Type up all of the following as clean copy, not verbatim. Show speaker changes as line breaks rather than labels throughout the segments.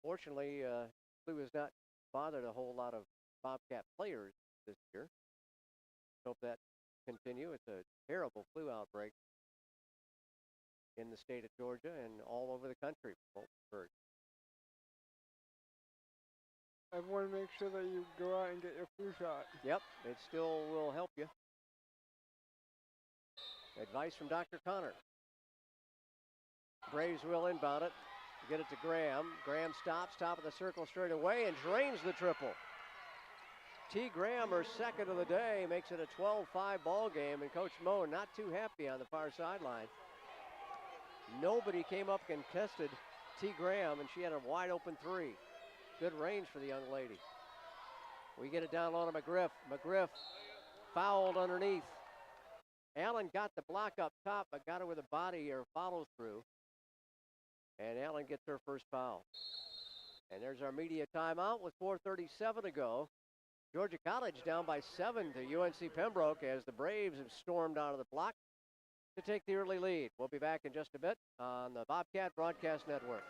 Fortunately, flu has not bothered a whole lot of Bobcat players this year. Hope that continue. It's a terrible flu outbreak in the state of Georgia and all over the country.
Everyone make sure that you go out and get your flu shot.
Yep, it still will help you. Advice from Dr. Connor. Braves will inbound it. Get it to Graham. Graham stops, top of the circle straight away, and drains the triple. T. Graham, her second of the day, makes it a 12-5 ball game, and Coach Moe not too happy on the far sideline. Nobody came up and contested T. Graham, and she had a wide open three. Good range for the young lady. We get it down low to McGriff. McGriff fouled underneath. Allen got the block up top, but got it with a body or follow through. And Allen gets her first foul. And there's our media timeout with 4:37 to go. Georgia College down by 7 to UNC Pembroke as the Braves have stormed out of the block to take the early lead. We'll be back in just a bit on the Bobcat Broadcast Network.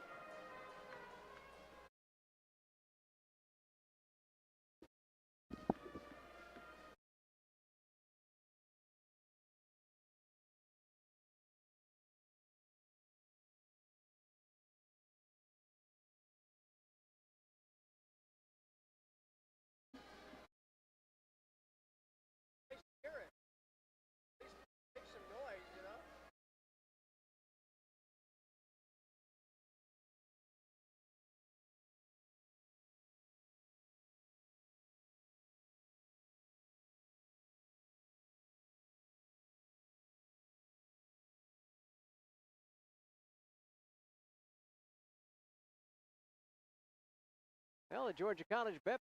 Well, the Georgia College pep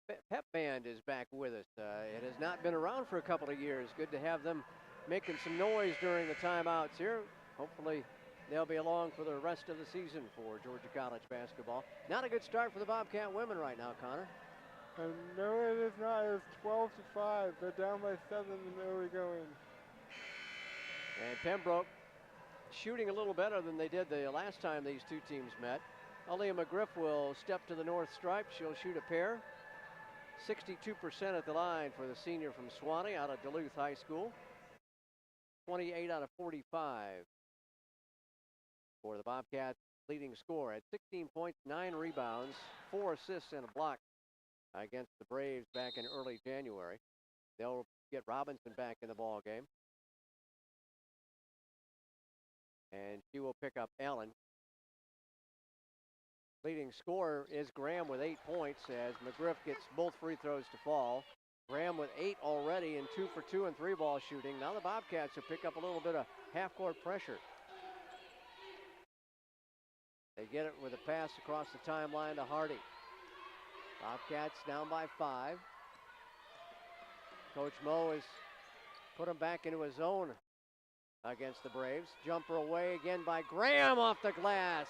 band is back with us. It has not been around for a couple of years. Good to have them making some noise during the timeouts here. Hopefully they'll be along for the rest of the season for Georgia College basketball. Not a good start for the Bobcat women right now, Connor.
No, it is not. It's 12-5. They're down by 7 in the early going.
And Pembroke shooting a little better than they did the last time these two teams met. Aaliyah McGriff will step to the north stripe. She'll shoot a pair. 62% at the line for the senior from Swanee out of Duluth High School. 28 out of 45 for the Bobcats leading scorer at 16 points, 9 rebounds, 4 assists and a block against the Braves back in early January. They'll get Robinson back in the ball game. And she will pick up Allen. Leading scorer is Graham with 8 points as McGriff gets both free throws to fall. Graham with 8 already and 2 for 2 in 3-ball shooting. Now the Bobcats will pick up a little bit of half-court pressure. They get it with a pass across the timeline to Hardy. Bobcats down by 5. Coach Moe has put him back into his zone against the Braves. Jumper away again by Graham off the glass.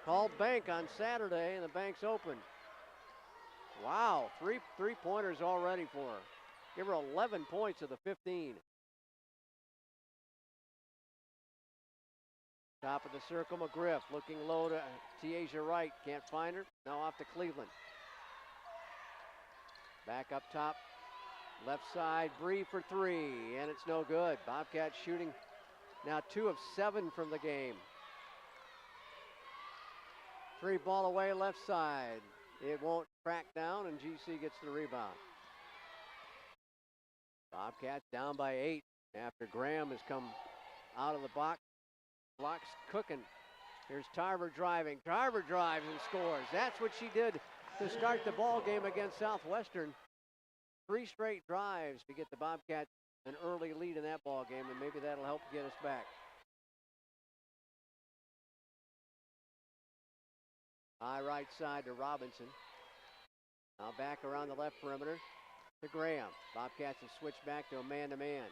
Called bank on Saturday, and the bank's open. Wow, three-pointers already for her. Give her 11 points of the 15. Top of the circle, McGriff looking low to Tiaja Wright. Can't find her. Now off to Cleveland. Back up top, left side, Bree for 3, and it's no good. Bobcats shooting now 2 of 7 from the game. 3-ball away left side. It won't crack down, and GC gets the rebound. Bobcats down by 8 after Graham has come out of the box. Block's cooking. Here's Tarver driving. Tarver drives and scores. That's what she did to start the ball game against Southwestern. 3 straight drives to get the Bobcats an early lead in that ball game, and maybe that'll help get us back. High right side to Robinson. Now back around the left perimeter to Graham. Bobcats have switched back to a man-to-man.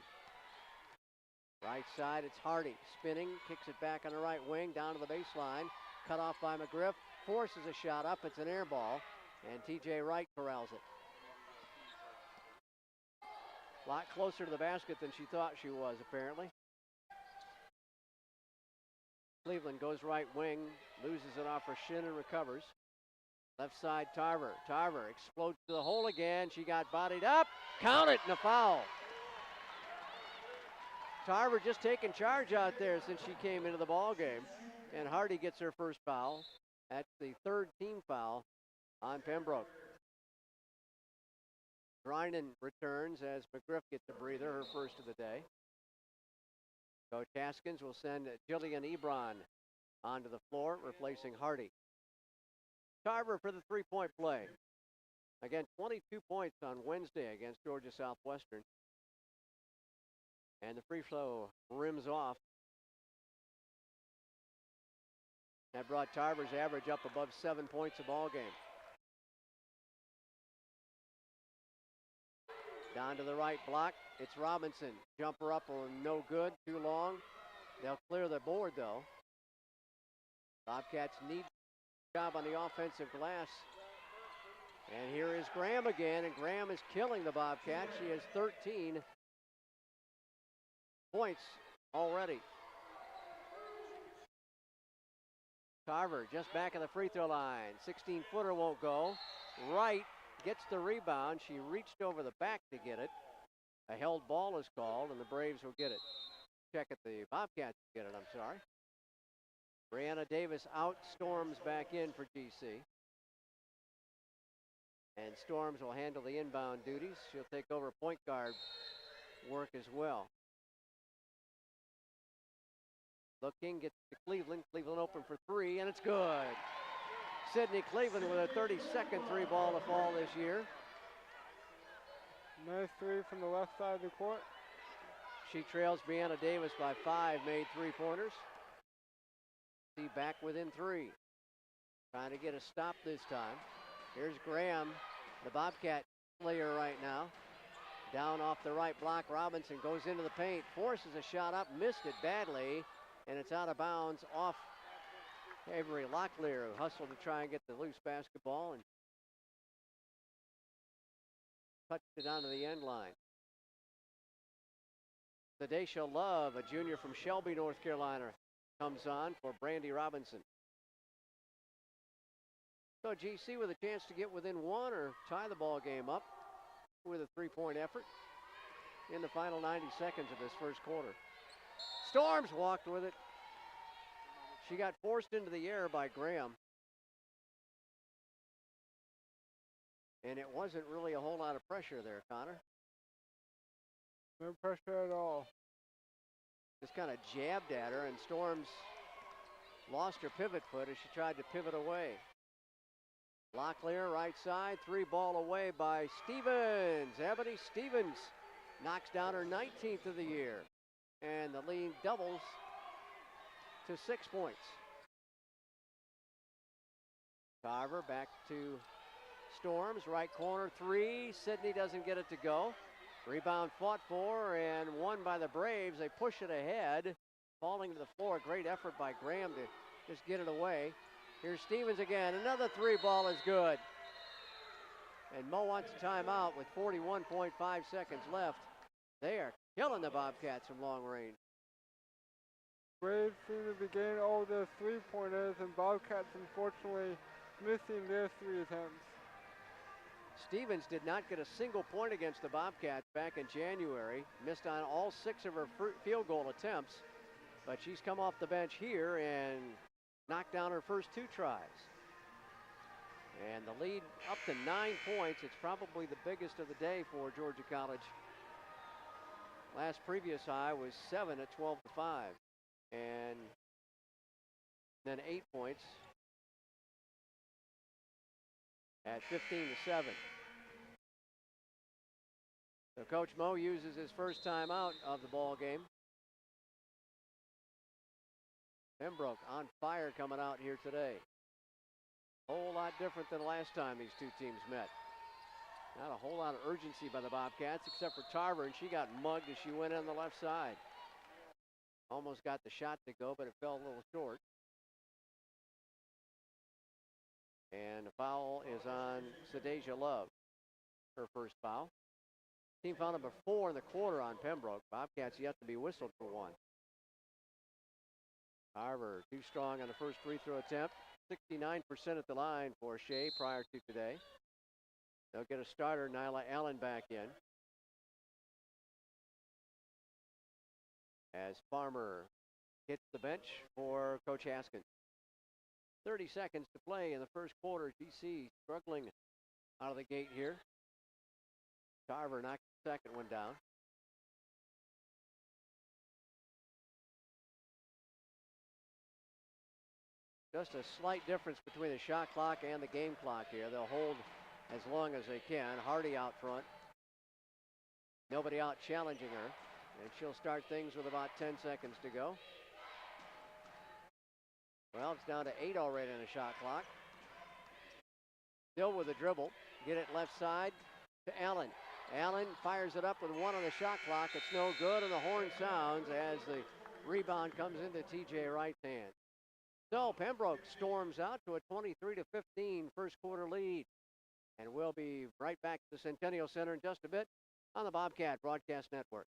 Right side, it's Hardy. Spinning, kicks it back on the right wing, down to the baseline. Cut off by McGriff. Forces a shot up. It's an air ball. And T.J. Wright corrals it. A lot closer to the basket than she thought she was, apparently. Cleveland goes right wing, loses it off her shin and recovers. Left side, Tarver. Tarver explodes to the hole again. She got bodied up. Count it, and a foul. Tarver just taking charge out there since she came into the ball game. And Hardy gets her first foul. That's the third team foul on Pembroke. Drinan returns as McGriff gets a breather, her first of the day. Coach Haskins will send Jillian Ebron onto the floor, replacing Hardy. Tarver for the three-point play. Again, 22 points on Wednesday against Georgia Southwestern. And the free throw rims off. That brought Tarver's average up above 7 points a ball game. Down to the right block, it's Robinson. Jumper up on no good, too long. They'll clear the board though. Bobcats need a job on the offensive glass. And here is Graham again, and Graham is killing the Bobcats. She has 13 points already. Tarver just back of the free throw line. 16-footer won't go. Wright gets the rebound. She reached over the back to get it. A held ball is called, and the Braves will get it. Check it, the Bobcats get it, I'm sorry. Brianna Davis out, Storms back in for GC. And Storms will handle the inbound duties. She'll take over point guard work as well. Looking, gets to Cleveland. Cleveland open for three, and it's good. Sydney Cleveland with a 32nd three ball to fall this year.
Nice three from the left side of the court.
She trails Brianna Davis by 5 made three-pointers. See back within 3. Trying to get a stop this time. Here's Graham, the Bobcat player right now. Down off the right block, Robinson goes into the paint, forces a shot up, missed it badly, and it's out of bounds off Avery Locklear, who hustled to try and get the loose basketball and touched it onto the end line. Sadesha Love, a junior from Shelby, North Carolina, comes on for Brandy Robinson. So GC with a chance to get within 1 or tie the ball game up with a three-point effort in the final 90 seconds of this first quarter. Storms walked with it. She got forced into the air by Graham. And it wasn't really a whole lot of pressure there, Connor.
No pressure at all.
Just kind of jabbed at her, and Storms lost her pivot foot as she tried to pivot away. Locklear, right side, three ball away by Stevens. Ebony Stevens knocks down her 19th of the year. And the lead doubles to 6 points. Tarver back to Storms, right corner three. Sydney doesn't get it to go. Rebound fought for and won by the Braves. They push it ahead, falling to the floor. Great effort by Graham to just get it away. Here's Stevens again. Another three ball is good. And Mo wants a timeout with 41.5 seconds left. They are killing the Bobcats from long range.
Braves seem to be getting all their three-pointers, and Bobcats unfortunately missing their 3 attempts.
Stevens did not get a single point against the Bobcats back in January. Missed on all 6 of her field goal attempts. But she's come off the bench here and knocked down her first 2 tries. And the lead up to 9 points. It's probably the biggest of the day for Georgia College. Last previous high was 7 at 12-5. And then 8 points at 15-7. So Coach Mo uses his first time out of the ball game. Pembroke on fire coming out here today. Whole lot different than last time these two teams met. Not a whole lot of urgency by the Bobcats except for Tarver, and she got mugged as she went in the left side. Almost got the shot to go, but it fell a little short. And the foul is on Sadesha Love, her first foul. Team foul number 4 in the quarter on Pembroke. Bobcats yet to be whistled for one. Tarver too strong on the first free throw attempt. 69% at the line for Shea prior to today. They'll get a starter, Nyla Allen, back in. As Farmer hits the bench for Coach Haskins. 30 seconds to play in the first quarter. GC struggling out of the gate here. Tarver knocked the second one down. Just a slight difference between the shot clock and the game clock here. They'll hold as long as they can. Hardy out front. Nobody out challenging her. And she'll start things with about 10 seconds to go. Well, it's down to 8 already on the shot clock. Still with a dribble. Get it left side to Allen. Allen fires it up with 1 on the shot clock. It's no good, and the horn sounds as the rebound comes into TJ Wright's hand. So Pembroke storms out to a 23-15 first quarter lead. And we'll be right back to the Centennial Center in just a bit on the Bobcat Broadcast Network.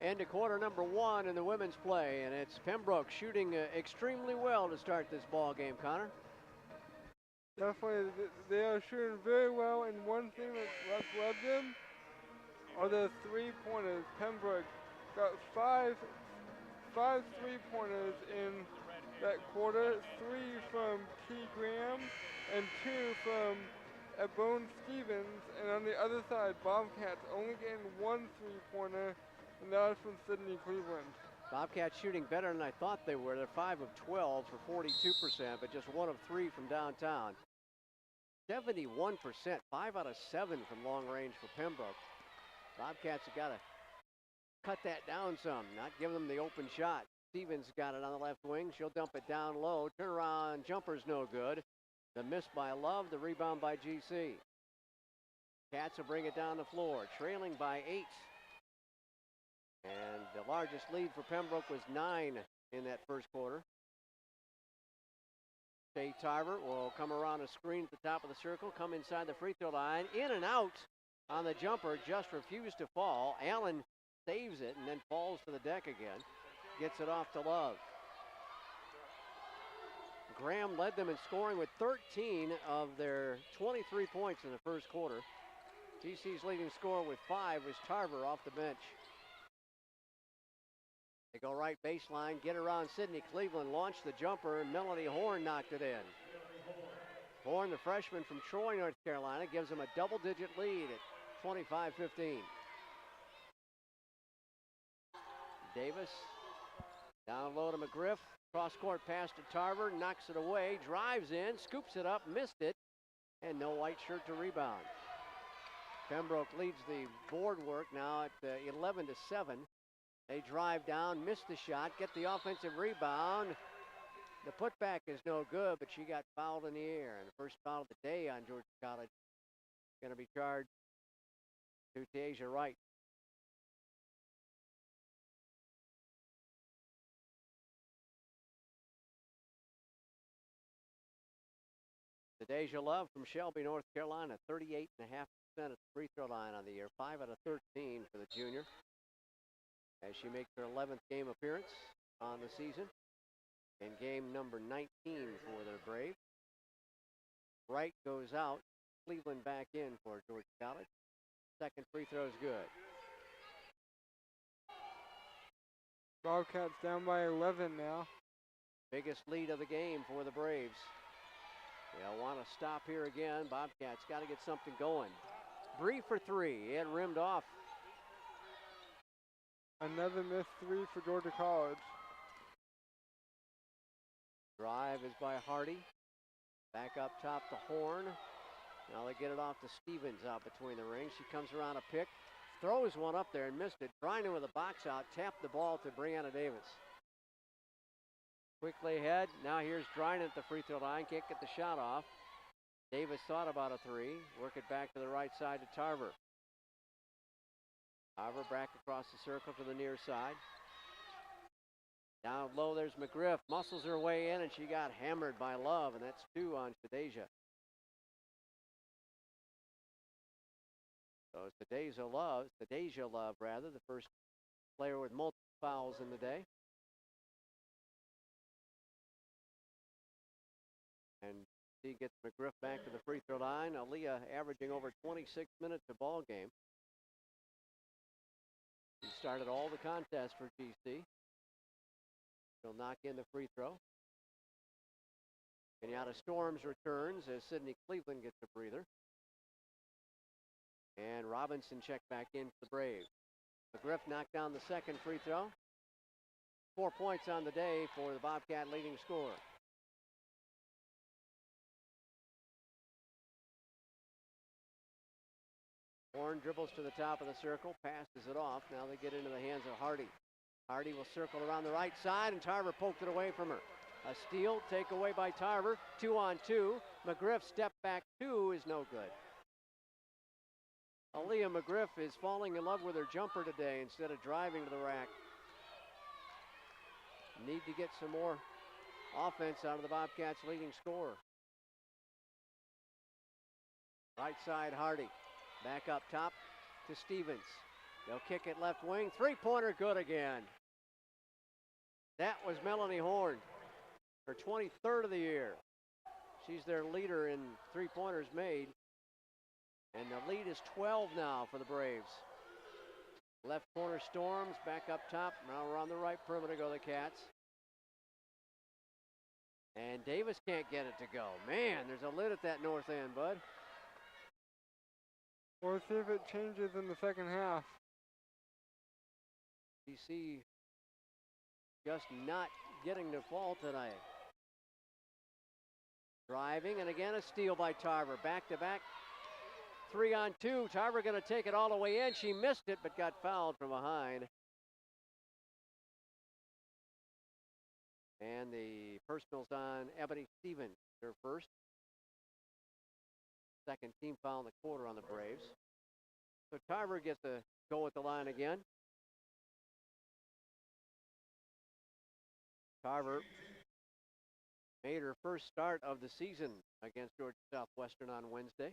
Into quarter number 1 in the women's play, and it's Pembroke shooting extremely well to start this ball game, Connor.
Definitely, they are shooting very well, and one thing that's led them are the three-pointers. Pembroke got five three-pointers in that quarter, 3 from T. Graham and 2 from Ebone Stevens, and on the other side, Bobcats only getting 1 three-pointer, and that was from Sydney Cleveland.
Bobcats shooting better than I thought they were. They're 5 of 12 for 42%, but just 1 of 3 from downtown. 71%, 5 out of 7 from long range for Pembroke. Bobcats have got to cut that down some, not give them the open shot. Stevens got it on the left wing. She'll dump it down low. Turnaround jumper's no good. The miss by Love, the rebound by GC. Cats will bring it down the floor, trailing by 8. And the largest lead for Pembroke was 9 in that first quarter. Shea Tarver will come around a screen at the top of the circle, come inside the free throw line, in and out on the jumper, just refused to fall. Allen saves it and then falls to the deck again. Gets it off to Love. Graham led them in scoring with 13 of their 23 points in the first quarter. GC's leading scorer with 5 was Tarver off the bench. They go right baseline, get around Sydney Cleveland, launch the jumper, and Melanie Horn knocked it in. Horn, the freshman from Troy, North Carolina, gives them a double-digit lead at 25-15. Davis down low to McGriff, cross-court pass to Tarver, knocks it away, drives in, scoops it up, missed it, and no white shirt to rebound. Pembroke leads the board work now at 11-7. They drive down, miss the shot, get the offensive rebound. The putback is no good, but she got fouled in the air. And the first foul of the day on Georgia College is going to be charged to Tasia Wright. Deja Love from Shelby, North Carolina, 38.5% at the free throw line on the year, 5 out of 13 for the junior, as she makes her 11th game appearance on the season, and game number 19 for the Braves. Wright goes out, Cleveland back in for Georgia College. Second free throw is good.
Bobcats down by 11 now.
Biggest lead of the game for the Braves. They'll want to stop here again. Bobcats got to get something going. Bree for 3, it rimmed off
Another missed three for Georgia College.
Drive is by Hardy. Back up top to Horn. Now they get it off to Stevens out between the rings. She comes around a pick. Throws one up there and missed it. Drinan with a box out. Tapped the ball to Brianna Davis. Quickly ahead. Now here's Drinan at the free throw line. Can't get the shot off. Davis thought about a three. Work it back to the right side to Tarver. Tarver back across the circle to the near side. Down low, there's McGriff. Muscles her way in, and she got hammered by Love, and that's 2 on Shadeja. So it's Shadeja Love, the first player with multiple fouls in the day. And he gets McGriff back to the free throw line. Aaliyah averaging over 26 minutes a ball game. He started all the contests for GC. She'll knock in the free throw. Kenyatta Storms returns as Sydney Cleveland gets a breather. And Robinson checked back in for the Braves. McGriff knocked down the second free throw. 4 points on the day for the Bobcat leading scorer. Horn dribbles to the top of the circle, passes it off. Now they get into the hands of Hardy. Hardy will circle around the right side, and Tarver poked it away from her. A steal, takeaway by Tarver. 2 on 2. McGriff step back 2 is no good. Aaliyah McGriff is falling in love with her jumper today instead of driving to the rack. Need to get some more offense out of the Bobcats' leading scorer. Right side, Hardy. Back up top to Stevens. They'll kick it left wing. Three-pointer good again. That was Melanie Horn, her 23rd of the year. She's their leader in three-pointers made. And the lead is 12 now for the Braves. Left corner Storms, back up top. Now we're on the right perimeter, go the Cats. And Davis can't get it to go. Man, there's a lid at that north end, bud.
We'll see if it changes in the second half.
GC just not getting the fall tonight. Driving, and again a steal by Tarver. Back to back. 3 on 2. Tarver going to take it all the way in. She missed it, but got fouled from behind. And the personal's on Ebony Stevens, her first. Second team foul in the quarter on the Braves. So Tarver gets to go at the line again. Tarver made her first start of the season against Georgia Southwestern on Wednesday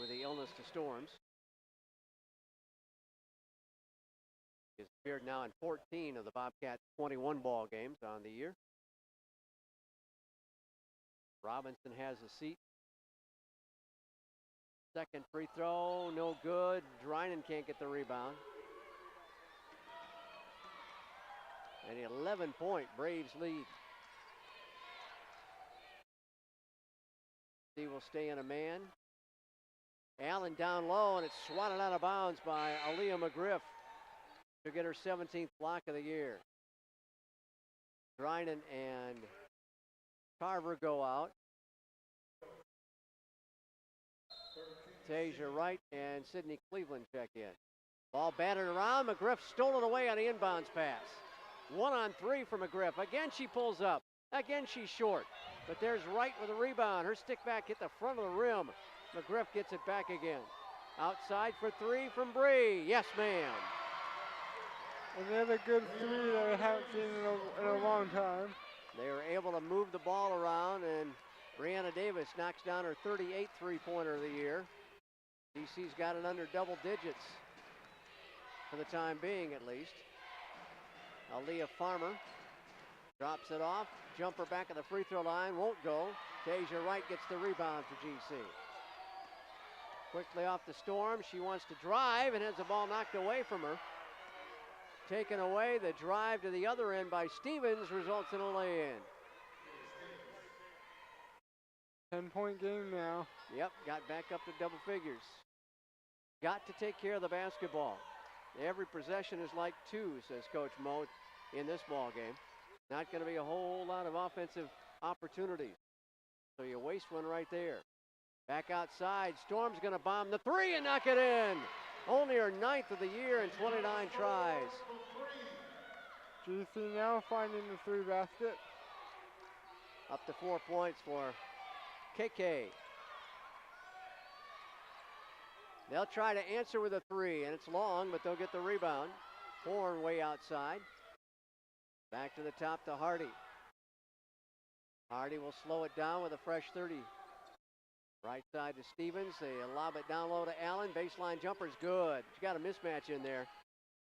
with the illness to Storms. She's appeared now in 14 of the Bobcats' 21 ball games on the year. Robinson has a seat. Second free throw, no good. Drinan can't get the rebound. An 11-point Braves lead. He will stay in a man. Allen down low, and it's swatted out of bounds by Aaliyah McGriff to get her 17th block of the year. Drinan and Tarver go out. Tasia Wright and Sydney Cleveland check in. Ball battered around. McGriff stole it away on the inbounds pass. 1 on 3 for McGriff. Again, she pulls up. Again, she's short. But there's Wright with a rebound. Her stick back hit the front of the rim. McGriff gets it back again. Outside for 3 from Bree. Yes, ma'am.
Another good three that I haven't seen in a long time.
They were able to move the ball around, and Brianna Davis knocks down her 38th three-pointer of the year. DC's got it under double digits for the time being, at least. Aaliyah Farmer drops it off. Jumper back at the free throw line, won't go. Tasia Wright gets the rebound for GC. Quickly off the Storm, she wants to drive and has the ball knocked away from her. Taken away, the drive to the other end by Stevens results in a lay-in.
10-point game now.
Yep, got back up to double figures. Got to take care of the basketball. Every possession is like two, says Coach Mo in this ball game. Not going to be a whole lot of offensive opportunities. So you waste one right there. Back outside, Storm's going to bomb the three and knock it in. Only her 9th of the year and 29 tries.
GC now finding the three basket.
Up to 4 points for KK. They'll try to answer with a three, and it's long, but they'll get the rebound. Horn way outside. Back to the top to Hardy. Hardy will slow it down with a fresh 30. Right side to Stevens. They lob it down low to Allen. Baseline jumper's good. She got a mismatch in there.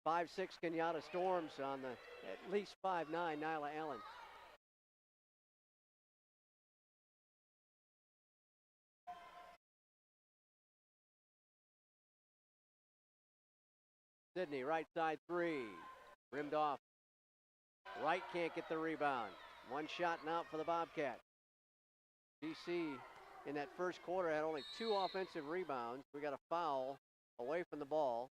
5'6" Kenyatta Storms on the at least 5'9" Nyla Allen. Sydney, right side three. Rimmed off. Wright can't get the rebound. One shot and out for the Bobcats. GC in that first quarter had only 2 offensive rebounds. We got a foul away from the ball.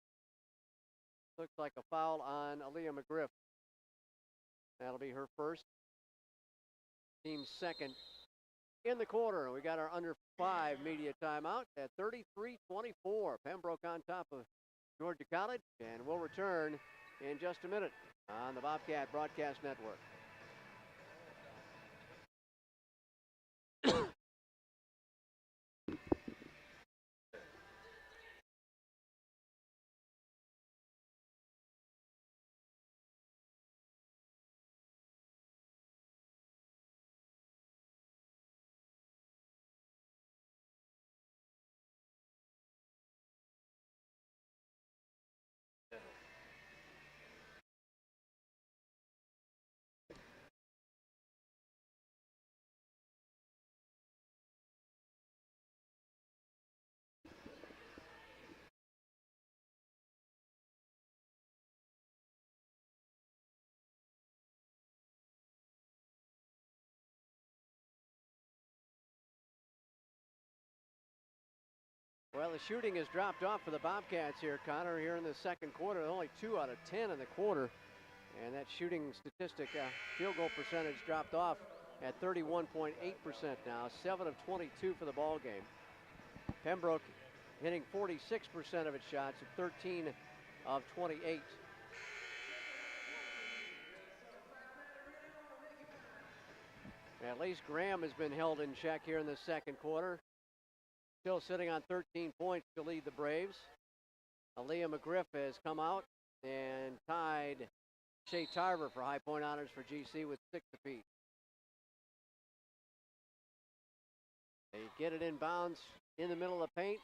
Looks like a foul on Aaliyah McGriff. That'll be her first. Team's second in the quarter. We got our under 5 media timeout at 33-24. Pembroke on top of Georgia College, and we'll return in just a minute on the Bobcat Broadcast Network. Well, the shooting has dropped off for the Bobcats here, Connor, here in the second quarter. Only 2 out of 10 in the quarter. And that shooting statistic, field goal percentage dropped off at 31.8% now. 7 of 22 for the ball game. Pembroke hitting 46% of its shots at 13 of 28. At least Graham has been held in check here in the second quarter. Still sitting on 13 points to lead the Braves. Aaliyah McGriff has come out and tied Shea Tarver for high point honors for GC with 6 apiece. They get it in bounds in the middle of the paint.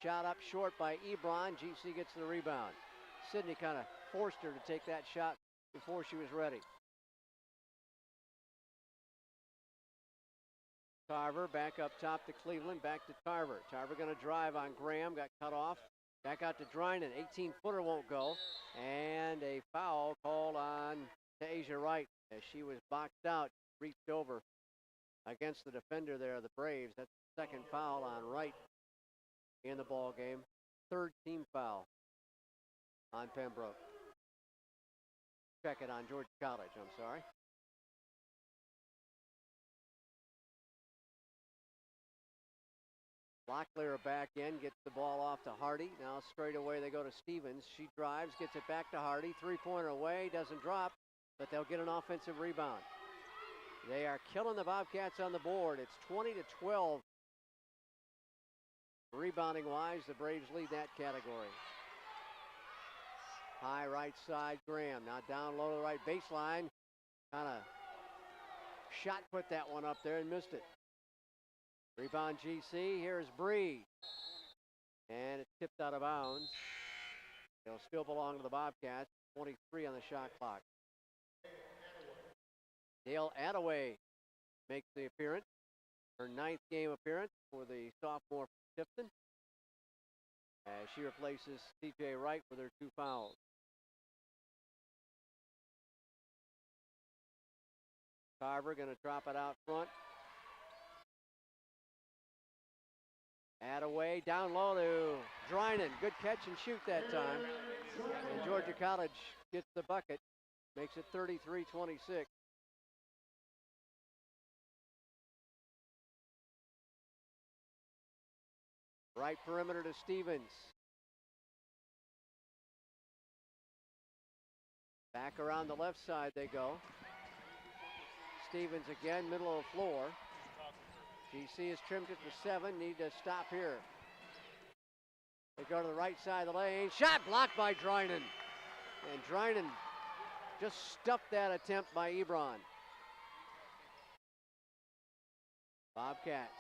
Shot up short by Ebron. GC gets the rebound. Sydney kind of forced her to take that shot before she was ready. Tarver back up top to Cleveland, back to Tarver. Tarver going to drive on Graham, got cut off. Back out to Drynan, 18-footer won't go. And a foul called on Asia Wright as she was boxed out, reached over against the defender there of the Braves. That's the second foul on Wright in the ball game. Third team foul on Pembroke. Check it on Georgia College, I'm sorry. Locklear back in, gets the ball off to Hardy. Now straight away they go to Stevens. She drives, gets it back to Hardy. Three-pointer away, doesn't drop, but they'll get an offensive rebound. They are killing the Bobcats on the board. It's 20-12. Rebounding-wise, the Braves lead that category. High right side, Graham. Now down low to the right baseline. Kind of shot put that one up there and missed it. Rebound GC, here's Bree. And it's tipped out of bounds. It'll still belong to the Bobcats. 23 on the shot clock. Dale Attaway makes the appearance. Her 9th game appearance for the sophomore from Tifton. As she replaces TJ Wright with her 2 fouls. Carver going to drop it out front. Attaway down low to Drinan. Good catch and shoot that time. And Georgia College gets the bucket. Makes it 33-26. Right perimeter to Stevens. Back around the left side they go. Stevens again, middle of the floor. GC has trimmed it to 7. Need to stop here. They go to the right side of the lane. Shot blocked by Drinan. And Drinan just stuffed that attempt by Ebron. Bobcats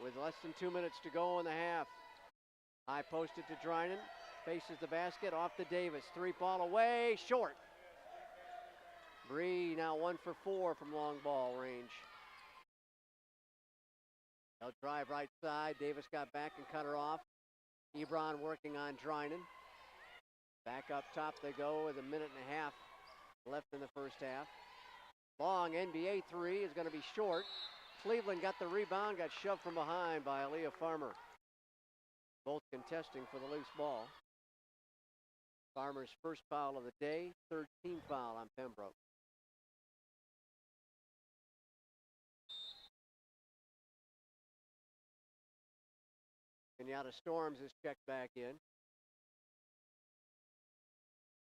with less than 2 minutes to go in the half. High posted to Drinan. Faces the basket, off to Davis. 3-ball away, short. Bree now 1 for 4 from long ball range. They'll drive right side. Davis got back and cut her off. Ebron working on Drinan. Back up top they go with 1.5 minutes left in the first half. Long NBA 3 is going to be short. Cleveland got the rebound, got shoved from behind by Aaliyah Farmer. Both contesting for the loose ball. Farmer's first foul of the day, third team foul on Pembroke. Kenyatta Storms is checked back in.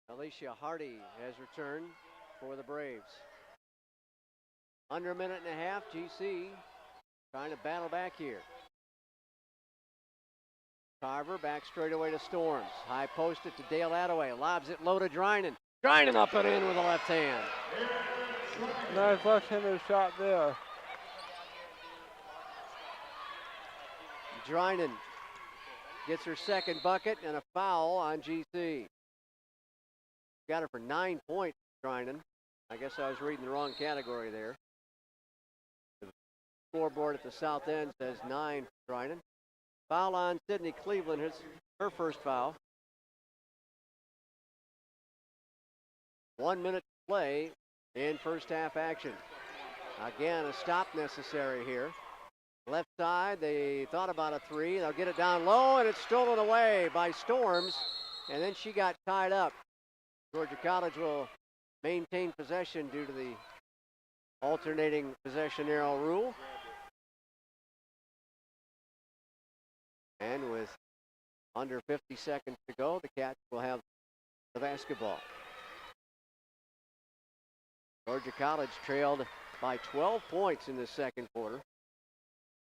Alicia Hardy has returned for the Braves. Under 1.5 minutes, GC trying to battle back here. Carver back straight away to Storms. High posted to Dale Attaway. Lobs it low to Drinan. Drinan up and in with a left hand.
Nice left-handed shot there.
Drinan gets her second bucket and a foul on GC. Got her for 9 points, Drinan. I guess I was reading the wrong category there. The scoreboard at the south end says 9 for Drinan. Foul on Sydney Cleveland, it's her first foul. 1 minute to play in first half action. Again, a stop necessary here. Left side, they thought about a 3. They'll get it down low, and it's stolen away by Storms. And then she got tied up. Georgia College will maintain possession due to the alternating possession arrow rule. And with under 50 seconds to go, the Cats will have the basketball. Georgia College trailed by 12 points in the second quarter.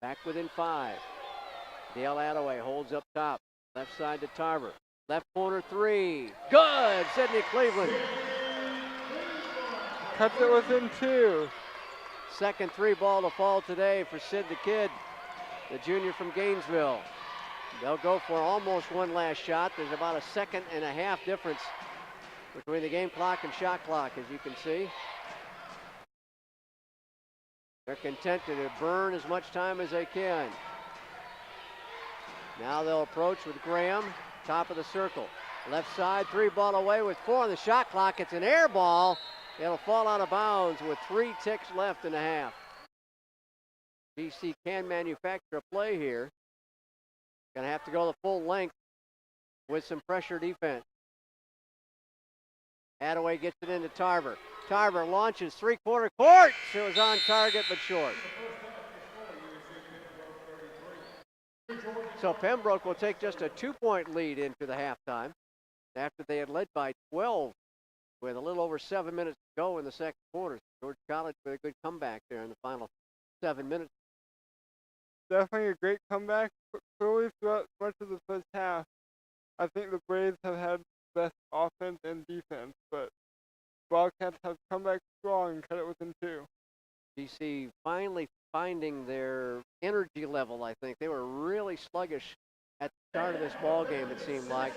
Back within 5. Dale Attaway holds up top. Left side to Tarver. Left corner 3. Good! Sydney Cleveland.
Cuts it within 2.
Second 3-ball to fall today for Sid the Kid, the junior from Gainesville. They'll go for almost one last shot. There's about a 1.5 seconds difference between the game clock and shot clock, as you can see. They're content to burn as much time as they can. Now they'll approach with Graham, top of the circle. Left side, 3-ball away with 4 on the shot clock. It's an air ball. It'll fall out of bounds with 3 ticks left in the half. GC can manufacture a play here. Gonna have to go the full length with some pressure defense. Attaway gets it into Tarver. Tarver launches 3-quarter court. It was on target but short. So Pembroke will take just a 2-point lead into the halftime after they had led by 12 with a little over 7 minutes to go in the second quarter. Georgia College with a good comeback there in the final 7 minutes.
Definitely a great comeback. Clearly throughout much of the first half, I think the Braves have had the best offense and defense, but Bobcats have come back strong and cut it within 2.
GC finally finding their energy level, I think. They were really sluggish at the start of this ball game, it seemed like.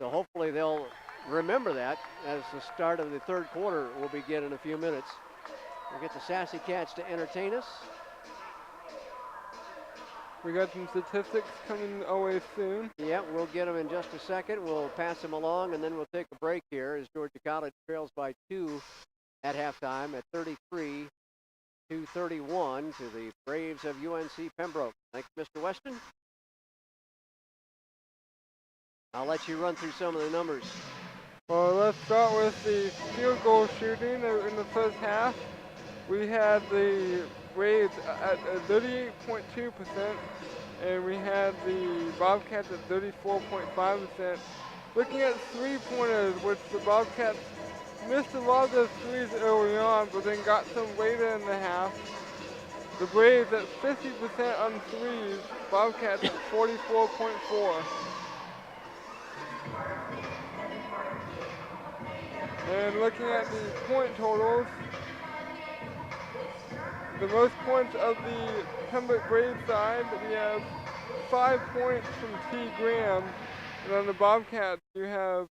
So hopefully they'll remember that as the start of the third quarter will begin in a few minutes. We'll get the Sassy Cats to entertain us.
We got some statistics coming our way soon.
Yeah, we'll get them in just a second. We'll pass them along, and then we'll take a break here as Georgia College trails by 2 at halftime at 33-31 to the Braves of UNC Pembroke. Thanks, Mr. Weston. I'll let you run through some of the numbers.
Well, let's start with the field goal shooting in the first half. We had the Braves at 38.2%, and we had the Bobcats at 34.5%. Looking at three-pointers, which the Bobcats missed a lot of their threes early on, but then got some later in the half. The Braves at 50% on threes, Bobcats at 44.4. And looking at the point totals, the most points of the Pembroke Braves side, we have 5 points from T. Graham, and on the Bobcats you have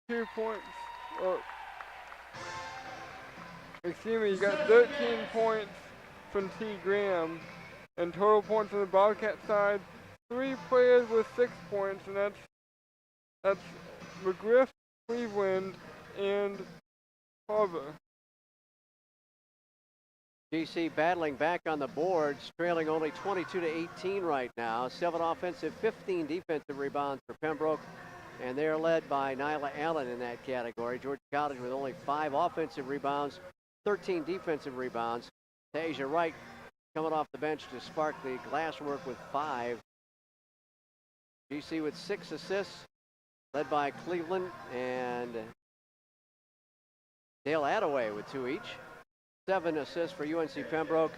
2 points, you got 13 points from T. Graham, and total points on the Bobcat side, 3 players with 6 points, and that's McGriff, Cleveland, and Carver.
GC battling back on the boards, trailing only 22-18 right now. 7 offensive, 15 defensive rebounds for Pembroke, and they're led by Nyla Allen in that category. Georgia College with only 5 offensive rebounds, 13 defensive rebounds. Tasia Wright coming off the bench to spark the glasswork with 5. GC with 6 assists, led by Cleveland and Dale Attaway with 2 each. 7 assists for UNC Pembroke,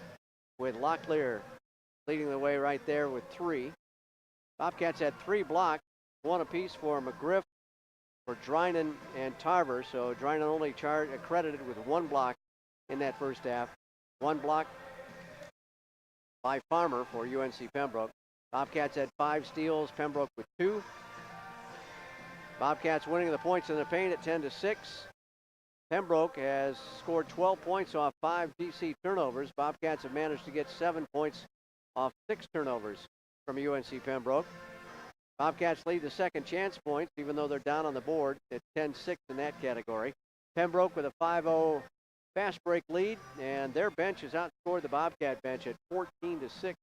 with Locklear leading the way right there with 3. Bobcats had 3 blocks, 1 apiece for McGriff, for Drinan and Tarver. So Drinan only credited with 1 block in that first half. 1 block by Farmer for UNC Pembroke. Bobcats had 5 steals, Pembroke with 2. Bobcats winning the points in the paint at 10-6. Pembroke has scored 12 points off 5 GC turnovers. Bobcats have managed to get 7 points off 6 turnovers from UNC Pembroke. Bobcats lead the second chance points, even though they're down on the board at 10-6 in that category. Pembroke with a 5-0 fast break lead, and their bench has outscored the Bobcat bench at 14-6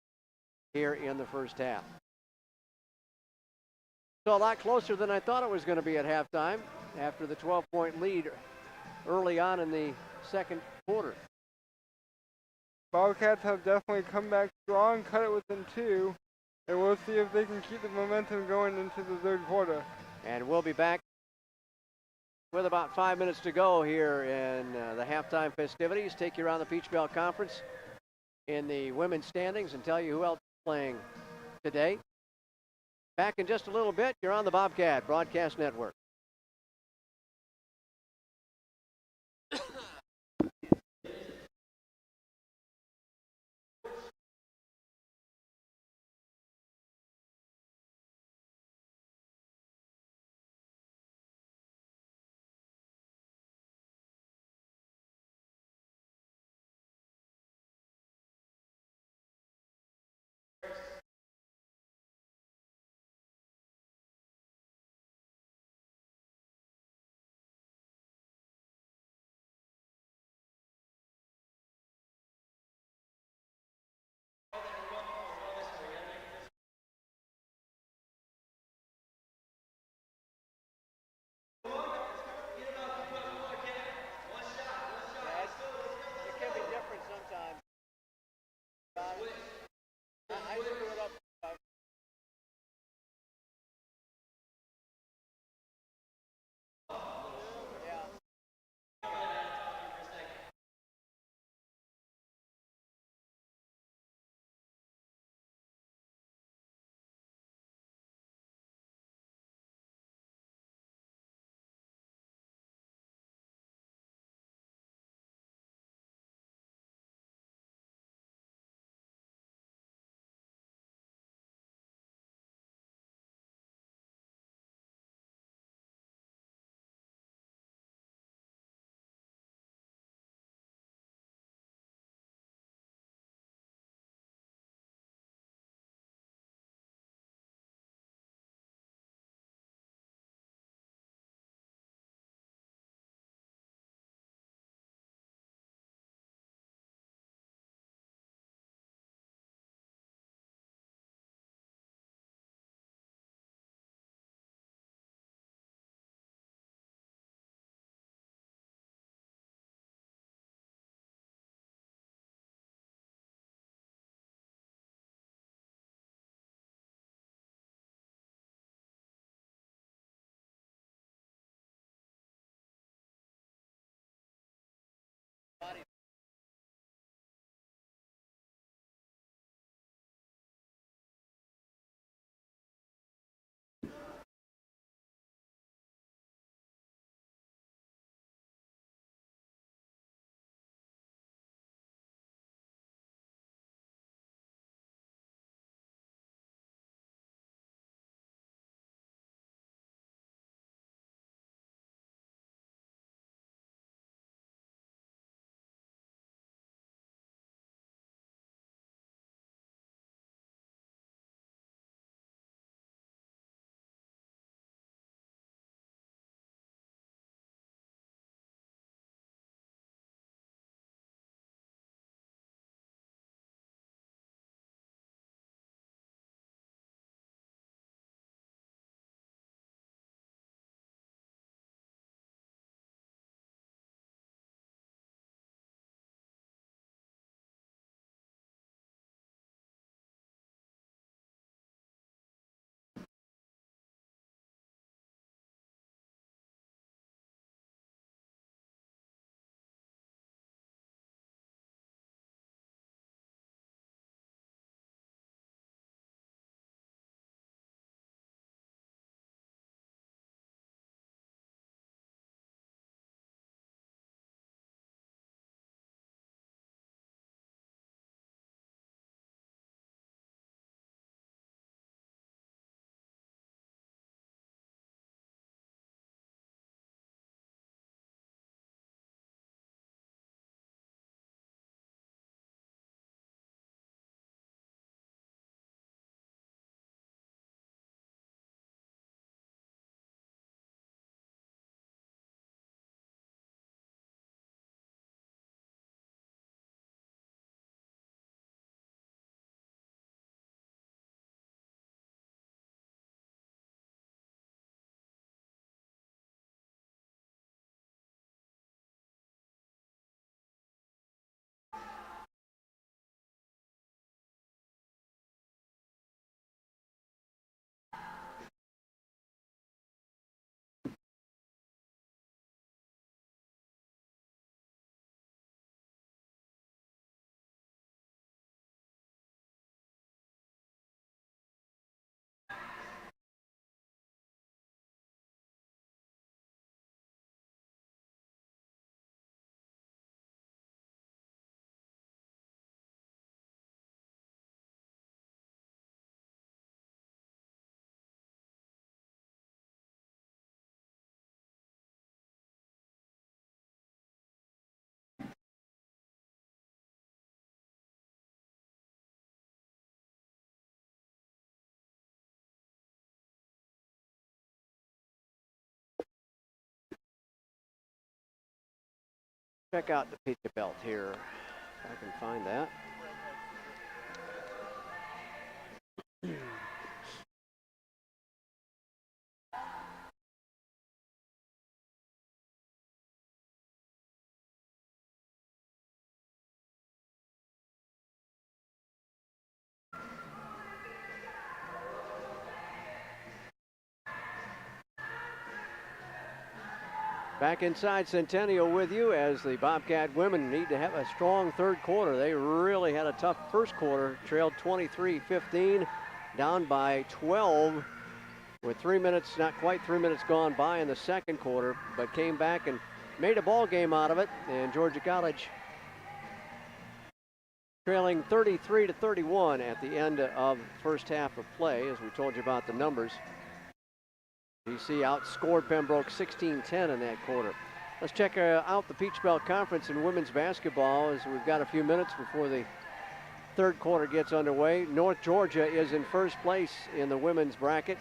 here in the first half. So a lot closer than I thought it was going to be at halftime after the 12-point lead early on in the second quarter.
Bobcats have definitely come back strong, cut it within 2, and we'll see if they can keep the momentum going into the third quarter.
And we'll be back with about 5 minutes to go here in the halftime festivities. Take you around the Peach Belt Conference in the women's standings and tell you who else is playing today. Back in just a little bit. You're on the Bobcat Broadcast Network. Check out the Peterbilt here, if I can find that. Back inside Centennial with you as the Bobcat women need to have a strong third quarter. They really had a tough first quarter, trailed 23-15, down by 12 with 3 minutes, not quite 3 minutes gone by in the second quarter, but came back and made a ball game out of it. And Georgia College trailing 33-31 at the end of the first half of play, as we told you about the numbers. GC outscored Pembroke 16-10 in that quarter. Let's check out the Peach Belt Conference in women's basketball as we've got a few minutes before the third quarter gets underway. North Georgia is in first place in the women's bracket.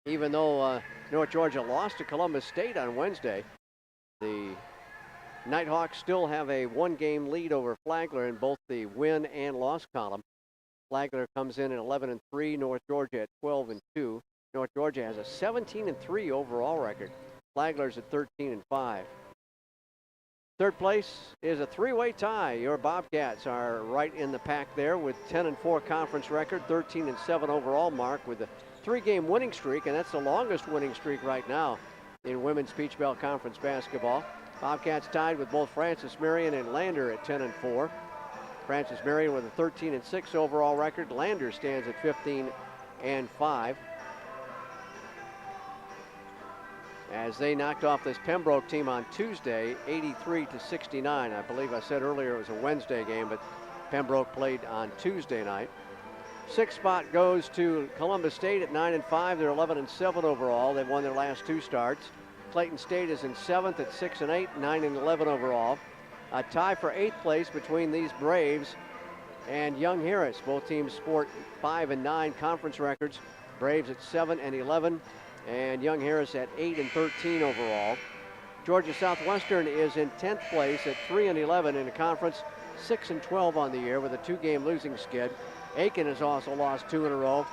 Even though North Georgia lost to Columbus State on Wednesday, the Nighthawks still have a one-game lead over Flagler in both the win and loss column. Flagler comes in at 11-3, North Georgia at 12-2. North Georgia has a 17-3 overall record. Flagler's at 13-5. Third place is a three-way tie. Your Bobcats are right in the pack there with 10-4 conference record, 13-7 overall mark with a three-game winning streak, and that's the longest winning streak right now in women's Peach Belt Conference basketball. Bobcats tied with both Francis Marion and Lander at 10-4. Francis Marion with a 13-6 overall record. Lander stands at 15-5. As they knocked off this Pembroke team on Tuesday, 83-69. I believe I said earlier it was a Wednesday game, but Pembroke played on Tuesday night. Sixth spot goes to Columbus State at 9-5. They're 11-7 overall. They've won their last two starts. Clayton State is in seventh at 6-8, 9-11 overall. A tie for eighth place between these Braves and Young Harris. Both teams sport 5-9 conference records. Braves at 7-11. And Young Harris at 8-13 overall. Georgia Southwestern is in 10th place at 3-11 in the conference, 6-12 on the year with a two-game losing skid. Aiken has also lost two in a row,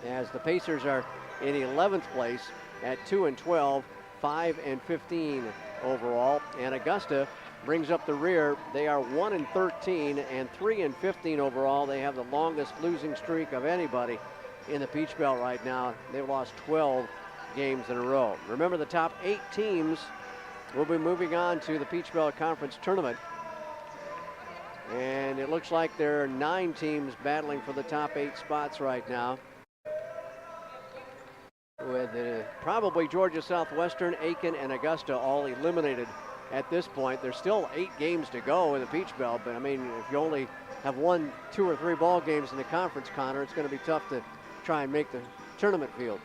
as the Pacers are in 11th place at 2-12, 5-15 overall. And Augusta brings up the rear. They are 1-13 and 3-15 overall. They have the longest losing streak of anybody in the Peach Belt right now. They've lost 12 games in a row. Remember, the top 8 teams will be moving on to the Peach Belt Conference Tournament. And it looks like there are 9 teams battling for the top 8 spots right now, with probably Georgia Southwestern, Aiken, and Augusta all eliminated at this point. There's still 8 games to go in the Peach Belt, but I mean, if you only have 1, 2, or 3 ball games in the conference, Connor, it's going to be tough to try and make the tournament field.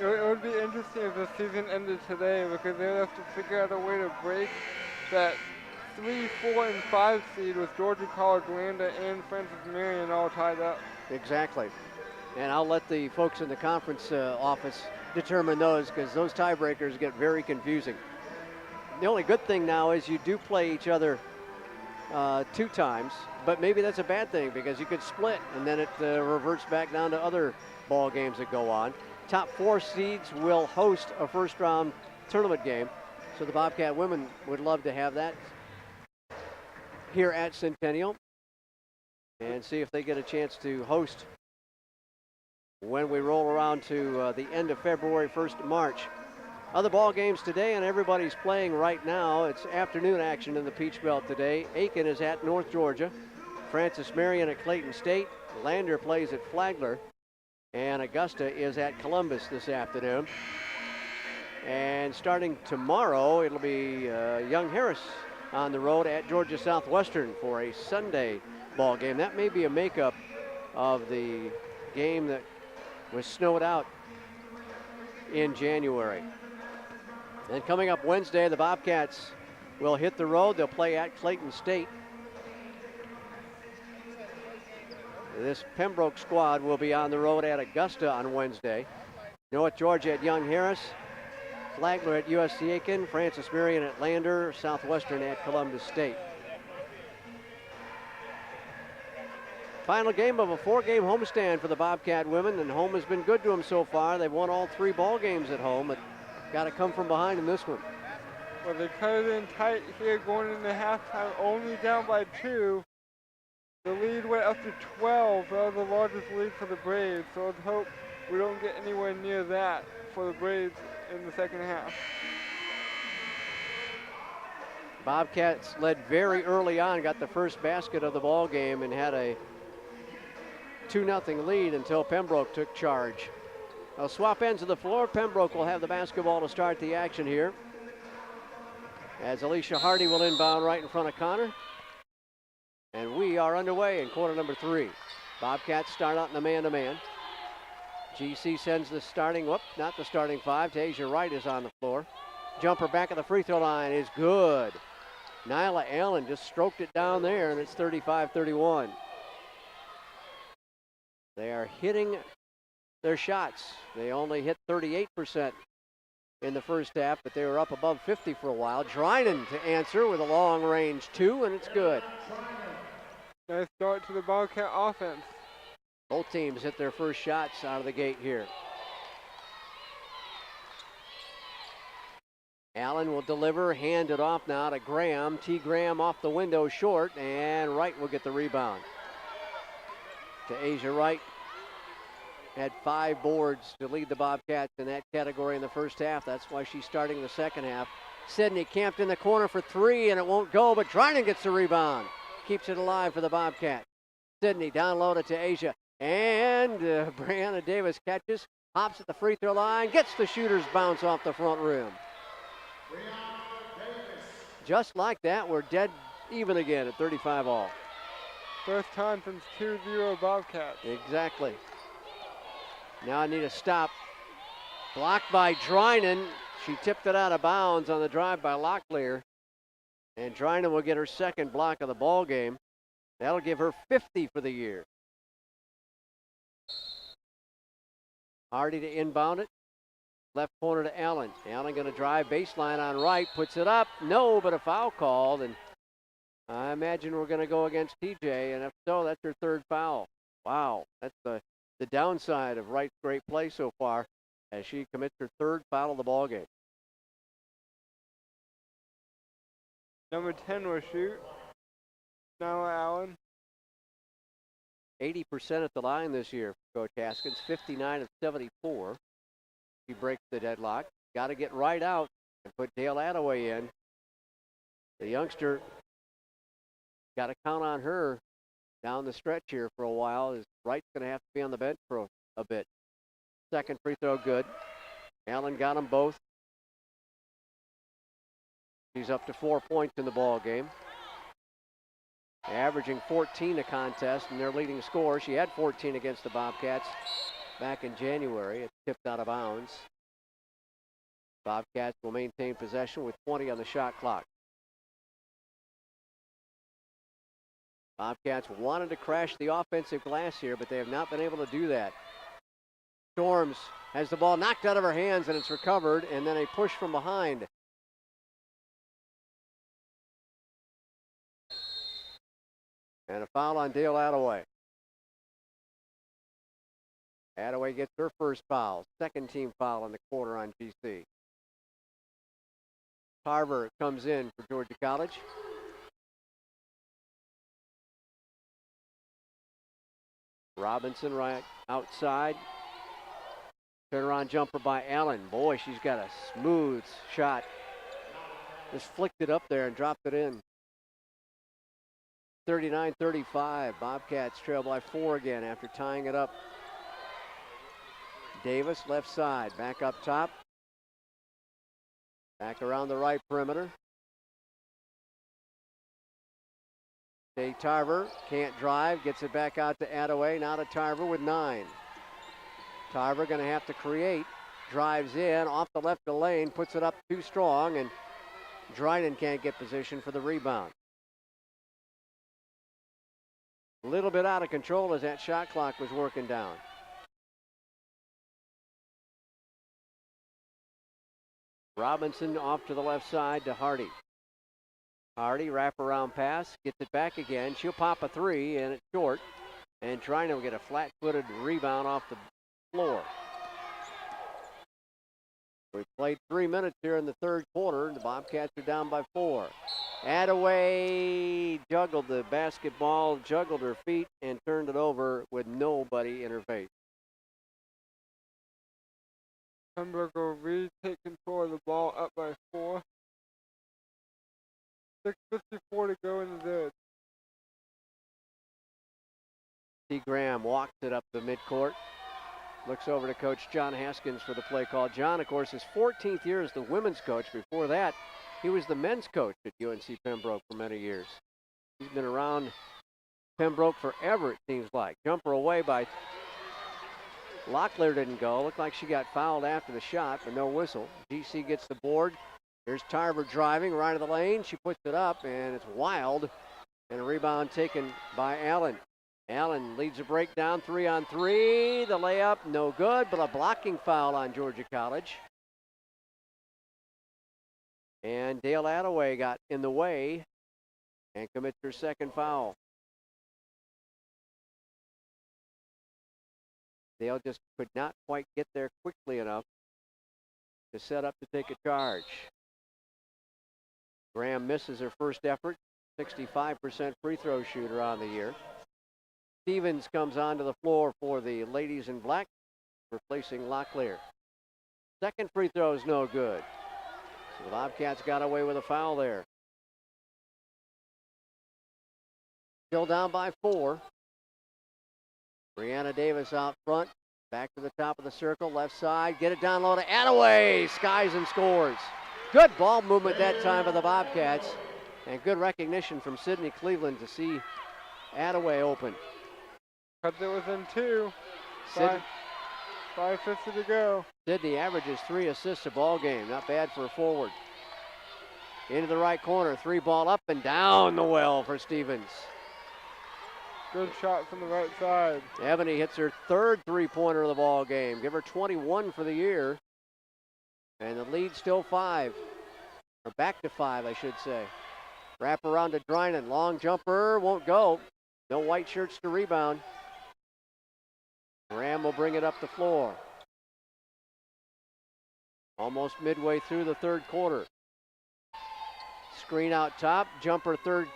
It would be interesting if the season ended today, because they would have to figure out a way to break that 3, 4, and 5 seed with Georgia College, Lander, and Francis Marion all tied up.
Exactly. And I'll let the folks in the conference office determine those, because those tiebreakers get very confusing. The only good thing now is you do play each other 2 times, but maybe that's a bad thing, because you could split and then it reverts back down to other ball games that go on. Top 4 seeds will host a first round tournament game, so the Bobcat women would love to have that here at Centennial and see if they get a chance to host when we roll around to the end of February, 1st of March. Other ball games today, and everybody's playing right now. It's afternoon action in the Peach Belt today. Aiken is at North Georgia. Francis Marion at Clayton State. Lander plays at Flagler. And Augusta is at Columbus this afternoon. And starting tomorrow, it'll be Young Harris on the road at Georgia Southwestern for a Sunday ball game. That may be a makeup of the game that was snowed out in January. And coming up Wednesday, the Bobcats will hit the road. They'll play at Clayton State. This Pembroke squad will be on the road at Augusta on Wednesday. North Georgia at Young Harris. Flagler at USC Aiken, Francis Marion at Lander, Southwestern at Columbus State. Final game of a 4-game homestand for the Bobcat women, and home has been good to them so far. They've won all 3 ball games at home, but got to come from behind in this one.
Well, they cut it in tight here going into halftime, only down by 2. The lead went up to 12. That was the largest lead for the Braves, so let's hope we don't get anywhere near that for the Braves in the second half.
Bobcats led very early on, got the first basket of the ball game, and had a 2-0 lead until Pembroke took charge. They'll swap ends of the floor. Pembroke will have the basketball to start the action here, as Alicia Hardy will inbound right in front of Connor. And we are underway in quarter number 3. Bobcats start out in the man-to-man. GC sends the starting, not the starting 5. Tasia Wright is on the floor. Jumper back at the free throw line is good. Nyla Allen just stroked it down there, and it's 35-31. They are hitting their shots. They only hit 38% in the first half, but they were up above 50 for a while. Drinan to answer with a long-range 2, and it's good.
Nice start to the Bobcat offense.
Both teams hit their first shots out of the gate here. Allen will deliver, hand it off now to Graham. T. Graham off the window short, and Wright will get the rebound. To Asia Wright. Had 5 boards to lead the Bobcats in that category in the first half. That's why she's starting the second half. Sydney camped in the corner for 3, and it won't go, but Drinan gets the rebound. Keeps it alive for the Bobcats. Sydney down low to Asia. And Brianna Davis catches, hops at the free throw line, gets the shooter's bounce off the front rim. Just like that, we're dead even again at 35 all.
First time since 2-0 Bobcats.
Exactly. Now I need a stop. Blocked by Drinan. She tipped it out of bounds on the drive by Locklear. And Drinan will get her second block of the ball game. That'll give her 50 for the year. Hardy to inbound it. Left corner to Allen. Allen going to drive baseline on Wright. Puts it up. No, but a foul called. And I imagine we're going to go against TJ. And if so, that's her 3rd foul. Wow. That's the downside of Wright's great play so far, as she commits her 3rd foul of the ball game.
Number 10 will shoot. Now Allen.
80% at the line this year for Coach Haskins, 59 of 74. She breaks the deadlock. Got to get Wright out and put Dale Attaway in. The youngster, got to count on her down the stretch here for a while, as Wright's going to have to be on the bench for a bit. Second free throw good. Allen got them both. She's up to 4 points in the ball game. Averaging 14 a contest, and their leading scorer. She had 14 against the Bobcats back in January. It's tipped out of bounds. Bobcats will maintain possession with 20 on the shot clock. Bobcats wanted to crash the offensive glass here, but they have not been able to do that. Storms has the ball knocked out of her hands, and it's recovered, and then a push from behind. And a foul on Dale Attaway. Attaway gets her first foul. Second team foul in the quarter on GC. Tarver comes in for Georgia College. Robinson right outside. Turnaround jumper by Allen. Boy, she's got a smooth shot. Just flicked it up there and dropped it in. 39-35. Bobcats trail by 4 again after tying it up. Davis left side, back up top. Back around the right perimeter. Jay Tarver can't drive, gets it back out to Attaway. Now to Tarver with 9. Tarver going to have to create. Drives in, off the left of the lane, puts it up too strong, and Drinan can't get position for the rebound. A little bit out of control as that shot clock was working down. Robinson off to the left side to Hardy. Hardy, wraparound pass, gets it back again. She'll pop a three, and it's short. And trying to get a flat-footed rebound off the floor. We played 3 minutes here in the third quarter. The Bobcats are down by 4. Attaway juggled the basketball, juggled her feet, and turned it over with nobody in her face.
Pembroke will retake control of the ball, up by 4. 6:54 to go in the third.
T. Graham walks it up the midcourt. Looks over to Coach John Haskins for the play call. John, of course, his 14th year as the women's coach. Before that, he was the men's coach at UNC Pembroke for many years. He's been around Pembroke forever, it seems like. Jumper away by Locklear didn't go. Looked like she got fouled after the shot, but no whistle. GC gets the board. Here's Tarver driving right of the lane. She puts it up, and it's wild. And a rebound taken by Allen. Allen leads a breakdown, 3-on-3. The layup, no good, but a blocking foul on Georgia College. And Dale Attaway got in the way and commits her second foul. Dale just could not quite get there quickly enough to set up to take a charge. Graham misses her first effort, 65% free throw shooter on the year. Stevens comes onto the floor for the ladies in black, replacing Locklear. Second free throw is no good. So the Bobcats got away with a foul there. Still down by 4. Brianna Davis out front. Back to the top of the circle, left side. Get it down low to Attaway. Skies and scores. Good ball movement that time by the Bobcats. And good recognition from Sydney Cleveland to see Attaway open.
Cut it within 2. 5:50 to go.
Sydney averages 3 assists a ball game. Not bad for a forward. Into the right corner. 3 ball up and down the well for Stevens.
Good shot from the right side.
Ebony hits her third three-pointer of the ball game. Give her 21 for the year. And the lead still 5. Or back to 5, I should say. Wrap around to Drinan. Long jumper. Won't go. No white shirts to rebound. Graham will bring it up the floor. Almost midway through the third quarter. Screen out top. Jumper third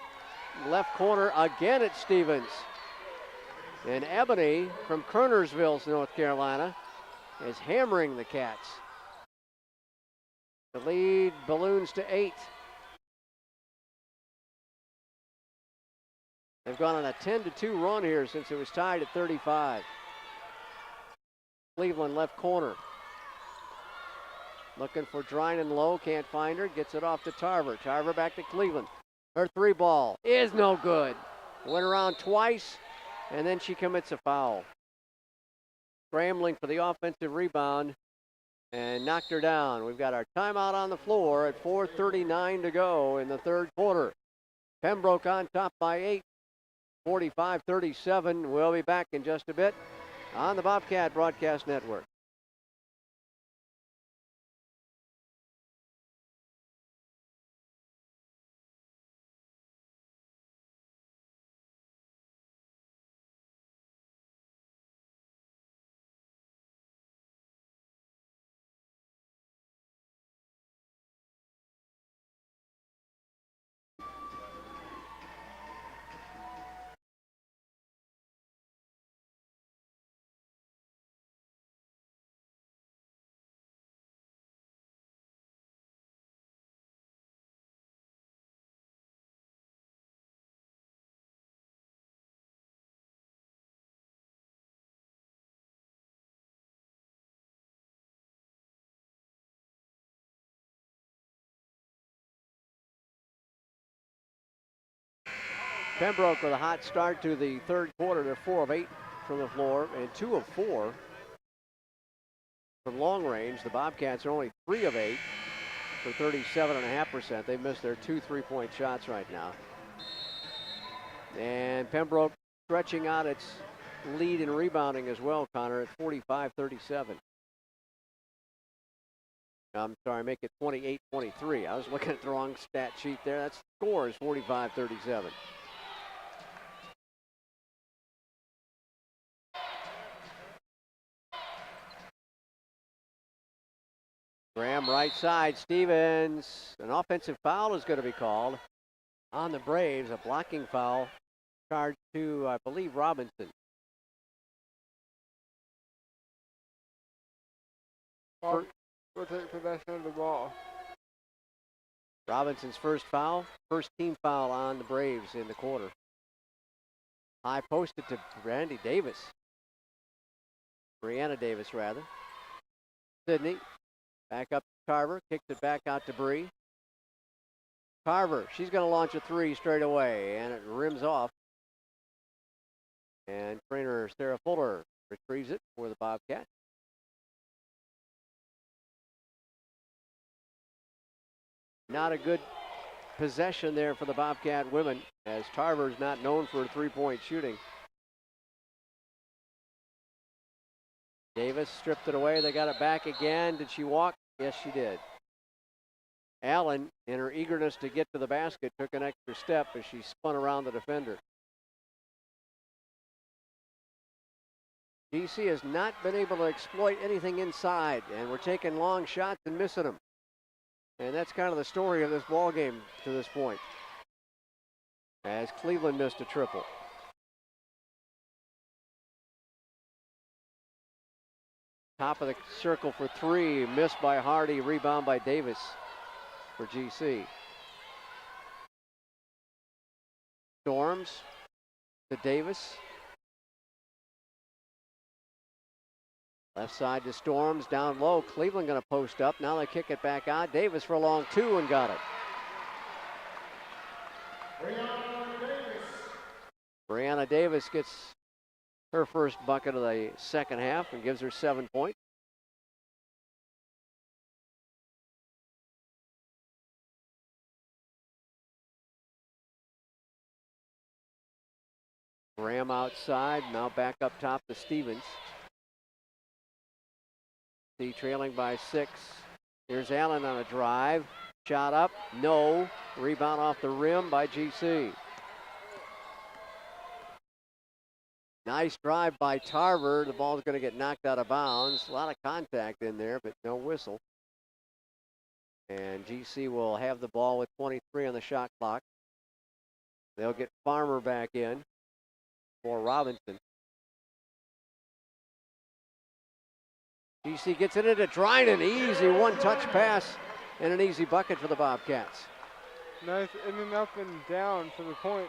left corner. Again it's Stevens. And Ebony from Kernersville, North Carolina, is hammering the Cats. The lead balloons to 8. They've gone on a 10-2 run here since it was tied at 35. Cleveland left corner. Looking for Drinan low, can't find her, gets it off to Tarver. Tarver back to Cleveland. Her 3 ball is no good. Went around twice, and then she commits a foul. Scrambling for the offensive rebound and knocked her down. We've got our timeout on the floor at 4:39 to go in the third quarter. Pembroke on top by 8, 45-37. We'll be back in just a bit on the Bobcat Broadcast Network. Pembroke with a hot start to the third quarter. They're 4 of 8 from the floor and 2 of 4 from long range. The Bobcats are only 3 of 8 for 37.5%. They've missed their 2 3-point shots right now. And Pembroke stretching out its lead in rebounding as well, Connor, at 45-37. I'm sorry, make it 28-23. I was looking at the wrong stat sheet there. That score is 45-37. Graham right side, Stevens. An offensive foul is going to be called on the Braves, a blocking foul charged to, I believe, Robinson.
We'll take possession of the ball.
Robinson's first foul, first team foul on the Braves in the quarter. High posted to Brianna Davis rather. Sidney, back up to Carver, kicks it back out to Bree. Carver, she's going to launch a three straight away, and it rims off. And trainer Sarah Fuller retrieves it for the Bobcats. Not a good possession there for the Bobcat women, as Tarver's not known for three-point shooting. Davis stripped it away. They got it back again. Did she walk? Yes, she did. Allen, in her eagerness to get to the basket, took an extra step as she spun around the defender. GC has not been able to exploit anything inside, and we're taking long shots and missing them. And that's kind of the story of this ball game to this point, as Cleveland missed a triple. Top of the circle for three, missed by Hardy, rebound by Davis for GC. Storms to Davis. Left side to Storms, down low. Cleveland going to post up. Now they kick it back out. Davis for a long two and got it. Brianna Davis gets her first bucket of the second half and gives her 7 points. Graham outside, now back up top to Stevens. Trailing by 6. Here's Allen on a drive. Shot up, no. Rebound off the rim by GC. Nice drive by Tarver. The ball's going to get knocked out of bounds. A lot of contact in there, but no whistle. And GC will have the ball with 23 on the shot clock. They'll get Farmer back in for Robinson. GC gets it into Dryden. Easy one-touch pass and an easy bucket for the Bobcats.
Nice in and up and down for the point.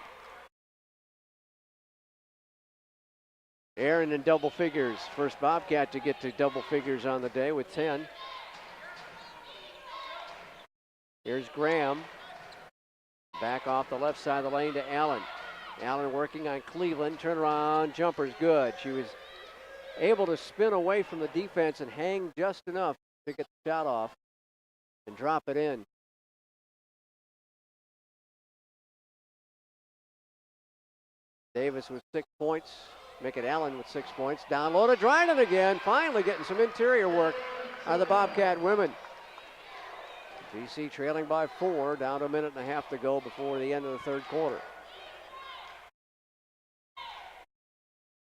Aaron in double figures. First Bobcat to get to double figures on the day with 10. Here's Graham. Back off the left side of the lane to Allen. Allen working on Cleveland. Turnaround jumper's good. She was able to spin away from the defense and hang just enough to get the shot off and drop it in. Davis with 6 points. Make it Allen with 6 points. Down low to Dryden again. Finally getting some interior work out of the Bobcat women. GC trailing by 4, down to a minute and a half to go before the end of the third quarter.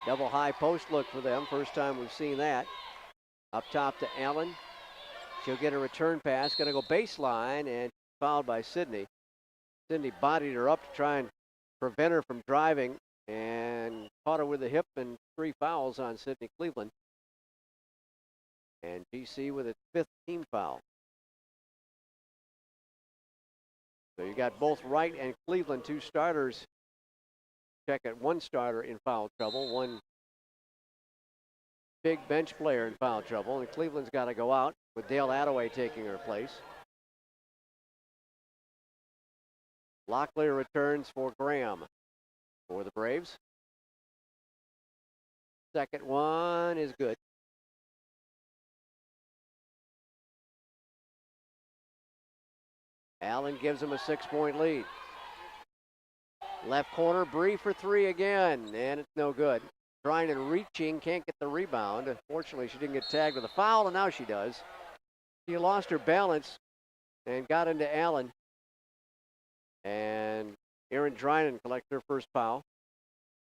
Double high post look for them. First time we've seen that. Up top to Allen. She'll get a return pass. Going to go baseline and fouled by Sidney. Sidney bodied her up to try and prevent her from driving and caught her with the hip, and 3 fouls on Sidney Cleveland. And GC with its 5th team foul. So you got both Wright and Cleveland, 2 starters. Check it, 1 starter in foul trouble, 1 big bench player in foul trouble, and Cleveland's got to go out with Dale Attaway taking her place. Locklear returns for Graham for the Braves. Second one is good. Allen gives him a 6-point lead. Left corner, Bree for 3 again, and it's no good. Trying and reaching, can't get the rebound. Unfortunately, she didn't get tagged with a foul, and now she does. She lost her balance and got into Allen. And Erin Drynan collects her first foul.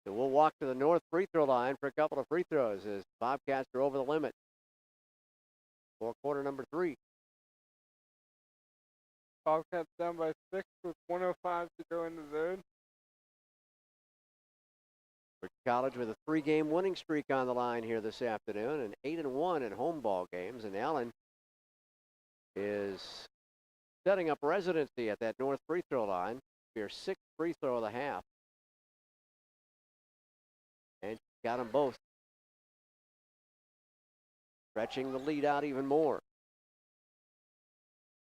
So we'll walk to the north free throw line for a couple of free throws as Bobcats are over the limit for quarter number 3.
Bobcats down by 6 with 1:05 to go in the third.
College with a 3-game winning streak on the line here this afternoon, and 8-1 in home ball games. And Allen is setting up residency at that north free throw line. Your 6th free throw of the half. And got them both. Stretching the lead out even more.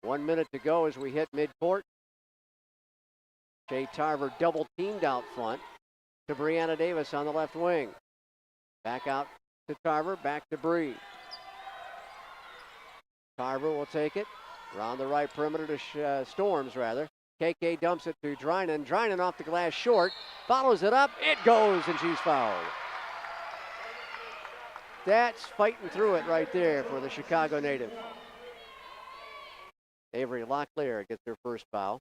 1 minute to go as we hit midcourt. Shea Tarver double teamed out front to Brianna Davis on the left wing. Back out to Tarver, back to Bree. Tarver will take it around the right perimeter to Storms, rather. KK dumps it to Drynan. Drynan off the glass short, follows it up, it goes, and she's fouled. That's fighting through it right there for the Chicago native. Avery Locklear gets her first foul.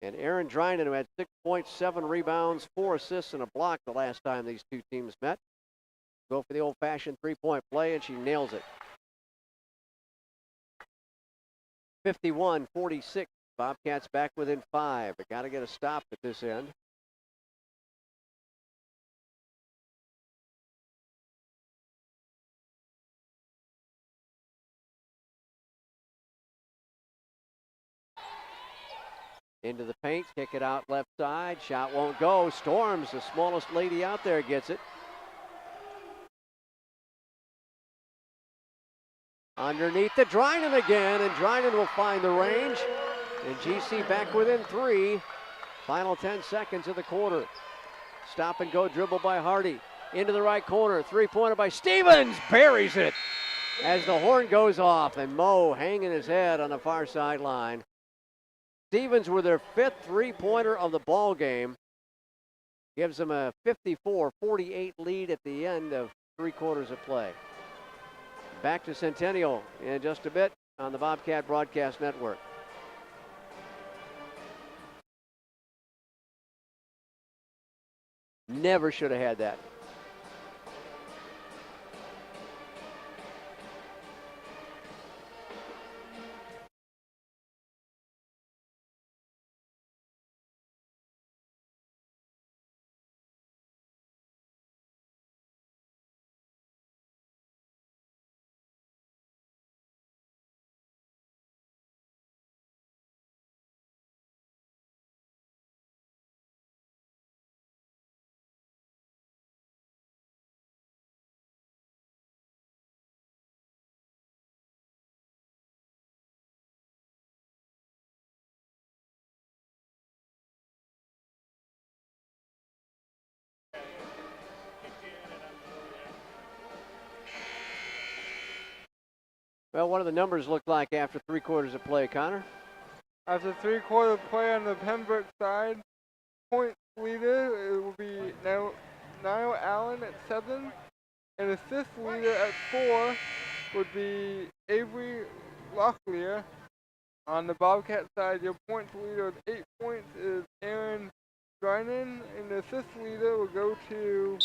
And Erin Drynan, who had 6.7 rebounds, 4 assists, and a block the last time these two teams met. Go for the old-fashioned three-point play, and she nails it. 51-46. Bobcats back within 5, but got to get a stop at this end. Into the paint, kick it out left side. Shot won't go. Storms, the smallest lady out there, gets it. Underneath the Drynan again, and Drynan will find the range. And GC back within 3. Final 10 seconds of the quarter. Stop and go dribble by Hardy. Into the right corner. 3-pointer by Stevens. Buries it as the horn goes off, and Moe hanging his head on the far sideline. Stevens with their 5th 3-pointer of the ball game. Gives them a 54-48 lead at the end of 3 quarters of play. Back to Centennial in just a bit on the Bobcat Broadcast Network. Never should have had that. Well, what do the numbers look like after 3 quarters of play, Connor?
After 3-quarter play on the Pembroke side, points leader, it will be Niall Allen at 7, and assist leader at 4 would be Avery Locklear. On the Bobcat side, your points leader with 8 points is Erin Drynan, and the assist leader will go to,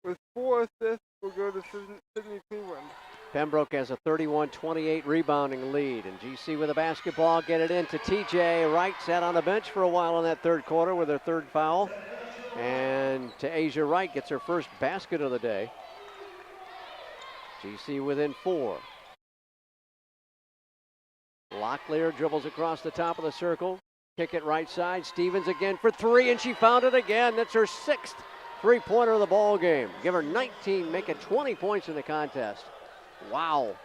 with 4 assists, will go to Sydney Cleveland.
Pembroke has a 31-28 rebounding lead, and GC with a basketball, get it in to TJ Wright, sat on the bench for a while in that 3rd quarter with her 3rd foul, and to Asia Wright, gets her first basket of the day. GC within 4. Locklear dribbles across the top of the circle, kick it right side, Stevens again for 3, and she found it again. That's her 6th 3-pointer of the ball game. Give her 19, make it 20 points in the contest. Wow.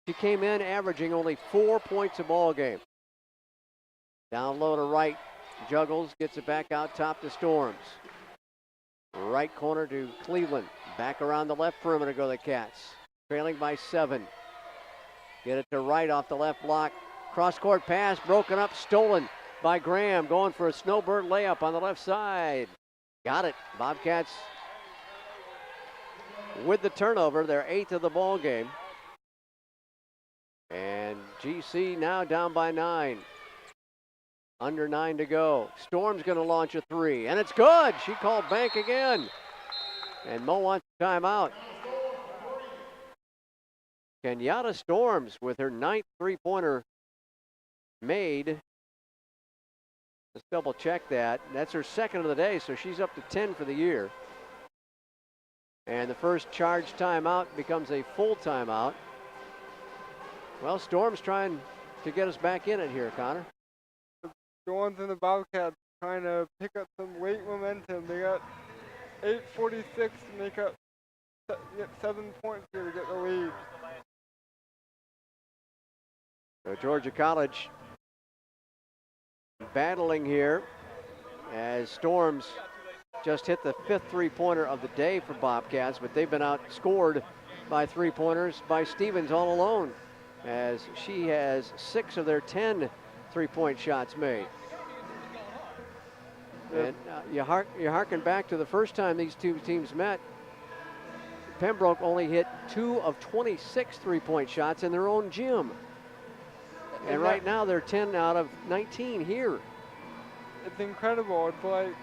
She came in averaging only 4 points a ball game. Down low to Wright, juggles, gets it back out top to Storms. Right corner to Cleveland. Back around the left perimeter go the Cats. Trailing by 7. Get it to Wright off the left block. Cross-court pass, broken up, stolen by Graham. Going for a snowbird layup on the left side. Got it. Bobcats with the turnover, their 8th of the ball game. GC now down by 9. Under 9 to go. Storm's going to launch a 3, and it's good. She called bank again. And Mo wants a timeout. Kenyatta Storms with her 9th three-pointer made. Let's double check that. That's her 2nd of the day, so she's up to 10 for the year. And the first charge timeout becomes a full timeout. Well, Storm's trying to get us back in it here, Connor.
Storms and the Bobcats trying to pick up some late momentum. They got 8:46 to make up, get 7 points here to get the lead.
So Georgia College battling here as Storms just hit the 5th three-pointer of the day for Bobcats, but they've been outscored by three-pointers by Stevens all alone, as she has 6 of their 10 three-point shots made. And you harken back to the first time these two teams met. Pembroke only hit 2 of 26 three-point shots in their own gym. And right now they're 10 out of 19 here.
It's incredible. It's like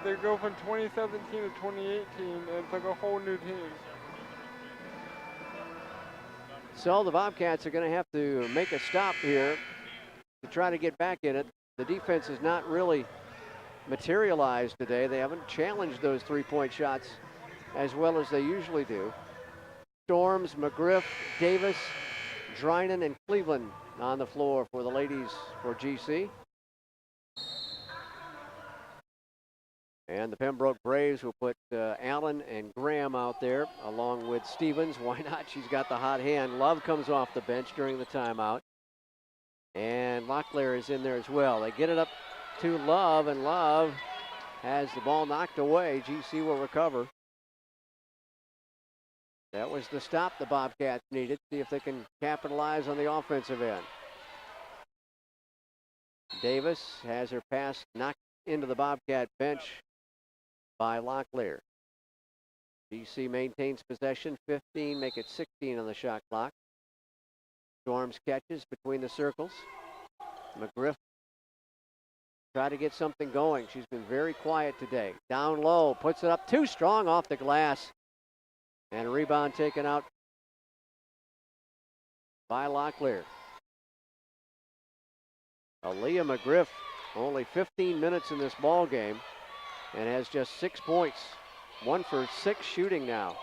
they go from 2017 to 2018, and it's like a whole new team.
So the Bobcats are going to have to make a stop here to try to get back in it. The defense has not really materialized today. They haven't challenged those three-point shots as well as they usually do. Storms, McGriff, Davis, Drinan, and Cleveland on the floor for the ladies for GC. And the Pembroke Braves will put Allen and Graham out there along with Stevens. Why not? She's got the hot hand. Love comes off the bench during the timeout. And Locklear is in there as well. They get it up to Love, and Love has the ball knocked away. GC will recover. That was the stop the Bobcats needed. See if they can capitalize on the offensive end. Davis has her pass knocked into the Bobcat bench by Locklear. GC maintains possession, 15, make it 16 on the shot clock. Storms catches between the circles. McGriff try to get something going. She's been very quiet today. Down low, puts it up too strong off the glass. And a rebound taken out by Locklear. Aaliyah McGriff, only 15 minutes in this ball game and has just 6 points. 1 for 6 shooting now.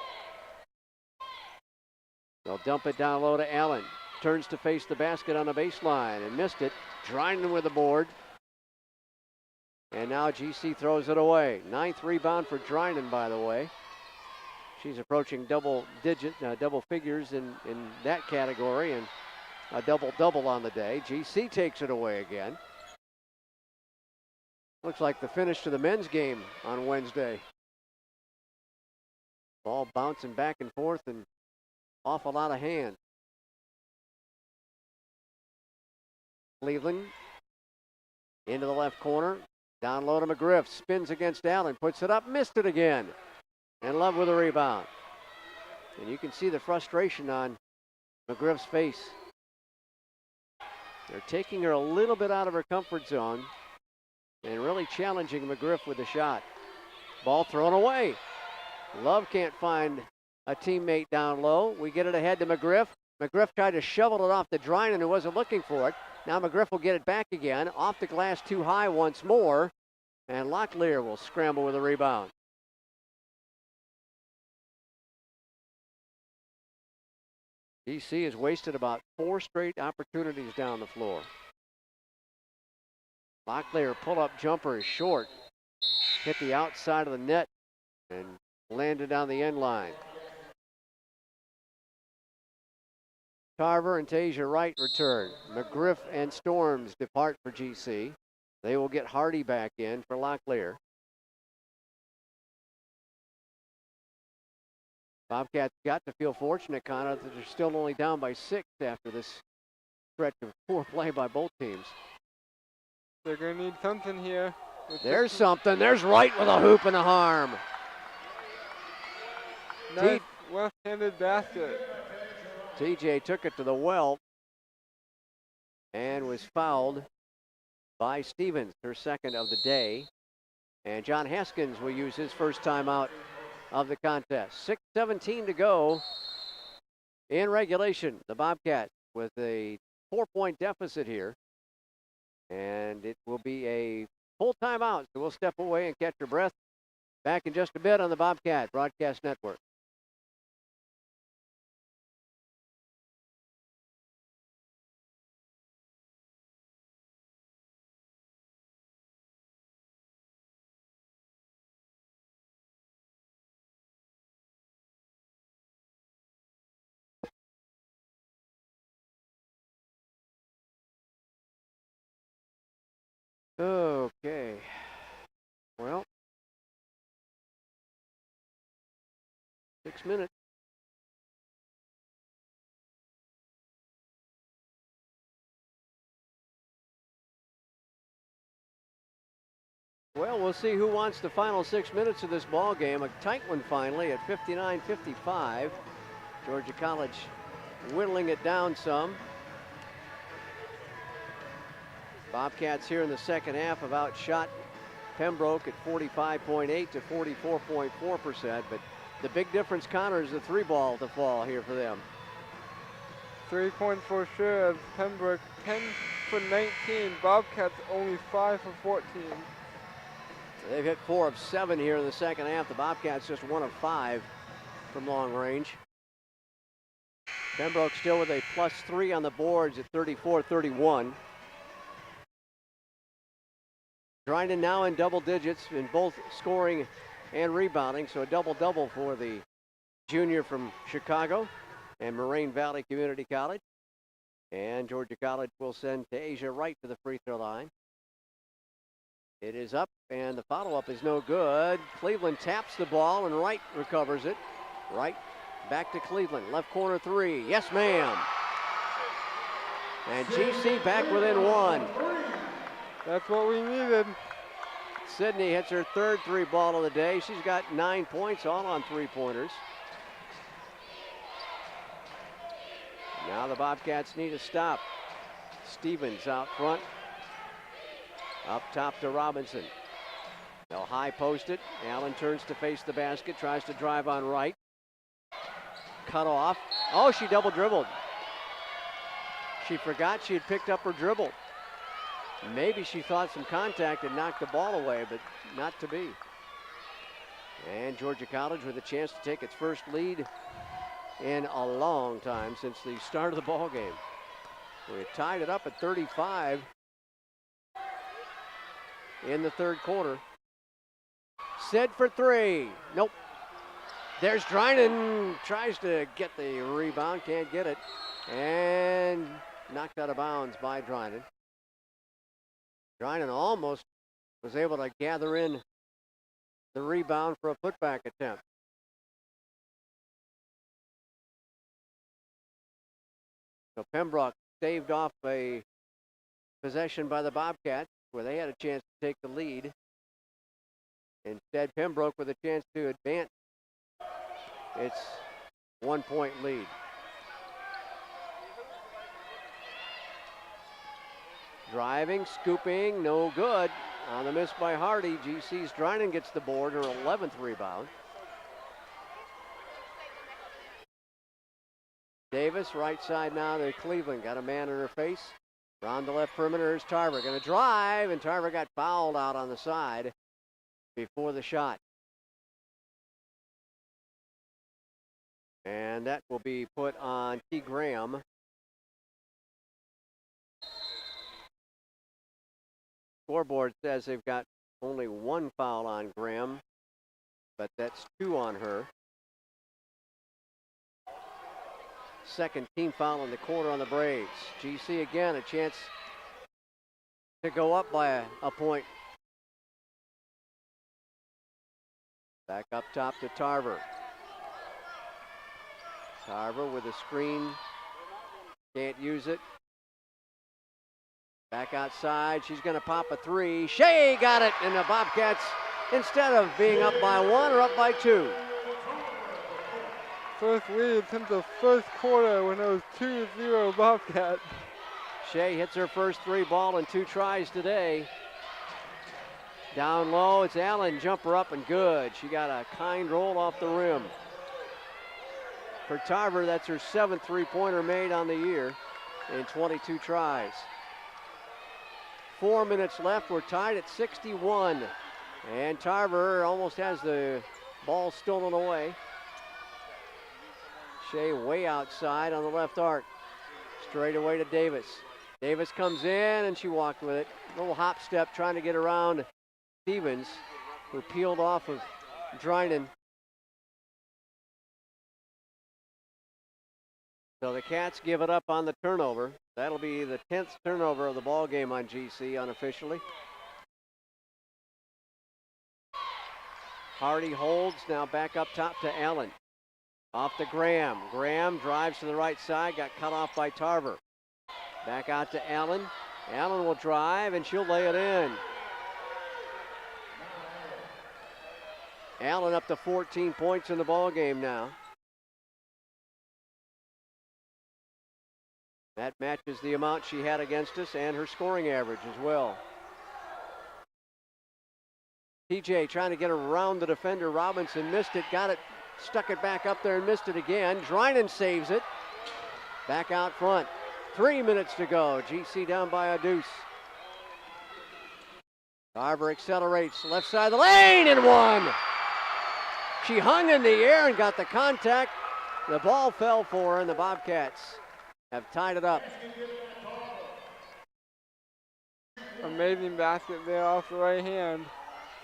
They'll dump it down low to Allen. Turns to face the basket on the baseline and missed it. Drinan with the board. And now GC throws it away. 9th rebound for Drinan, by the way. She's approaching double figures in that category, and a double-double on the day. GC takes it away again. Looks like the finish to the men's game on Wednesday. Ball bouncing back and forth and off a lot of hands. Cleveland into the left corner. Down low to McGriff. Spins against Allen. Puts it up. Missed it again. And Love with a rebound. And you can see the frustration on McGriff's face. They're taking her a little bit out of her comfort zone and really challenging McGriff with the shot. Ball thrown away. Love can't find a teammate down low. We get it ahead to McGriff. McGriff tried to shovel it off to Drinan, who wasn't looking for it. Now McGriff will get it back again. Off the glass too high once more. And Locklear will scramble with a rebound. GC has wasted about 4 straight opportunities down the floor. Locklear pull-up jumper is short. Hit the outside of the net and landed on the end line. Tarver and Tasia Wright return. McGriff and Storms depart for GC. They will get Hardy back in for Locklear. Bobcats got to feel fortunate, Connor, that they're still only down by 6 after this stretch of poor play by both teams.
They're going to need something here.
There's something. There's Wright with a hoop and a harm.
Nice left-handed basket.
TJ took it to the well. and was fouled by Stevens, her second of the day. And John Haskins will use his first timeout of the contest. 6:17 to go in regulation. The Bobcats with a 4-point deficit here. And it will be a full timeout, so we'll step away and catch your breath. Back in just a bit on the Bobcat Broadcast Network. Okay. Well, 6 minutes. Well, we'll see who wants the final 6 minutes of this ball game. A tight one finally at 59-55. Georgia College whittling it down some. Bobcats here in the second half have outshot Pembroke at 45.8 to 44.4%. But the big difference, Connor, is the 3-ball to fall here for them.
3 points for sure as Pembroke 10 for 19. Bobcats only 5 for 14.
They've hit 4 of 7 here in the second half. The Bobcats just 1 of 5 from long range. Pembroke still with a +3 on the boards at 34-31. Dryden now in double digits in both scoring and rebounding, so a double-double for the junior from Chicago and Moraine Valley Community College. And Georgia College will send Tasia Wright to the free throw line. It is up, and the follow-up is no good. Cleveland taps the ball, and Wright recovers it. Wright back to Cleveland. Left corner 3. Yes, ma'am. And GC back within 1.
That's what we needed.
Sydney hits her third 3-ball of the day. She's got 9 points, all on 3-pointers. Now the Bobcats need a stop. Stevens out front. Up top to Robinson. They'll high post it. Allen turns to face the basket, tries to drive on Wright. Cut off. Oh, she double dribbled. She forgot she had picked up her dribble. Maybe she thought some contact and knocked the ball away, but not to be. And Georgia College with a chance to take its first lead in a long time since the start of the ball game. We tied it up at 35 in the third quarter. Sid for 3. Nope. There's Dryden. Tries to get the rebound. Can't get it. And knocked out of bounds by Dryden. Dryden almost was able to gather in the rebound for a putback attempt. So Pembroke staved off a possession by the Bobcats where they had a chance to take the lead. Instead, Pembroke with a chance to advance its 1-point lead. Driving, scooping, no good. On the miss by Hardy, GC's Dryden gets the board, her 11th rebound. Davis, right side now to Cleveland. Got a man in her face. Around the left perimeter is Tarver. Going to drive, and Tarver got fouled out on the side before the shot. And that will be put on T. Graham. Scoreboard says they've got only 1 foul on Graham, but that's 2 on her. Second team foul in the quarter on the Braves. GC again, a chance to go up by a point. Back up top to Tarver. Tarver with a screen. Can't use it. Back outside, she's going to pop a 3. Shea got it, and the Bobcats, instead of being up by 1, are up by 2.
First lead since the first quarter when it was 2-0 Bobcats.
Shea hits her first 3 ball in 2 tries today. Down low, it's Allen, jumper up and good. She got a kind roll off the rim. For Tarver, that's her 7th 3-pointer made on the year in 22 tries. 4 minutes left, we're tied at 61. And Tarver almost has the ball stolen away. Shea way outside on the left arc. Straight away to Davis. Davis comes in and she walked with it. Little hop step trying to get around Stevens, who peeled off of Drinan. So the Cats give it up on the turnover. That'll be the 10th turnover of the ball game on GC unofficially. Hardy holds, now back up top to Allen. Off to Graham. Graham drives to the right side, got cut off by Tarver. Back out to Allen. Allen will drive and she'll lay it in. Allen up to 14 points in the ball game now. That matches the amount she had against us and her scoring average as well. TJ trying to get around the defender. Robinson missed it, got it, stuck it back up there and missed it again. Drinan saves it. Back out front. 3 minutes to go. GC down by a deuce. Tarver accelerates, left side of the lane and one. She hung in the air and got the contact. The ball fell for her and the Bobcats have tied it up.
Amazing basket there off the right hand.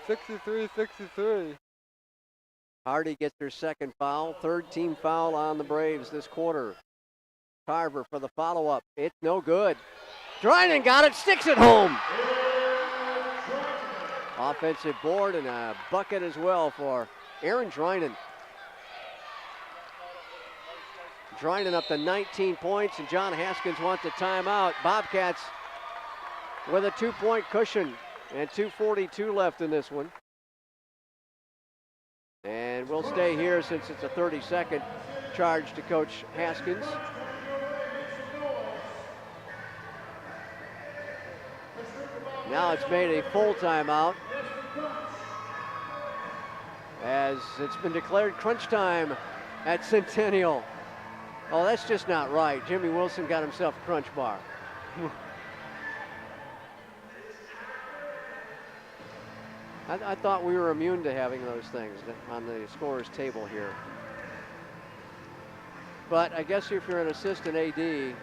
63-63.
Hardy gets her 2nd foul, 3rd team foul on the Braves this quarter. Tarver for the follow-up. It's no good. Drinan got it, sticks it home. Offensive board and a bucket as well for Aaron Drinan. Drinan up to 19 points, and John Haskins wants a timeout. Bobcats with a 2-point cushion and 2:42 left in this one. And we'll stay here since it's a 30-second charge to Coach Haskins. Now it's made a full timeout as it's been declared crunch time at Centennial. Oh, that's just not right. Jimmy Wilson got himself a crunch bar. I thought we were immune to having those things on the scorer's table here. But I guess if you're an assistant AD,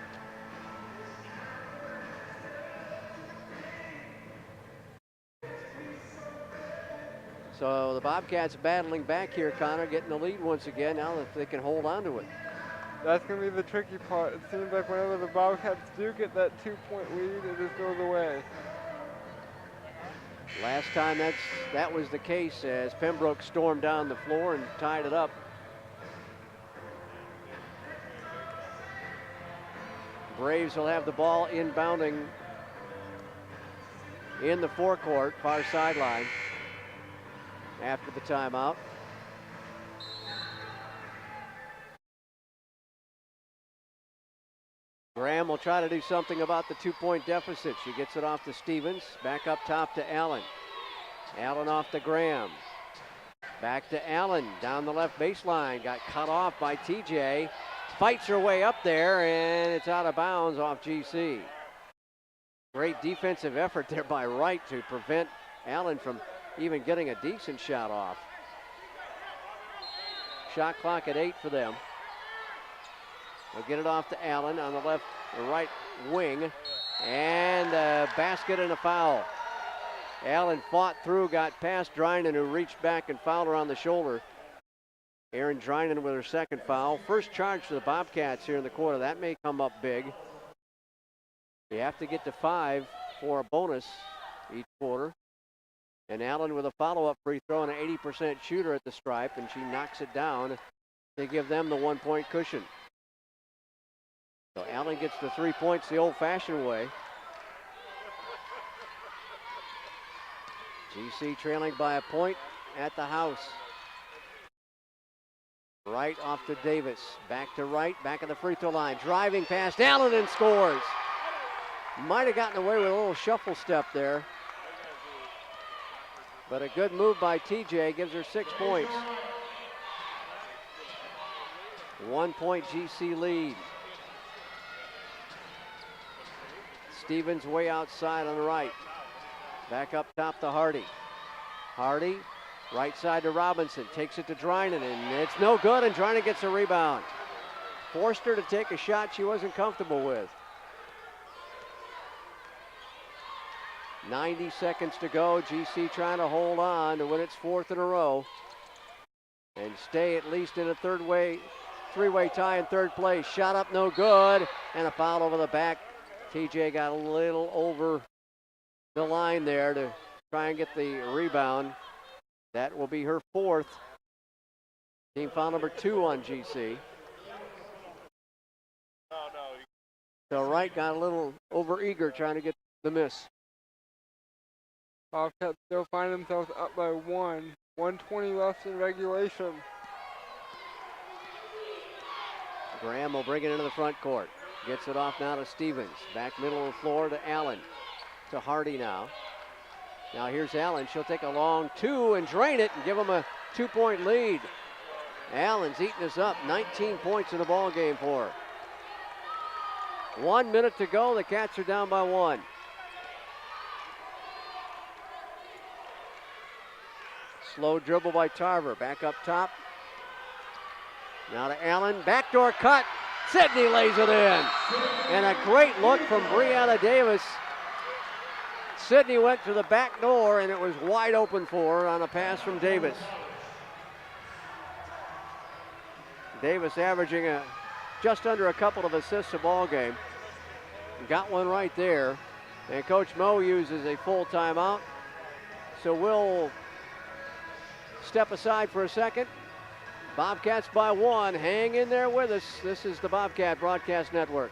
so the Bobcats battling back here, Connor, getting the lead once again, now that they can hold on to it.
That's going to be the tricky part. It seems like whenever the Bobcats do get that 2-point lead, it just goes away.
Last time that was the case as Pembroke stormed down the floor and tied it up. Braves will have the ball inbounding in the forecourt, far sideline, after the timeout. Graham will try to do something about the 2-point deficit. She gets it off to Stevens. Back up top to Allen. Allen off to Graham. Back to Allen down the left baseline. Got cut off by TJ. Fights her way up there, and it's out of bounds off GC. Great defensive effort there by Wright to prevent Allen from even getting a decent shot off. Shot clock at 8 for them. They'll get it off to Allen on the right wing, and a basket and a foul. Allen fought through, got past Drinan, who reached back and fouled her on the shoulder. Aaron Drinan with her 2nd foul. First charge for the Bobcats here in the quarter. That may come up big. You have to get to 5 for a bonus each quarter. And Allen with a follow-up free throw and an 80% shooter at the stripe, and she knocks it down to give them the 1-point cushion. So Allen gets the 3 points the old-fashioned way. GC trailing by a point at the house. Wright off to Davis. Back to Wright, back at the free throw line. Driving past Allen and scores. Might have gotten away with a little shuffle step there. But a good move by TJ gives her 6 points. 1 point GC lead. Stevens way outside on the right. Back up top to Hardy. Hardy, right side to Robinson. Takes it to Drinan, and it's no good, and Drinan gets a rebound. Forced her to take a shot she wasn't comfortable with. 90 seconds to go. GC trying to hold on to win its 4th in a row and stay at least in a three-way tie in 3rd place. Shot up, no good, and a foul over the back. TJ got a little over the line there to try and get the rebound. That will be her 4th. Team foul number 2 on GC. So Wright got a little over-eager trying to get the miss.
Bobcats still find themselves up by 1. 1:20 left in regulation.
Graham will bring it into the front court. Gets it off now to Stevens. Back middle of the floor to Allen. To Hardy now. Now here's Allen. She'll take a long 2 and drain it and give them a 2-point lead. Allen's eating us up. 19 points in the ball game for her. 1 minute to go. The Cats are down by 1. Slow dribble by Tarver. Back up top. Now to Allen. Backdoor cut. Sydney lays it in. And a great look from Brianna Davis. Sydney went to the back door, and it was wide open for her on a pass from Davis. Davis averaging just under a couple of assists a ball game. Got one right there. And Coach Mo uses a full timeout. So we'll step aside for a second. Bobcats by 1. Hang in there with us. This is the Bobcat Broadcast Network.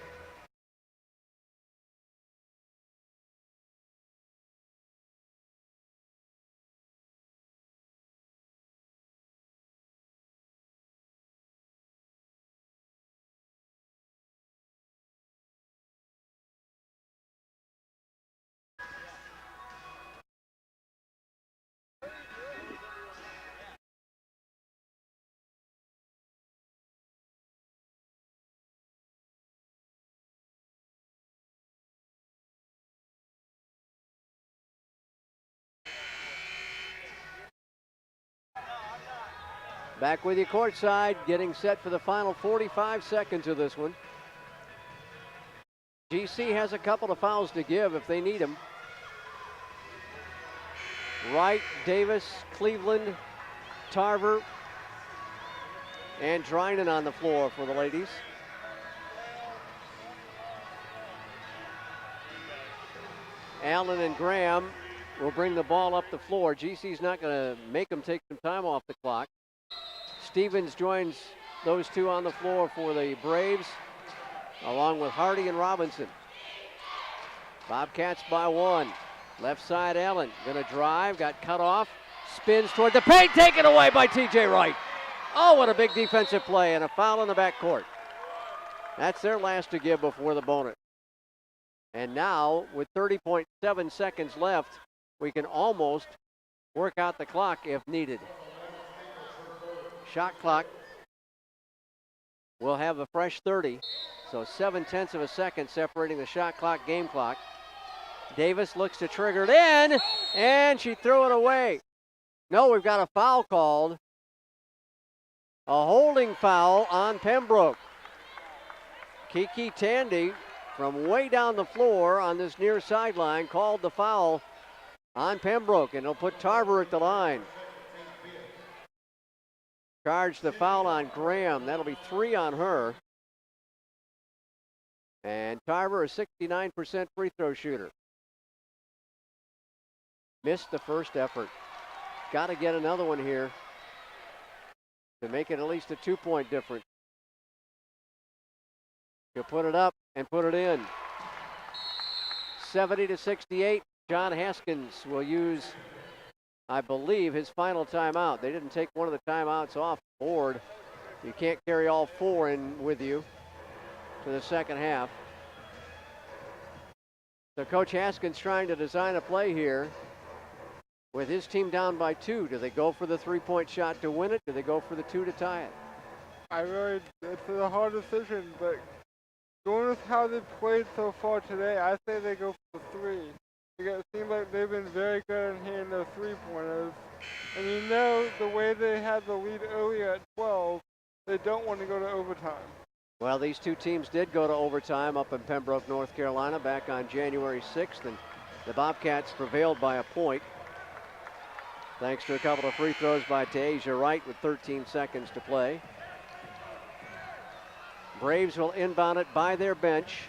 Back with you courtside, getting set for the final 45 seconds of this one. GC has a couple of fouls to give if they need them. Wright, Davis, Cleveland, Tarver, and Drinan on the floor for the ladies. Allen and Graham will bring the ball up the floor. GC's not going to make them take some time off the clock. Stevens joins those two on the floor for the Braves, along with Hardy and Robinson. Bobcats by 1. Left side, Allen gonna drive, got cut off, spins toward the paint, taken away by TJ Wright. Oh, what a big defensive play, and a foul in the backcourt. That's their last to give before the bonus. And now, with 30.7 seconds left, we can almost work out the clock if needed. Shot clock will have a fresh 30, so 7/10 of a second separating the shot clock, game clock. Davis looks to trigger it in, and she threw it away. No, we've got a foul called. A holding foul on Pembroke. Kiki Tandy from way down the floor on this near sideline called the foul on Pembroke, and it'll put Tarver at the line. Charge the foul on Graham. That'll be 3 on her. And Tarver, a 69% free throw shooter. Missed the first effort. Got to get another one here to make it at least a 2-point difference. He'll put it up and put it in. 70-68. John Haskins will use, I believe, his final timeout. They didn't take one of the timeouts off the board. You can't carry all 4 in with you to the second half. So Coach Haskins trying to design a play here with his team down by 2. Do they go for the three-point shot to win it? Do they go for the 2 to tie it?
It's a hard decision, but going with how they've played so far today, I say they go for the 3. Because it seems like they've been very good in hitting those three-pointers. And you know the way they had the lead earlier at 12, they don't want to go to overtime.
Well, these two teams did go to overtime up in Pembroke, North Carolina back on January 6th, and the Bobcats prevailed by a point thanks to a couple of free throws by Tasia Wright with 13 seconds to play. Braves will inbound it by their bench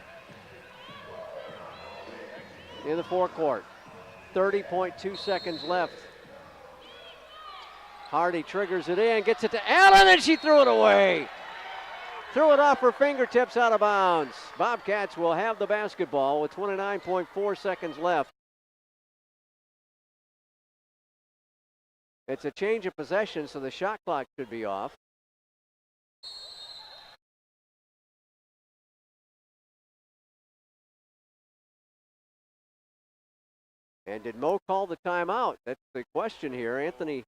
in the forecourt. 30.2 seconds left. Hardy triggers it in, gets it to Allen, and she threw it away. Threw it off her fingertips out of bounds. Bobcats will have the basketball with 29.4 seconds left. It's a change of possession, so the shot clock should be off. And did Mo call the timeout? That's the question here. Anthony,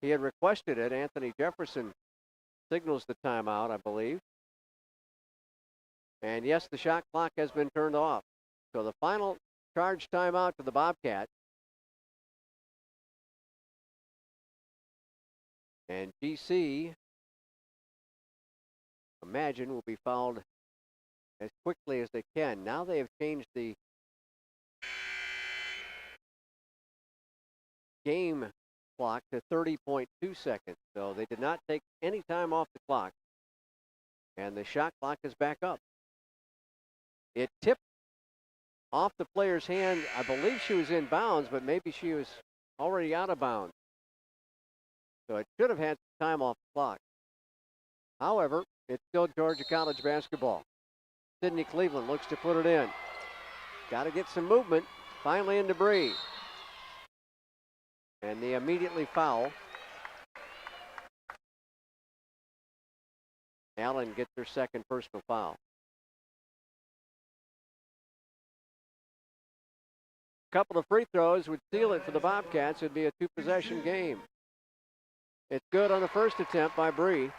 he had requested it. Anthony Jefferson signals the timeout, I believe. And yes, the shot clock has been turned off. So the final charge timeout to the Bobcats. And GC, imagine, will be fouled as quickly as they can. Now they have changed the game clock to 30.2 seconds. So they did not take any time off the clock. And the shot clock is back up. It tipped off the player's hand. I believe she was in bounds, but maybe she was already out of bounds. So it should have had time off the clock. However, it's still Georgia College basketball. Sydney Cleveland looks to put it in. Got to get some movement. Finally in debris. And they immediately foul. Allen gets her second personal foul. A couple of free throws would seal it for the Bobcats. It'd be a 2-possession game. It's good on the first attempt by Bree.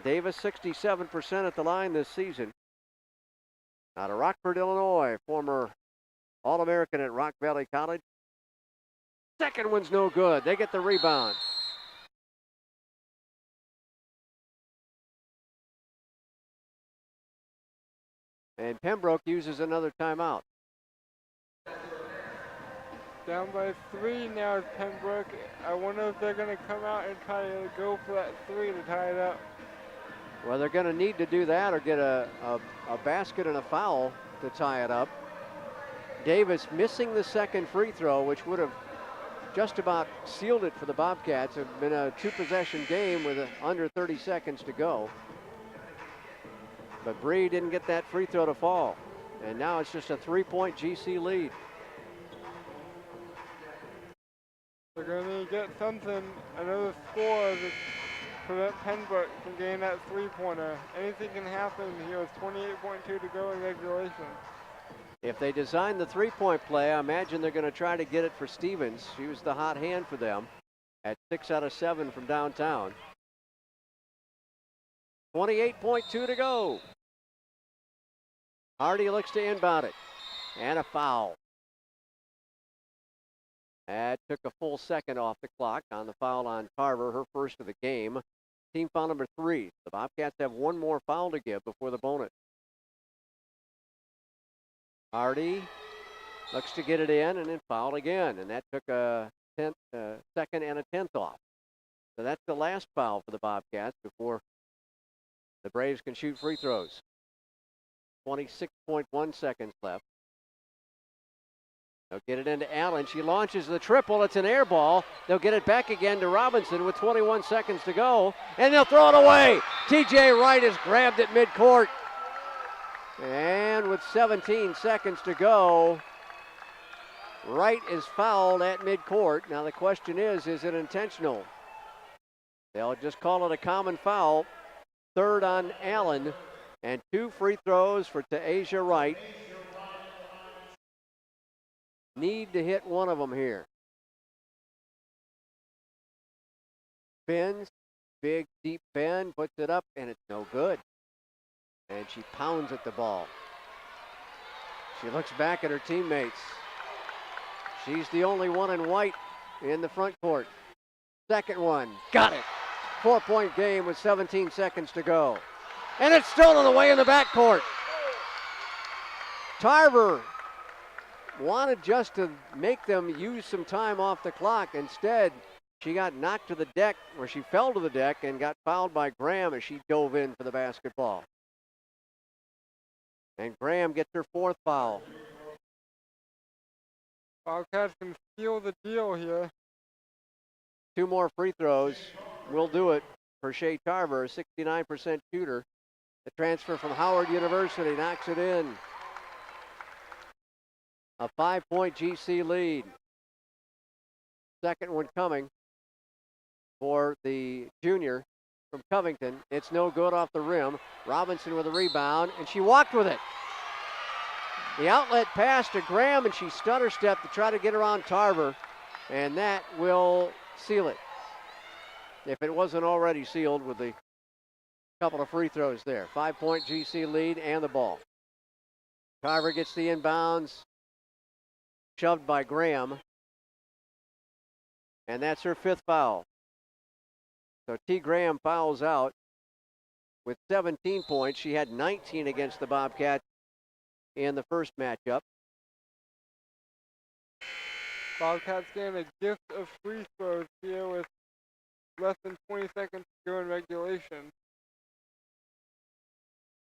Davis 67% at the line this season. Out of Rockford, Illinois, former All-American at Rock Valley College. Second one's no good. They get the rebound. And Pembroke uses another timeout.
Down by 3 now is Pembroke. I wonder if they're going to come out and try to go for that 3 to tie it up.
Well, they're going to need to do that or get a basket and a foul to tie it up. Davis missing the second free throw, which would have just about sealed it for the Bobcats. It had been a 2-possession game with under 30 seconds to go. But Bree didn't get that free throw to fall. And now it's just a 3-point GC lead.
They're going to get something, another score to prevent Pembroke from getting that three-pointer. Anything can happen here with 28.2 to go in regulation.
If they design the three-point play, I imagine they're going to try to get it for Stevens. She was the hot hand for them at 6 out of 7 from downtown. 28.2 to go. Hardy looks to inbound it. And a foul. That took a full second off the clock on the foul on Carver, her first of the game. Team foul number 3. The Bobcats have one more foul to give before the bonus. Hardy looks to get it in and then fouled again. And that took a second and a 10th off. So that's the last foul for the Bobcats before the Braves can shoot free throws. 26.1 seconds left. They'll get it into Allen. She launches the triple. It's an air ball. They'll get it back again to Robinson with 21 seconds to go. And they'll throw it away. TJ Wright has grabbed it midcourt. And with 17 seconds to go, Wright is fouled at midcourt. Now the question is it intentional? They'll just call it a common foul. Third on Allen. And 2 free throws for Tasia Wright. need to hit one of them here. Spins, big deep bend, puts it up, and it's no good. And she pounds at the ball. She looks back at her teammates. She's the only one in white in the front court. Second one, got it. 4-point game with 17 seconds to go. And it's stolen away in the backcourt. Tarver wanted just to make them use some time off the clock. Instead, she got knocked to the deck, where she fell to the deck and got fouled by Graham as she dove in for the basketball. And Graham gets her 4th foul.
Bobcats can steal the deal here.
2 more free throws will do it for Shea Tarver, a 69% shooter. The transfer from Howard University knocks it in. A 5-point GC lead. Second one coming for the junior from Covington. It's no good off the rim. Robinson with a rebound, and she walked with it. The outlet pass to Graham, and she stutter stepped to try to get around Tarver, and that will seal it, if it wasn't already sealed with the couple of free throws there. 5-point GC lead and the ball. Tarver gets the inbounds, shoved by Graham, and that's her 5th foul. So T. Graham fouls out with 17 points. She had 19 against the Bobcats in the first matchup.
Bobcats getting a gift of free throws here with less than 20 seconds to go in regulation.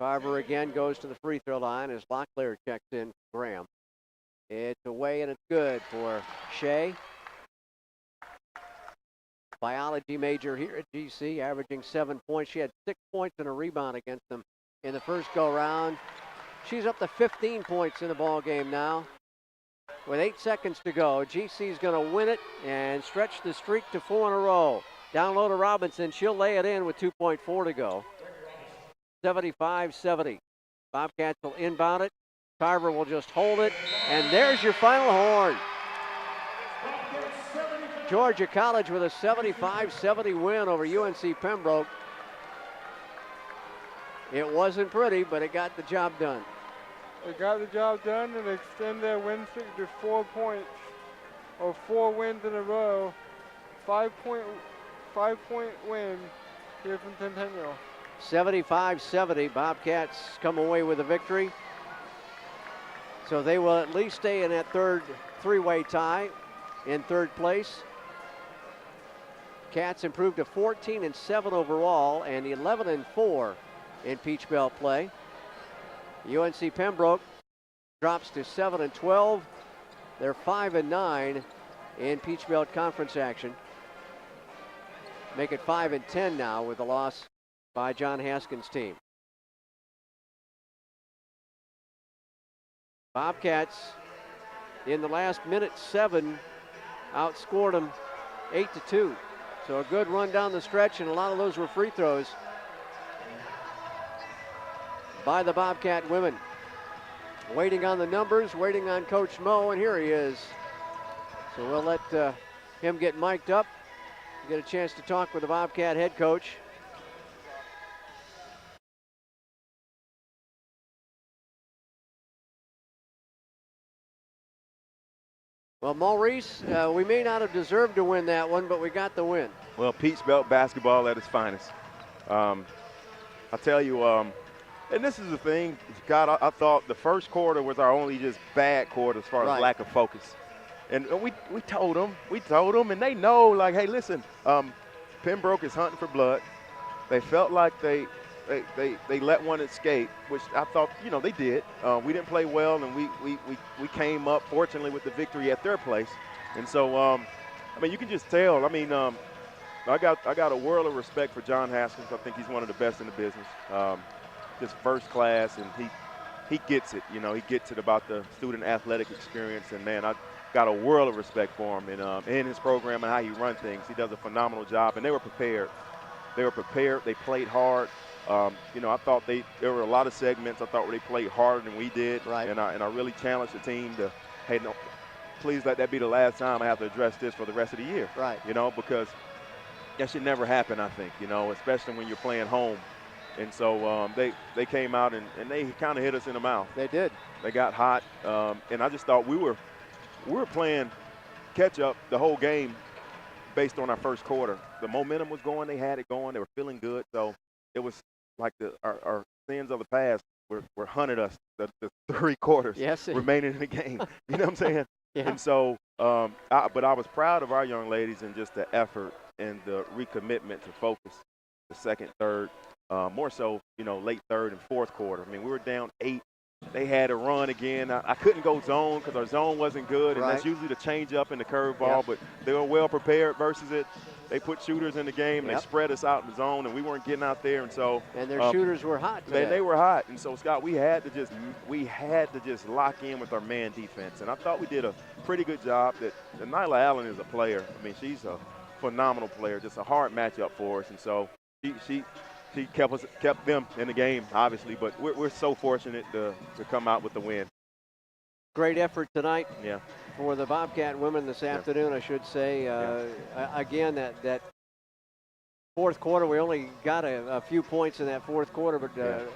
Tarver again goes to the free throw line as Locklear checks in for Graham. It's away and it's good for Shea. Biology major here at GC, averaging 7 points. She had 6 points and a rebound against them in the first go-round. She's up to 15 points in the ball game now. With 8 seconds to go, GC's going to win it and stretch the streak to 4 in a row. Down low to Robinson. She'll lay it in with 2.4 to go. 75-70. Bobcats will inbound it. Tarver will just hold it. And there's your final horn. Georgia College with a 75-70 win over UNC Pembroke. It wasn't pretty, but it got the job done.
They got the job done and extend their win streak to 4 points, or 4 wins in a row. 5-point win here from Centennial.
75-70. Bobcats come away with a victory. So they will at least stay in that third three-way tie in third place. Cats improved to 14-7 overall and 11-4 in Peach Belt play. UNC Pembroke drops to 7-12. They're 5-9 in Peach Belt Conference action. Make it 5-10 now with the loss by John Haskins' team. Bobcats in the last minute 7 outscored them 8-2. So a good run down the stretch, and a lot of those were free throws by the Bobcat women. Waiting on the numbers, waiting on Coach Moe, and here he is. So we'll let him get mic'd up, get a chance to talk with the Bobcat head coach. Well, Maurice, we may not have deserved to win that one, but we got the win.
Well, Peach Belt basketball at its finest. I tell you, and this is the thing, God, I thought the first quarter was our only just bad quarter as far as lack of focus. And we told them, and they know, like, hey, listen, Pembroke is hunting for blood. They felt like they let one escape, which I thought, they did. We didn't play well, and we came up, fortunately, with the victory at their place. And so, you can just tell. I got a world of respect for John Haskins. I think he's one of the best in the business. Just first class, and he gets it. He gets it about the student athletic experience. And, man, I got a world of respect for him and his program and how he runs things. He does a phenomenal job, and they were prepared. They played hard. I thought there were a lot of segments I thought where they played harder than we did. Right. And I really challenged the team to, hey, please let that be the last time I have to address this for the rest of the year.
Right.
You know, because that should never happen, I think, you know, especially when you're playing home. And so they came out and they kind of hit us in the mouth.
They did.
They got hot, and I just thought we were playing catch up the whole game based on our first quarter. The momentum was going. They had it going. They were feeling good. So it was like our sins of the past were hunted us the 3 quarters remaining in the game. You know what I'm saying?
Yeah.
And so, but I was proud of our young ladies and just the effort and the recommitment to focus the second, third, more so, you know, late third and fourth quarter. I mean, we were down 8. They had a run again. I couldn't go zone because our zone wasn't good, and that's usually the change up and the curveball, but they were well prepared versus it. They put shooters in the game, and they spread us out in the zone, and we weren't getting out there. And so,
and their shooters were hot today.
They were hot. And so, Scott, we had to just lock in with our man defense. And I thought we did a pretty good job. And Nyla Allen is a player. I mean, she's a phenomenal player, just a hard matchup for us. And so she kept them in the game, obviously, but we're so fortunate to come out with the win.
Great effort tonight.
Yeah.
For the Bobcat women this afternoon, I should say. Again, that fourth quarter, we only got a few points in that fourth quarter, but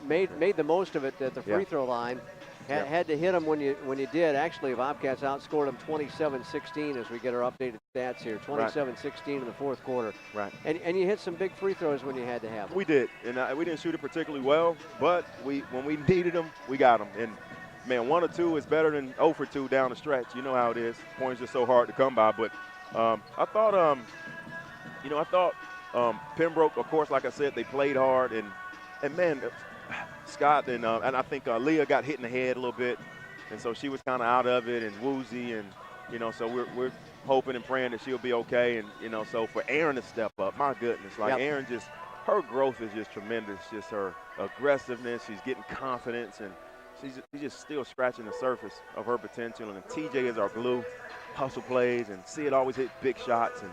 made the most of it at the free throw line. Had to hit them when you did. Actually, Bobcats outscored them 27-16 as we get our updated stats here. 27-16 in the fourth quarter.
Right.
And you hit some big free throws when you had to have them.
We did, and we didn't shoot it particularly well, but when we needed them, we got them. And man, 1 or 2 is better than 0 for 2 down the stretch. You know how it is. Points are so hard to come by. But I thought, Pembroke, of course, like I said, they played hard, and man, Scott and I think Leah got hit in the head a little bit, and so she was kind of out of it and woozy, and so we're hoping and praying that she'll be okay, and so for Erin to step up, my goodness, Erin her growth is just tremendous, just her aggressiveness, she's getting confidence, and she's just still scratching the surface of her potential, and TJ is our glue, hustle plays, and see it always hit big shots, and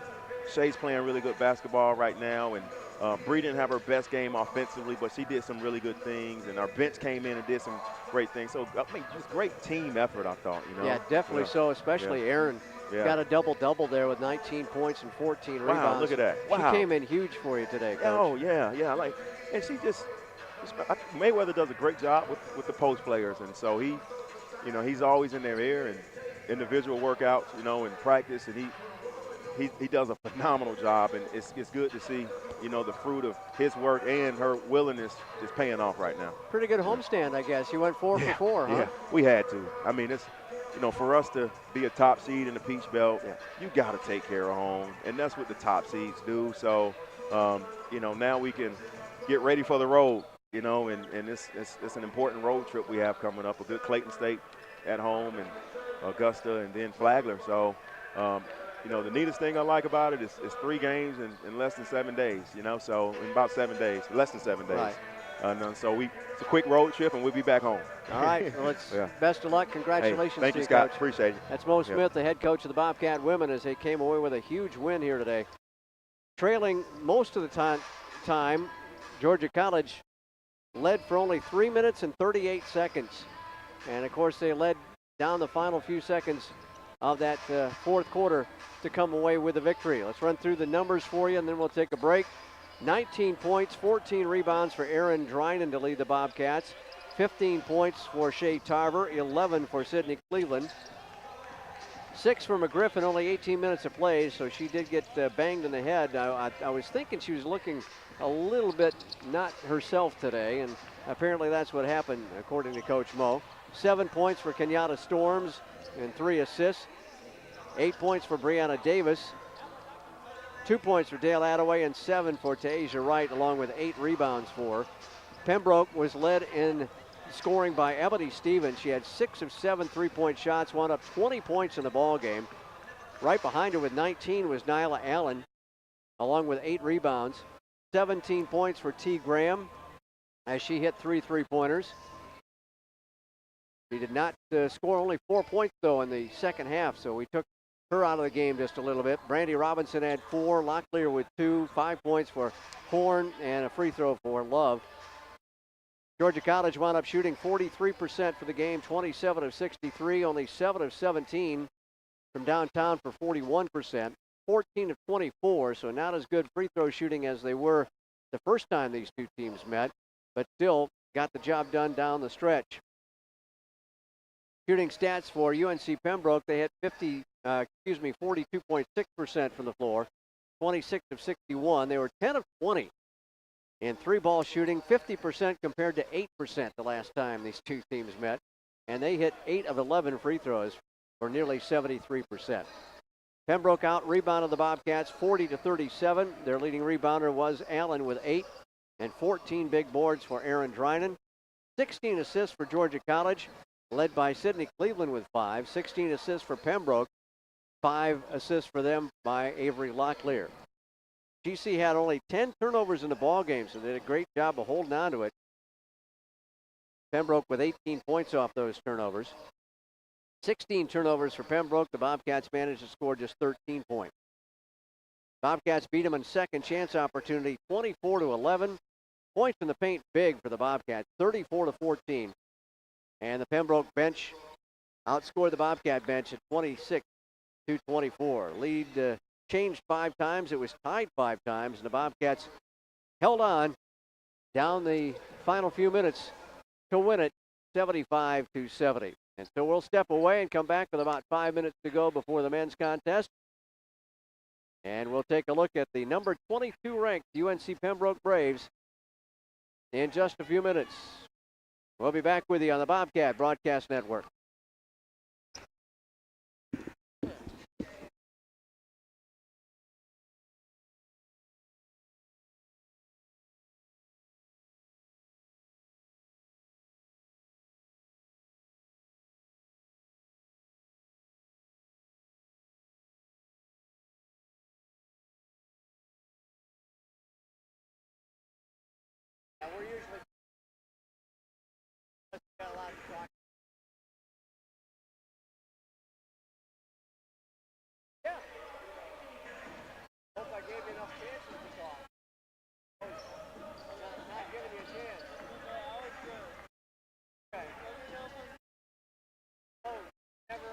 Shay's playing really good basketball right now, and Bree didn't have her best game offensively, but she did some really good things, and our bench came in and did some great things. So, I mean, just great team effort, I thought,
Yeah, definitely so, especially Erin got a double-double there with 19 points and 14 rebounds.
Wow, look at that. Wow.
She came in huge for you today, Coach.
Oh, yeah. And she Mayweather does a great job with the post players, and so he's always in their ear and individual workouts, in practice, and he does a phenomenal job, and it's good to see, the fruit of his work and her willingness is paying off right now.
Pretty good homestand, I guess. You went 4 for 4, huh?
Yeah, we had to. I mean, it's, for us to be a top seed in the Peach Belt, you got to take care of home, and that's what the top seeds do. So, now we can get ready for the road, and it's an important road trip we have coming up. A good Clayton State at home, and Augusta, and then Flagler. So, the neatest thing I like about it is 3 games in less than 7 days, so in about 7 days, less than 7 days.
Right.
So it's a quick road trip, and we'll be back home.
All right. Well, best of luck. Congratulations
thank
to
you, Scott.
Coach.
Appreciate it.
That's Mo Smith, the head coach of the Bobcat women, as they came away with a huge win here today. Trailing most of the time, Georgia College led for only 3 minutes and 38 seconds. And, of course, they led down the final few seconds of that fourth quarter to come away with a victory. Let's run through the numbers for you, and then we'll take a break. 19 points, 14 rebounds for Erin Drinan to lead the Bobcats. 15 points for Shay Tarver, 11 for Sydney Cleveland. 6 for McGriff in only 18 minutes of play, so she did get banged in the head. I was thinking she was looking a little bit not herself today, and apparently that's what happened, according to Coach Mo. 7 points for Kenyatta Storms and 3 assists. 8 points for Brianna Davis. 2 points for Dale Attaway and 7 for Tasia Wright, along with 8 rebounds for. Pembroke was led in scoring by Ebony Stevens. She had 6 of 7 3-point shots, wound up 20 points in the ball game. Right behind her with 19 was Nyla Allen, along with 8 rebounds. 17 points for T. Graham as she hit 3 3-pointers. She did not score, only 4 points, though, in the second half, so we took her out of the game just a little bit. Brandy Robinson had 4, Locklear with 2, 5 points for Horn, and a free throw for Love. Georgia College wound up shooting 43% for the game, 27 of 63, only 7 of 17 from downtown for 41%, 14 of 24, so not as good free throw shooting as they were the first time these two teams met, but still got the job done down the stretch. Shooting stats for UNC Pembroke, they hit 42.6% from the floor, 26 of 61. They were 10 of 20 in three-ball shooting, 50% compared to 8% the last time these two teams met, and they hit 8 of 11 free throws for nearly 73%. Pembroke out-rebounded the Bobcats 40-37. Their leading rebounder was Allen with 8 and 14 big boards for Aaron Drinan. 16 assists for Georgia College, led by Sidney Cleveland with 5. 16 assists for Pembroke, 5 assists for them by Avery Locklear. GC had only 10 turnovers in the ball game, so they did a great job of holding on to it. Pembroke with 18 points off those turnovers. 16 turnovers for Pembroke. The Bobcats managed to score just 13 points. Bobcats beat them in second chance opportunity, 24-11. Points in the paint big for the Bobcats, 34-14. And the Pembroke bench outscored the Bobcat bench at 26-24. Lead changed 5 times. It was tied 5 times, and the Bobcats held on down the final few minutes to win it 75-70. And so we'll step away and come back with about 5 minutes to go before the men's contest. And we'll take a look at the number 22 ranked UNC Pembroke Braves in just a few minutes. We'll be back with you on the Bobcat Broadcast Network. We're usually got a lot of talk. Yeah. Hope I gave you enough chances to talk. Not giving you a chance. Okay. Oh, never on.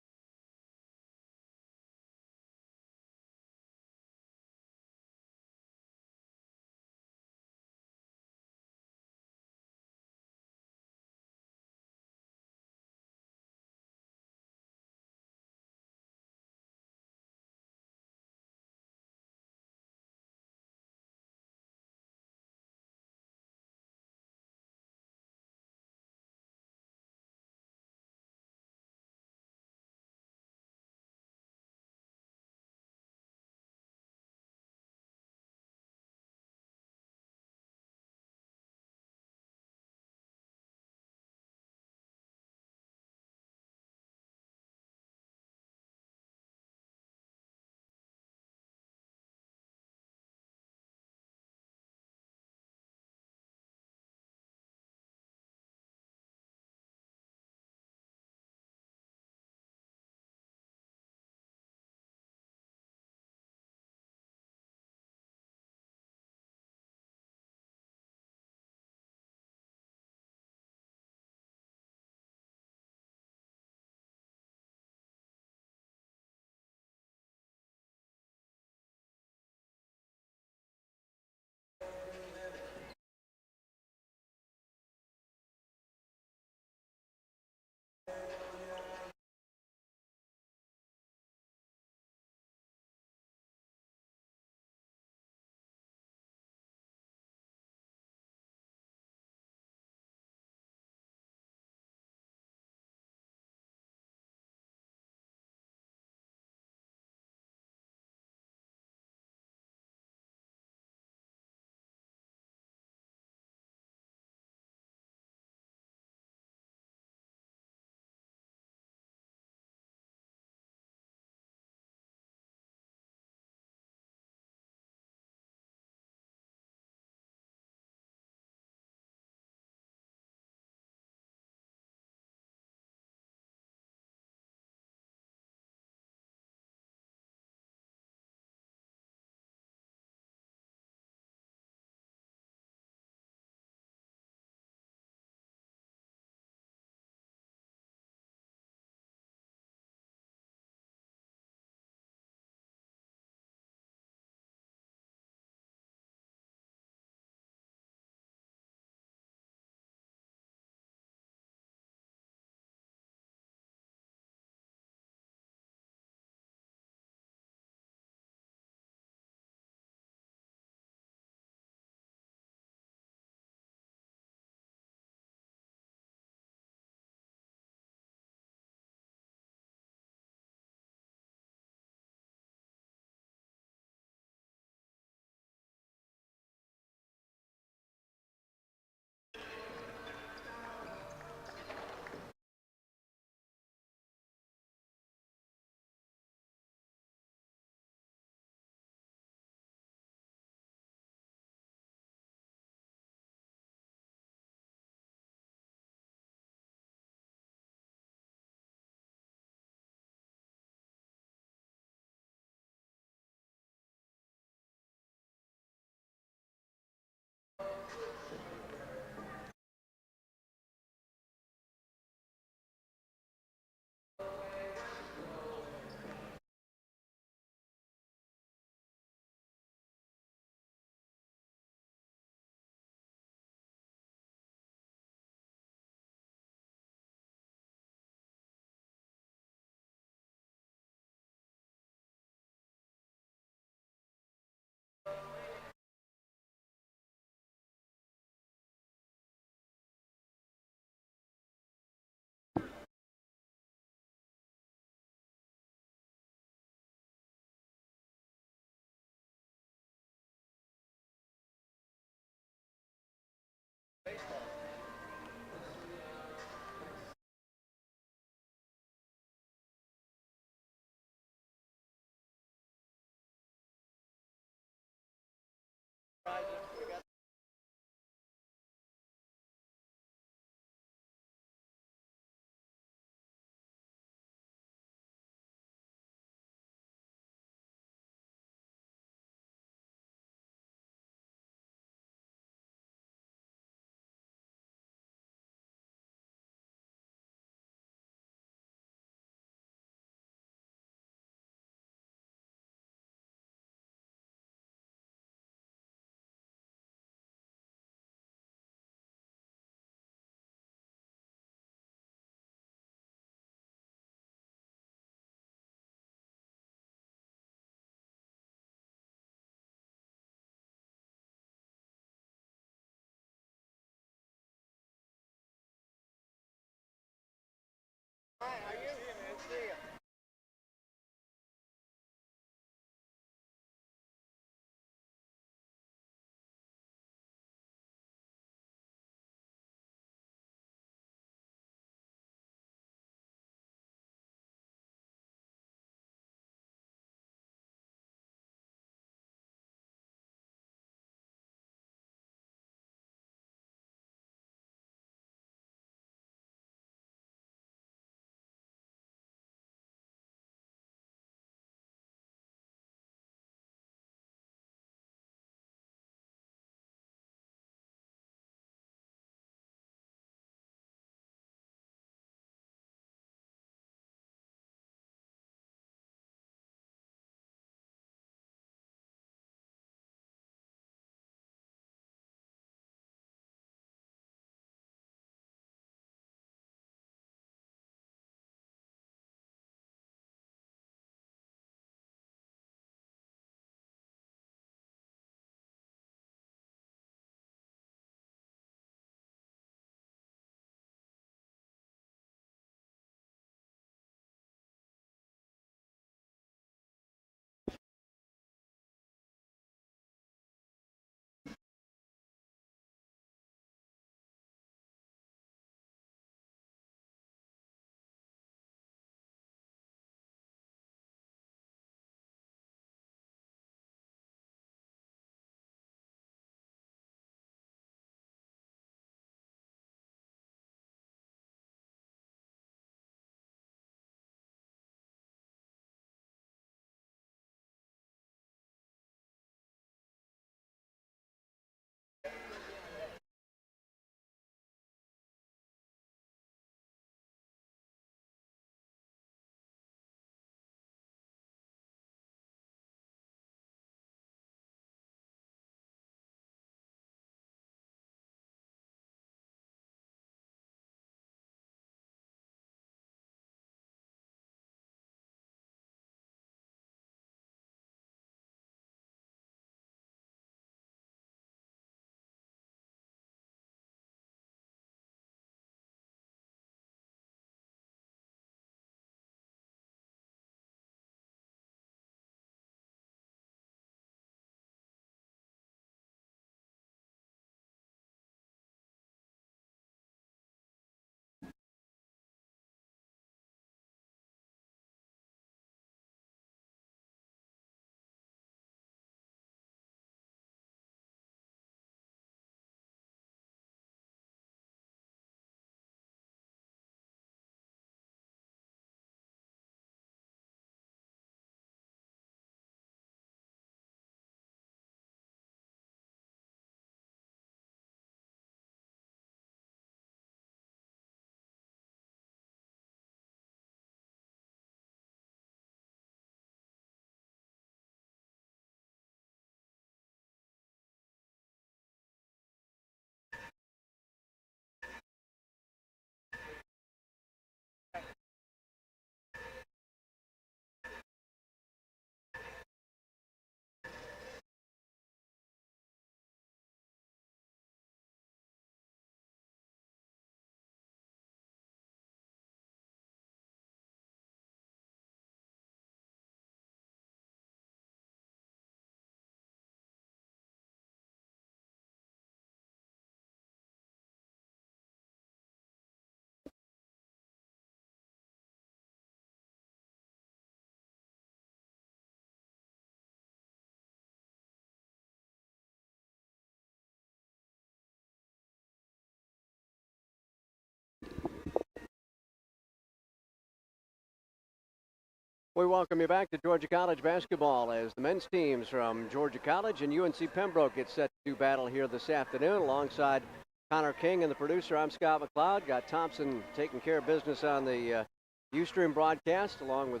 We welcome you back to Georgia College basketball as the men's teams from Georgia College and UNC Pembroke get set to battle here this afternoon. Alongside Connor King and the producer, I'm Scott McLeod. Got Thompson taking care of business on the Ustream broadcast, along with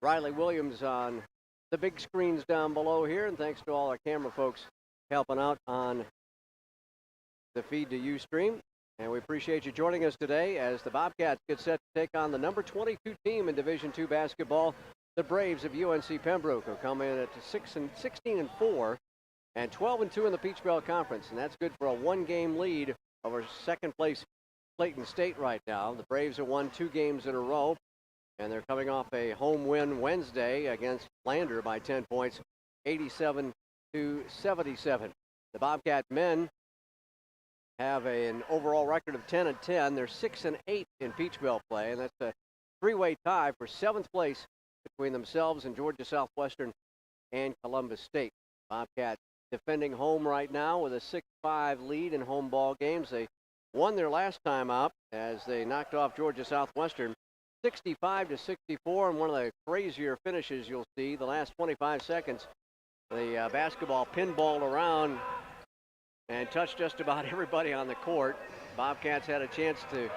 Riley Williams on the big screens down below here. And thanks to all our camera folks helping out on the feed to Ustream. And we appreciate you joining us today as the Bobcats get set to take on the number 22 team in Division II basketball, the Braves of UNC Pembroke, who come in at 16-4 and 12-2 in the Peach Belt Conference. And that's good for a one-game lead over second place Clayton State right now. The Braves have won 2 games in a row, and they're coming off a home win Wednesday against Lander by 10 points, 87-77. The Bobcat men have an overall record of 10-10. They're 6-8 in Peach Belt play, and that's a 3-way tie for 7th place between themselves and Georgia Southwestern and Columbus State. Bobcats defending home right now with a 6-5 lead in home ball games. They won their last time out as they knocked off Georgia Southwestern 65-64, and one of the crazier finishes you'll see. The last 25 seconds, the basketball pinballed around and touched just about everybody on the court. Bobcats had a chance to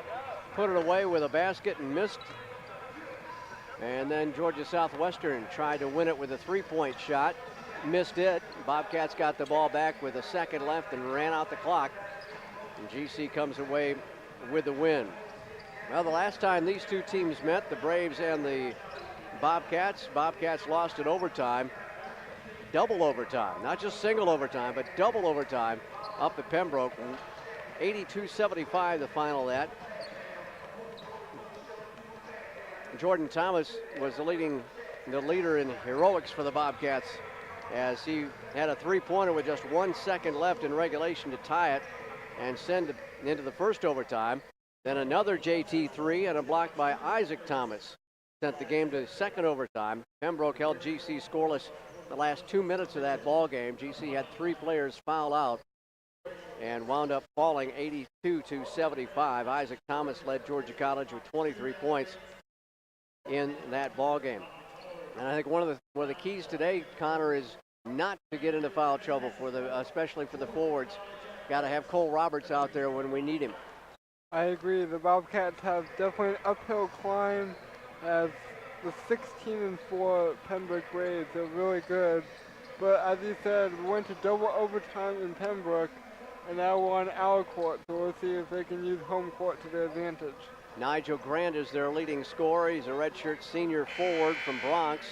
put it away with a basket and missed. And then Georgia Southwestern tried to win it with a 3-point shot, missed it. Bobcats got the ball back with a second left and ran out the clock. And GC comes away with the win. Well, the last time these two teams met, the Braves and the Bobcats lost in overtime. Double overtime, not just single overtime, but double overtime up at Pembroke. 82-75 the final of that. Jordan Thomas was the leader in heroics for the Bobcats, as he had a 3-pointer with just 1 second left in regulation to tie it and send it into the first overtime. Then another JT 3 and a block by Isaac Thomas sent the game to second overtime. Pembroke held GC scoreless the last 2 minutes of that ball game. GC had 3 players foul out and wound up falling 82-75. Isaac Thomas led Georgia College with 23 points in that ball game. And I think one of the keys today, Connor, is not to get into foul trouble especially for the forwards. Got to have Cole Roberts out there when we need him.
I agree. The Bobcats have definitely an uphill climb, as the 16-4 Pembroke Braves are really good. But as you said, we went to double overtime in Pembroke, and now we're on our court, so we'll see if they can use home court to their advantage.
Nigel Grant is their leading scorer. He's a redshirt senior forward from Bronx,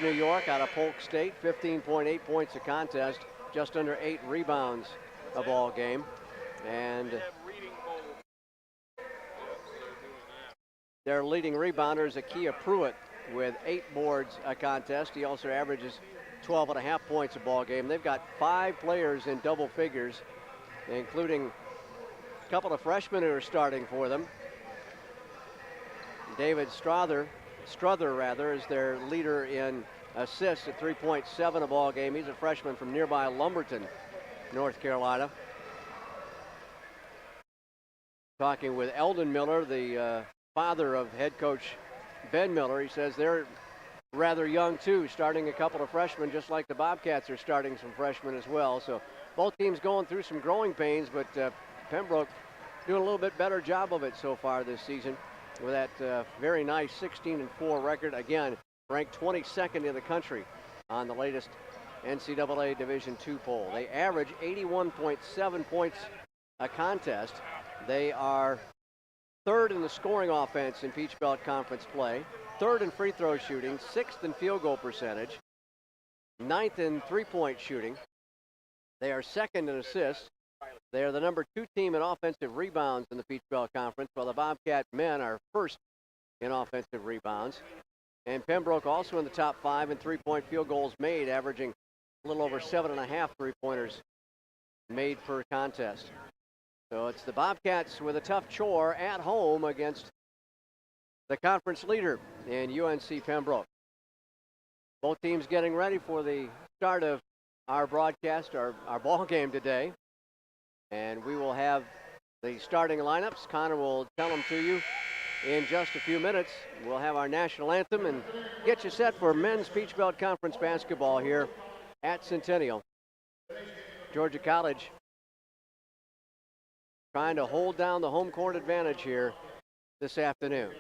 New York, out of Polk State. 15.8 points a contest, just under 8 rebounds a ball game. And their leading rebounder is Akia Pruitt with 8 boards a contest. He also averages 12.5 points a ball game. They've got 5 players in double figures, including a couple of freshmen who are starting for them. David Struther is their leader in assists at 3.7 a ball game. He's a freshman from nearby Lumberton, North Carolina. Talking with Eldon Miller, the father of head coach Ben Miller. He says they're rather young too, starting a couple of freshmen, just like the Bobcats are starting some freshmen as well. So both teams going through some growing pains, but Pembroke doing a little bit better job of it so far this season with that very nice 16-4 record. Again, ranked 22nd in the country on the latest NCAA Division II poll. They average 81.7 points a contest. They are 3rd in the scoring offense in Peach Belt Conference play, 3rd in free throw shooting, 6th in field goal percentage, 9th in 3-point shooting. They are 2nd in assists. They are the number 2 team in offensive rebounds in the Peach Belt Conference, while the Bobcat men are 1st in offensive rebounds. And Pembroke also in the top 5 in 3-point field goals made, averaging a little over 7.5 3-pointers made per contest. So it's the Bobcats with a tough chore at home against the conference leader in UNC Pembroke. Both teams getting ready for the start of our broadcast, our ball game today. And we will have the starting lineups. Connor will tell them to you in just a few minutes. We'll have our national anthem and get you set for men's Peach Belt Conference basketball here at Centennial. Georgia College trying to hold down the home court advantage here this afternoon.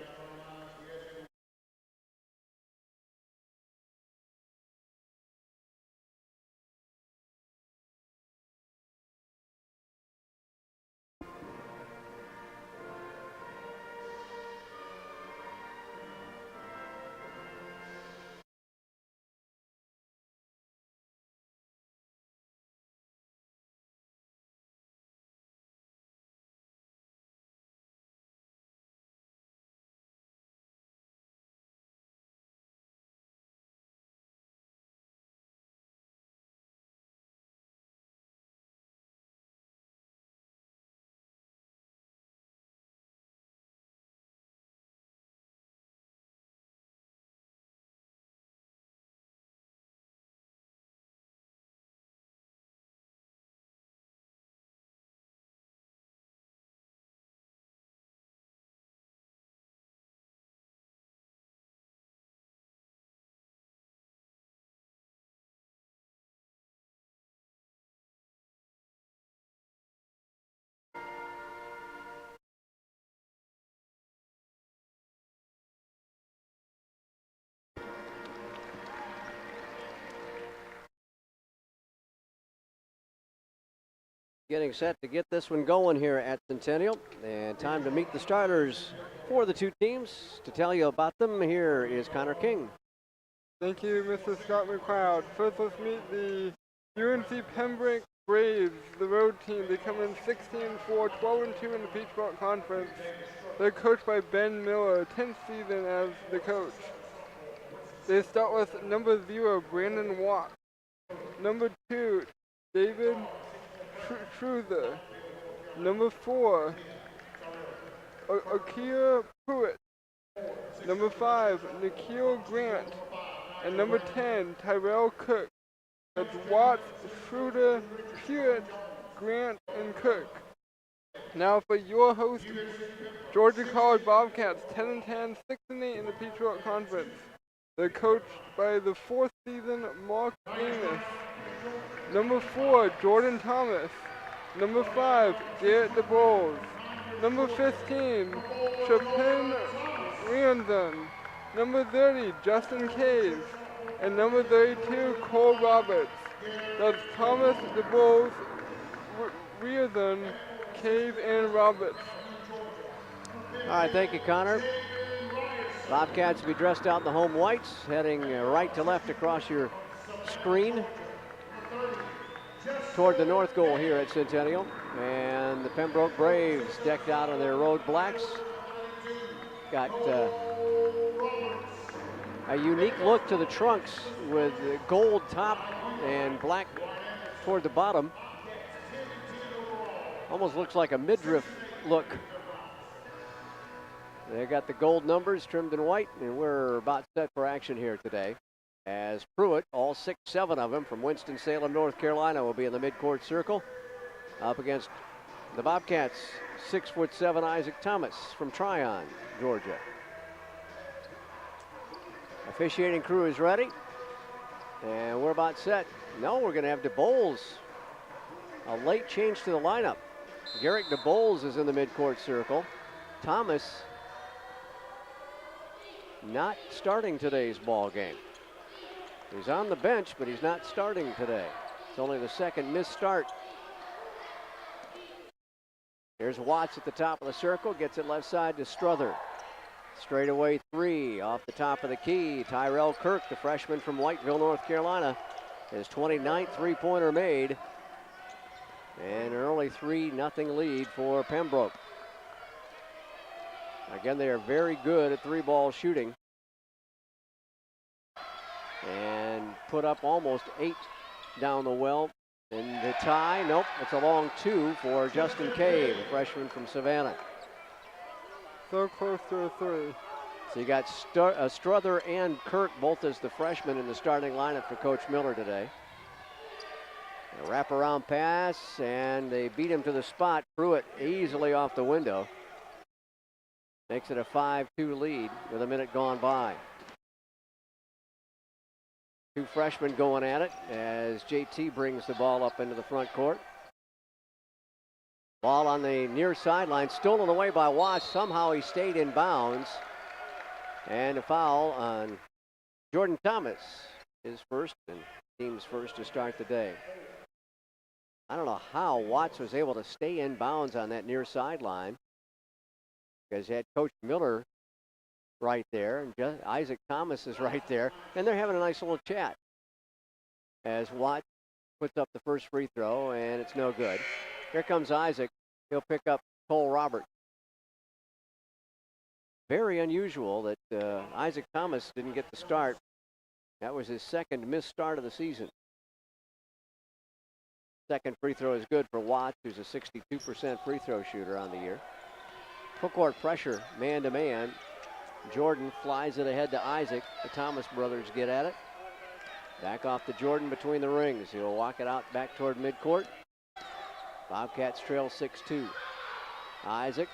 getting set to get this one going here at Centennial. And time to meet the starters for the two teams. To tell you about them, here is Connor King.
Thank you, Mr. Scott McLeod. First, let's meet the UNC Pembroke Braves, the road team. They come in 16-4, 12-2 in the Peach Belt Conference. They're coached by Ben Miller, 10th season as the coach. They start with number 0, Brandon Watt. Number 2, David Truzer. Number 4, Akia Pruitt. Number 5, Nikhil Grant. And number 10, Tyrell Cook. That's Watts, Schroeder, Pruitt, Grant, and Cook. Now for your host, Georgia College Bobcats, 10-10, 6-8 in the Peach Belt Conference. They're coached by the 4th season Mark Amos. Number 4, Jordan Thomas. Number 5, Garrett DeBoles. Number 15, Chapin Rianzon. Number 30, Justin Cave. And number 32, Cole Roberts. That's Thomas, DeBoles, Rianzon, Cave, and Roberts.
All right, thank you, Connor. Bobcats will be dressed out in the home whites, heading right to left across your screen toward the north goal here at Centennial. And the Pembroke Braves decked out in their road blacks. Got a unique look to the trunks with gold top and black toward the bottom. Almost looks like a midriff look. They got the gold numbers trimmed in white, and we're about set for action here today. As Pruitt, all 6-7 of them from Winston-Salem, North Carolina, will be in the midcourt circle up against the Bobcats, 6'7" Isaac Thomas from Tryon, Georgia. Officiating crew is ready, and we're about set. No, we're going to have DeBoles. A late change to the lineup. Garrett DeBoles is in the midcourt circle. Thomas not starting today's ball game. He's on the bench, but he's not starting today. It's only the second missed start. Here's Watts at the top of the circle, gets it left side to Struther. Straightaway 3 off the top of the key. Tyrell Kirk, the freshman from Whiteville, North Carolina, his 29th three-pointer made. And an early 3-0 lead for Pembroke. Again, they are very good at three-ball shooting. And put up almost 8 down the well. And the tie, nope, it's a long 2 for Justin Cave, a freshman from Savannah.
So close to a 3.
So you got Struther and Kirk both as the freshmen in the starting lineup for Coach Miller today. A wraparound pass, and they beat him to the spot. Pruitt easily off the window. Makes it a 5-2 lead with a minute gone by. Two freshmen going at it as JT brings the ball up into the front court. Ball on the near sideline, stolen away by Watts. Somehow he stayed in bounds. And a foul on Jordan Thomas, his first and team's first to start the day. I don't know how Watts was able to stay in bounds on that near sideline, because you had Coach Miller right there, and Isaac Thomas is right there, and they're having a nice little chat as Watts puts up the first free throw, and it's no good. Here comes Isaac. He'll pick up Cole Roberts. Very unusual that Isaac Thomas didn't get the start. That was his second missed start of the season. Second free throw is good for Watts, who's a 62% free throw shooter on the year. Full court pressure, man-to-man. Jordan flies it ahead to Isaac. The Thomas brothers get at it. Back off to Jordan between the rings. He'll walk it out back toward midcourt. Bobcats trail 6-2. Isaac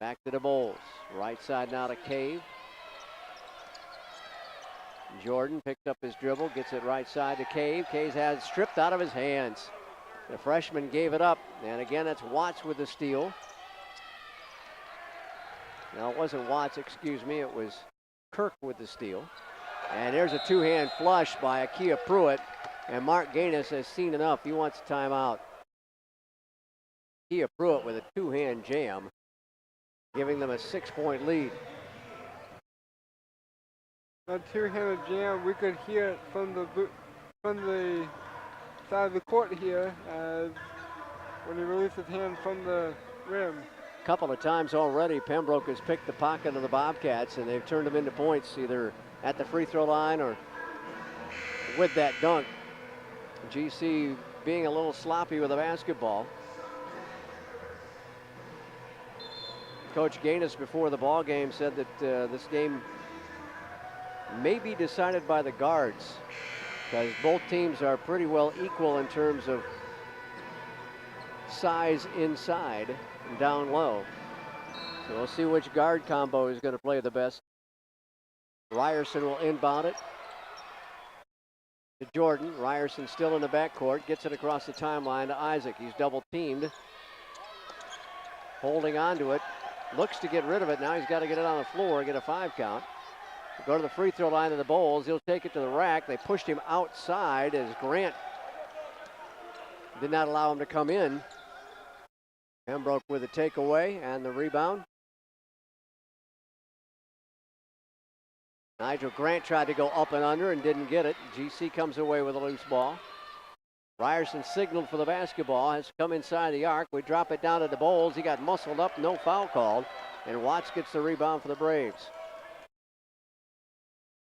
back to the Bulls. Right side now to Cave. Jordan picks up his dribble, gets it right side to Cave. Cave has it stripped out of his hands. The freshman gave it up, and again, it's Watts with the steal. No, it wasn't Watts, excuse me, it was Kirk with the steal. And there's a two-hand flush by Akia Pruitt, and Mark Gaines has seen enough. He wants a timeout. Kia Pruitt with a two-hand jam, giving them a 6-point lead.
That two-handed jam, we could hear it from the side of the court here as when he released his hand from the rim.
A couple of times already, Pembroke has picked the pocket of the Bobcats, and they've turned them into points either at the free throw line or with that dunk. GC being a little sloppy with the basketball. Coach Gaines before the ball game said that this game may be decided by the guards because both teams are pretty well equal in terms of size inside and down low. So we'll see which guard combo is going to play the best. Ryerson will inbound it to Jordan. Ryerson still in the backcourt, gets it across the timeline to Isaac. He's double teamed, holding on to it, looks to get rid of it. Now he's got to get it on the floor, get a 5 count. Go to the free throw line of the Bulls. He'll take it to the rack. They pushed him outside as Grant did not allow him to come in. Pembroke with a takeaway and the rebound. Nigel Grant tried to go up and under and didn't get it. GC comes away with a loose ball. Ryerson signaled for the basketball, has come inside the arc. We drop it down to the Bulls. He got muscled up, no foul called, and Watts gets the rebound for the Braves.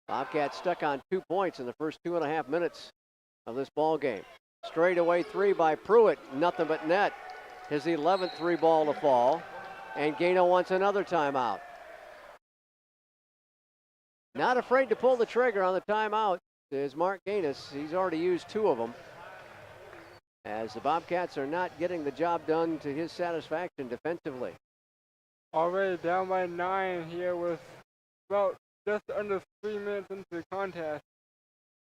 Bobcats stuck on 2 points in the first 2.5 minutes of this ball game. Straightaway 3 by Pruitt, nothing but net. His 11th 3-ball to fall, and Gano wants another timeout. Not afraid to pull the trigger on the timeout is Mark Gaines. He's already used 2 of them, as the Bobcats are not getting the job done to his satisfaction defensively.
Already down by 9 here with about just under 3 minutes into the contest.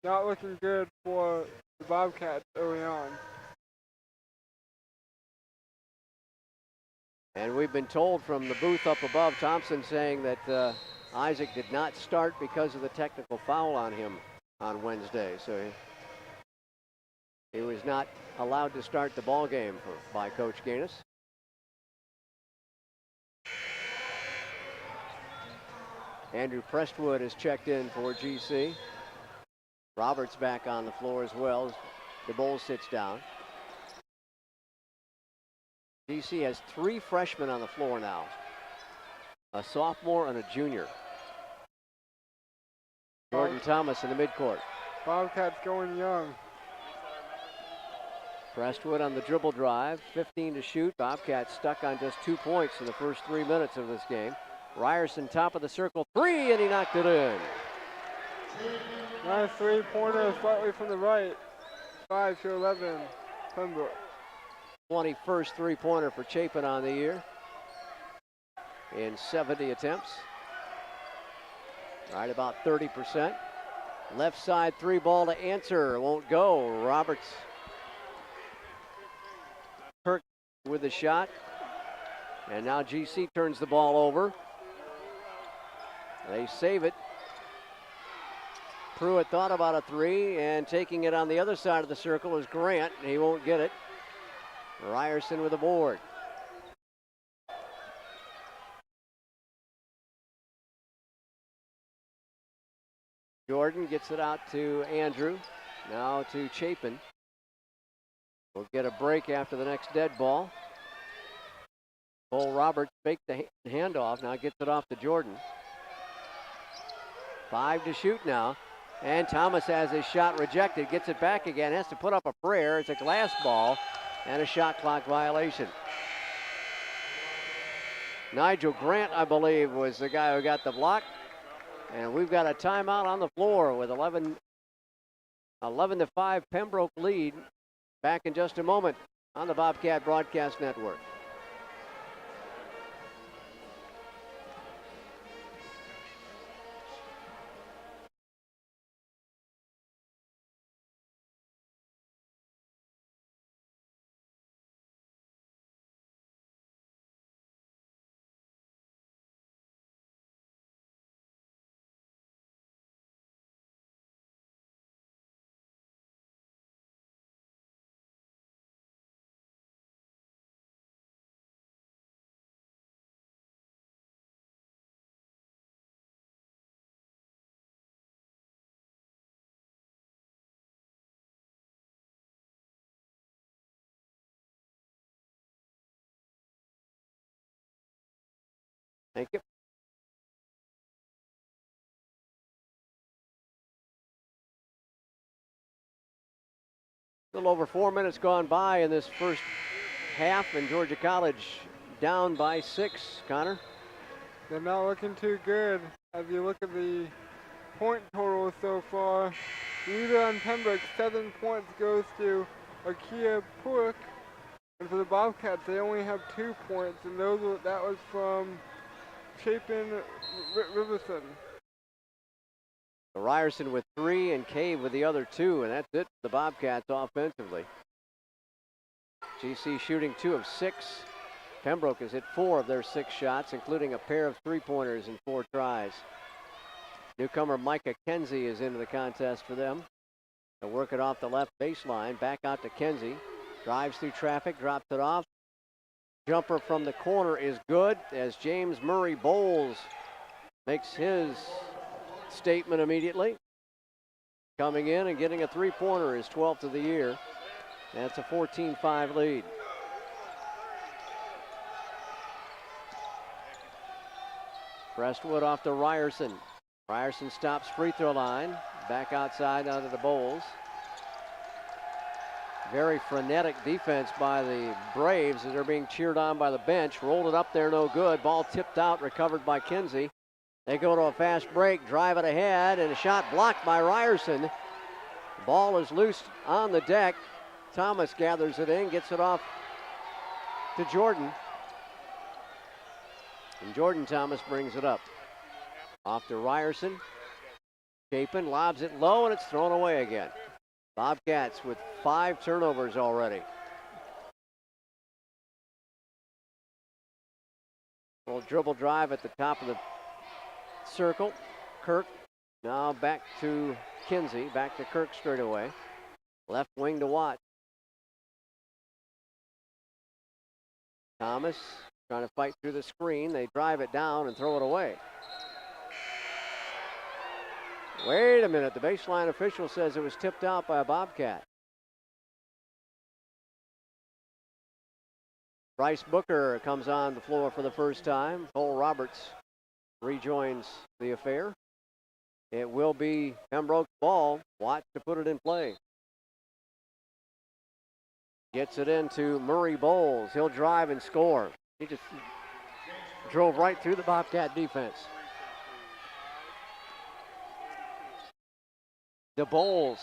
Not looking good for the Bobcats early on.
And we've been told from the booth up above, Thompson saying that Isaac did not start because of the technical foul on him on Wednesday. So he was not allowed to start the ball game by Coach Gaines. Andrew Prestwood has checked in for GC. Roberts back on the floor as well as the Bulls sits down. GC has 3 freshmen on the floor now, a sophomore and a junior. Jordan Thomas in the midcourt.
Bobcats going young.
Prestwood on the dribble drive, 15 to shoot. Bobcats stuck on just 2 points in the first 3 minutes of this game. Ryerson top of the circle, 3, and he knocked it in.
Nice 3-pointer, slightly from the right. 5-11, Pembroke.
21st 3-pointer for Chapin on the year in 70 attempts. Right about 30%. Left side 3-ball to answer, won't go. Roberts. Kirk with the shot. And now GC turns the ball over. They save it. Pruitt thought about a 3, and taking it on the other side of the circle is Grant. He won't get it. Ryerson with a board. Jordan gets it out to Andrew. Now to Chapin. We'll get a break after the next dead ball. Cole Roberts faked the handoff. Now gets it off to Jordan. 5 to shoot now. And Thomas has his shot rejected. Gets it back again. Has to put up a prayer. It's a glass ball and a shot clock violation. Nigel Grant, I believe, was the guy who got the block. And we've got a timeout on the floor with 11 to 5 Pembroke lead. Back in just a moment on the Bobcat Broadcast Network. Thank you. A little over 4 minutes gone by in this first half, and Georgia College down by 6. Connor?
They're not looking too good. As you look at the point total so far, leader on Pembroke, 7 points goes to Akia Purk. And for the Bobcats, they only have 2 points, and that was from Chapin Riverson.
Ryerson with 3 and Cave with the other 2, and that's it for the Bobcats offensively. GC shooting 2 of 6. Pembroke has hit 4 of their 6 shots, including a pair of 3-pointers in 4 tries. Newcomer Micah Kenzie is into the contest for them. They'll work it off the left baseline, back out to Kenzie. Drives through traffic, drops it off. Jumper from the corner is good as James Murray Bowles makes his statement immediately. Coming in and getting a 3-pointer, his 12th of the year. That's a 14-5 lead. Crestwood off to Ryerson. Ryerson stops free throw line. Back outside onto the Bowles. Very frenetic defense by the Braves as they're being cheered on by the bench. Rolled it up there, no good. Ball tipped out, recovered by Kinsey. They go to a fast break, drive it ahead, and a shot blocked by Ryerson. The ball is loose on the deck. Thomas gathers it in, gets it off to Jordan. And Jordan Thomas brings it up. Off to Ryerson. Chapin lobs it low, and it's thrown away again. Bobcats with 5 turnovers already. Little dribble drive at the top of the circle. Kirk now back to Kinsey, back to Kirk straight away. Left wing to Watt. Thomas trying to fight through the screen. They drive it down and throw it away. Wait a minute, the baseline official says it was tipped out by a Bobcat. Bryce Booker comes on the floor for the first time. Cole Roberts rejoins the affair. It will be Pembroke's ball. Watch to put it in play. Gets it into Murray Bowles. He'll drive and score. He just drove right through the Bobcat defense. The Bowles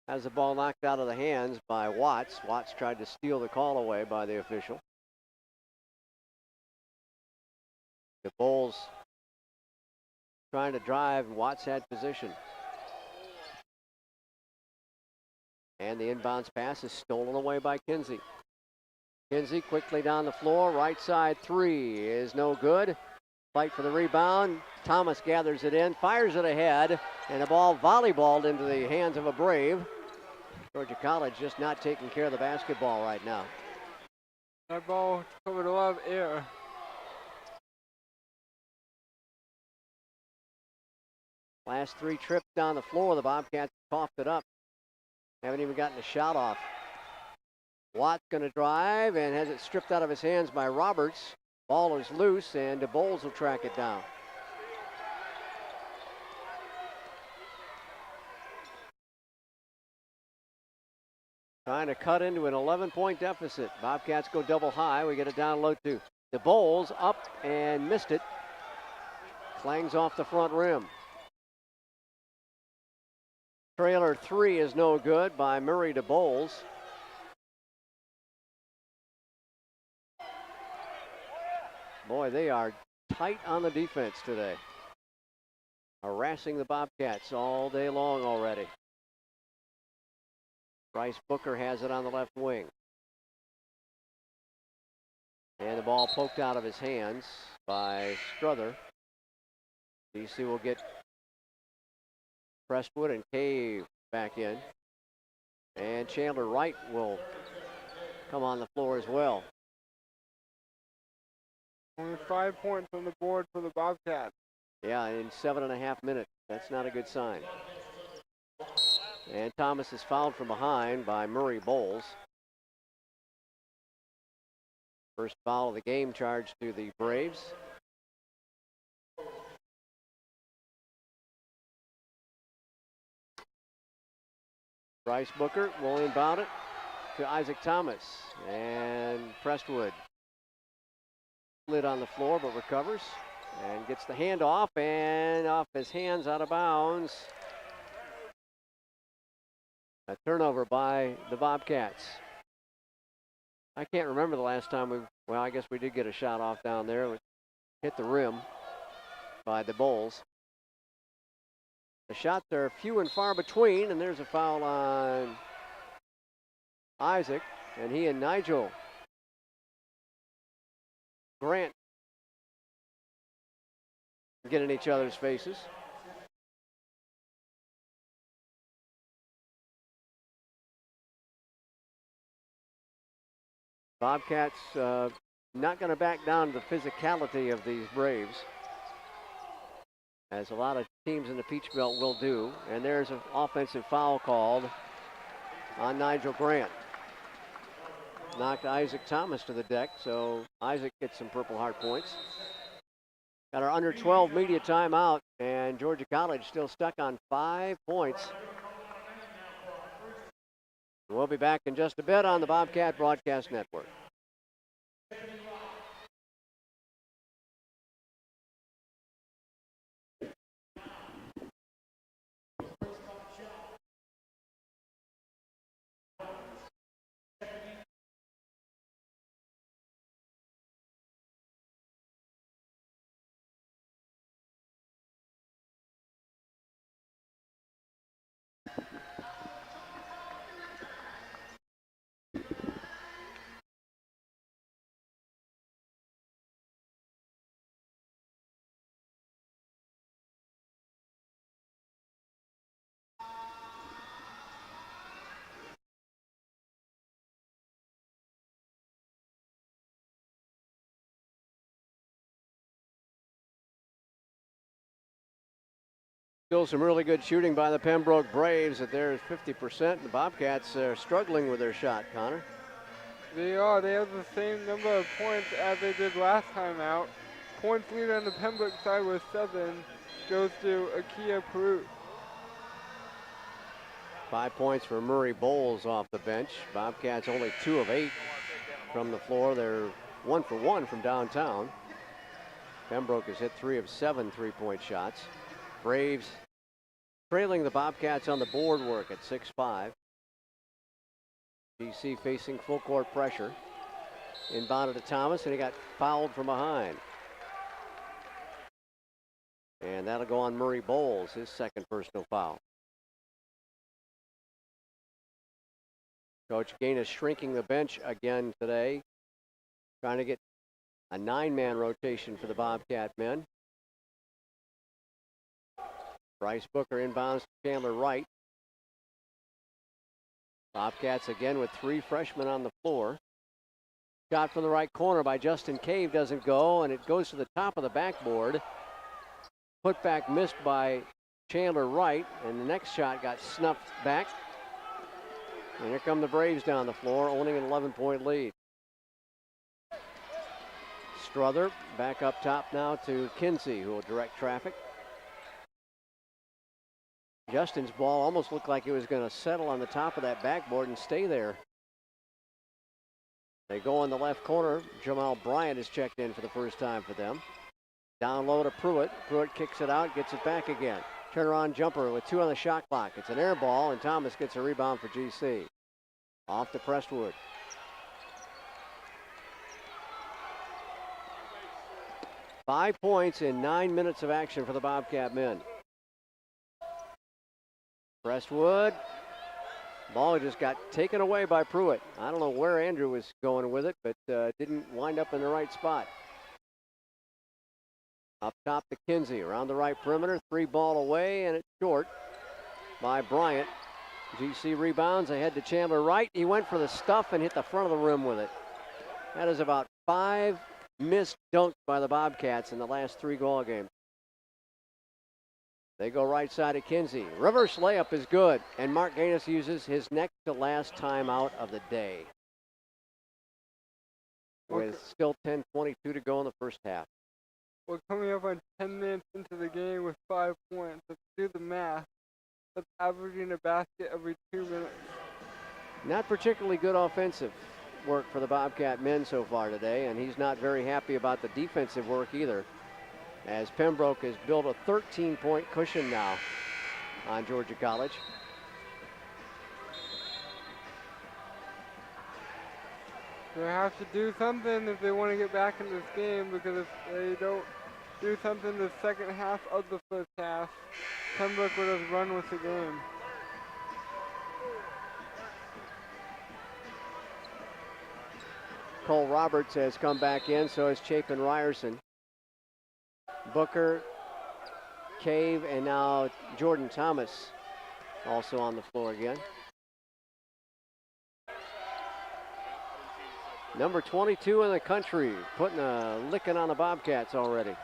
has the ball knocked out of the hands by Watts. Watts tried to steal the call away by the official. The Bowles trying to drive. Watts had position. And the inbounds pass is stolen away by Kinsey. Kinsey quickly down the floor. Right side 3 is no good. Fight for the rebound. Thomas gathers it in, fires it ahead, and the ball volleyballed into the hands of a Brave. Georgia College just not taking care of the basketball right now.
That ball covered a lot of air.
Last 3 trips down the floor, the Bobcats coughed it up. Haven't even gotten a shot off. Watt's going to drive and has it stripped out of his hands by Roberts. Ball is loose, and the Bowles will track it down. Trying to cut into an 11-point deficit. Bobcats go double high. We get it down low to the Bowles, up and missed it. Clangs off the front rim. Trailer 3 is no good by Murray to Bowles. Boy, they are tight on the defense today. Harassing the Bobcats all day long already. Bryce Booker has it on the left wing. And the ball poked out of his hands by Struther. DC will get Crestwood and Cave back in. And Chandler Wright will come on the floor as well.
Only 5 points on the board for the Bobcats.
Yeah, in 7.5 minutes. That's not a good sign. And Thomas is fouled from behind by Murray Bowles. First foul of the game charged to the Braves. Bryce Booker will inbound it to Isaac Thomas. And Prestwood slid on the floor but recovers and gets the handoff and off his hands, out of bounds. A turnover by the Bobcats. I can't remember the last time I guess we did get a shot off down there. It hit the rim by the Bulls. The shots are few and far between, and there's a foul on Isaac, and he and Nigel Grant get in each other's faces. Bobcats not going to back down to the physicality of these Braves, as a lot of teams in the Peach Belt will do. And there's an offensive foul called on Nigel Grant. Knocked Isaac Thomas to the deck, so Isaac gets some Purple Heart points. Got our under 12 media timeout, and Georgia College still stuck on 5 points. We'll be back in just a bit on the Bobcat Broadcast Network. Still some really good shooting by the Pembroke Braves. At there's 50%. The Bobcats are struggling with their shot, Connor.
They are. They have the same number of points as they did last time out. Points leader on the Pembroke side with 7 goes to Akia Peru.
5 points for Murray Bowles off the bench. Bobcats only 2 of 8 from the floor. They're 1 for 1 from downtown. Pembroke has hit 3 of 7 3-point shots. Braves trailing the Bobcats on the board work at 6-5. GC facing full court pressure. Inbounded to Thomas, and he got fouled from behind. And that'll go on Murray Bowles, his second personal foul. Coach Gaines shrinking the bench again today, trying to get a 9-man rotation for the Bobcat men. Bryce Booker inbounds to Chandler Wright. Bobcats again with 3 freshmen on the floor. Shot from the right corner by Justin Cave doesn't go, and it goes to the top of the backboard. Putback missed by Chandler Wright, and the next shot got snuffed back. And here come the Braves down the floor, owning an 11-point lead. Strother back up top now to Kinsey, who will direct traffic. Justin's ball almost looked like it was going to settle on the top of that backboard and stay there. They go in the left corner. Jamal Bryant is checked in for the first time for them. Down low to Pruitt. Pruitt kicks it out, gets it back again. Turnaround jumper with 2 on the shot clock. It's an air ball, and Thomas gets a rebound for GC. Off to Prestwood. Five points in 9 minutes of action for the Bobcat men. Prestwood. Ball just got taken away by Pruitt. I don't know where Andrew was going with it, but didn't wind up in the right spot. Up top to Kinsey, around the right perimeter, 3 ball away, and it's short by Bryant. GC rebounds ahead to Chandler Wright. He went for the stuff and hit the front of the rim with it. That is about 5 missed dunks by the Bobcats in the last 3 ball games. They go right side of Kinsey. Reverse layup is good, and Mark Gaines uses his next to last timeout of the day. With still 10:22 to go in the first half.
We're coming up on 10 minutes into the game with 5 points. Let's do the math. That's averaging a basket every 2 minutes.
Not particularly good offensive work for the Bobcat men so far today, and he's not very happy about the defensive work either, as Pembroke has built a 13-point cushion now on Georgia College.
They have to do something if they want to get back in this game, because if they don't do something the second half of the first half, Pembroke would have run with the game.
Cole Roberts has come back in, so has Chapin Ryerson. Booker, Cave, and now Jordan Thomas also on the floor again. Number 22 in the country, putting a licking on the Bobcats already.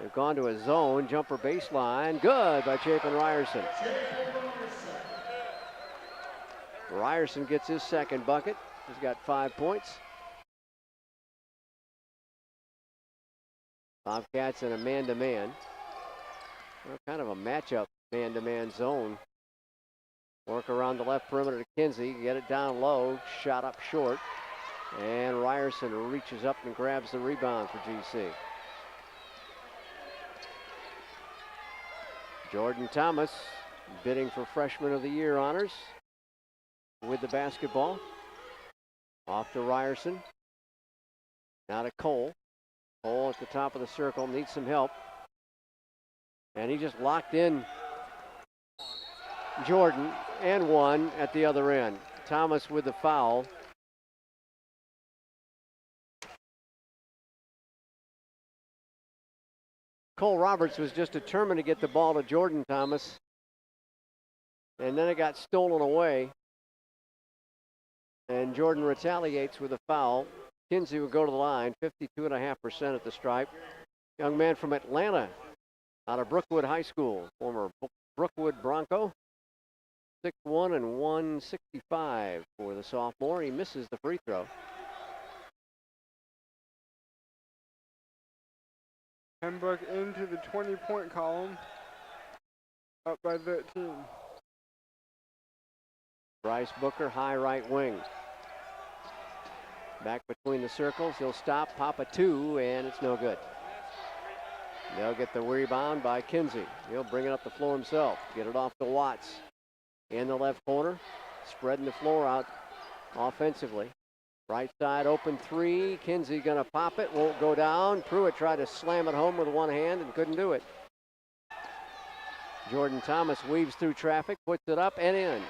They've gone to a zone, jumper baseline. Good by Chapin Ryerson. Ryerson gets his second bucket. He's got 5 points. Bobcats in a man-to-man. Well, kind of a matchup man-to-man zone. Work around the left perimeter to Kinsey. Get it down low. Shot up short. And Ryerson reaches up and grabs the rebound for GC. Jordan Thomas bidding for Freshman of the Year honors with the basketball. Off to Ryerson. Now to Cole. Cole at the top of the circle, needs some help. And he just locked in Jordan and one at the other end. Thomas with the foul. Cole Roberts was just determined to get the ball to Jordan Thomas. And then it got stolen away. And Jordan retaliates with a foul. Kinsey will go to the line, 52.5% at the stripe. Young man from Atlanta, out of Brookwood High School, former Brookwood Bronco. 6'1" and 165 for the sophomore. He misses the free throw.
Pembroke into the 20-point column, up by 13.
Bryce Booker, high right wing. Back between the circles, he'll stop, pop a two, and it's no good. They'll get the rebound by Kinsey. He'll bring it up the floor himself, get it off to Watts. In the left corner, spreading the floor out offensively. Right side open three, Kinsey gonna pop it, won't go down. Pruitt tried to slam it home with one hand and couldn't do it. Jordan Thomas weaves through traffic, puts it up and in.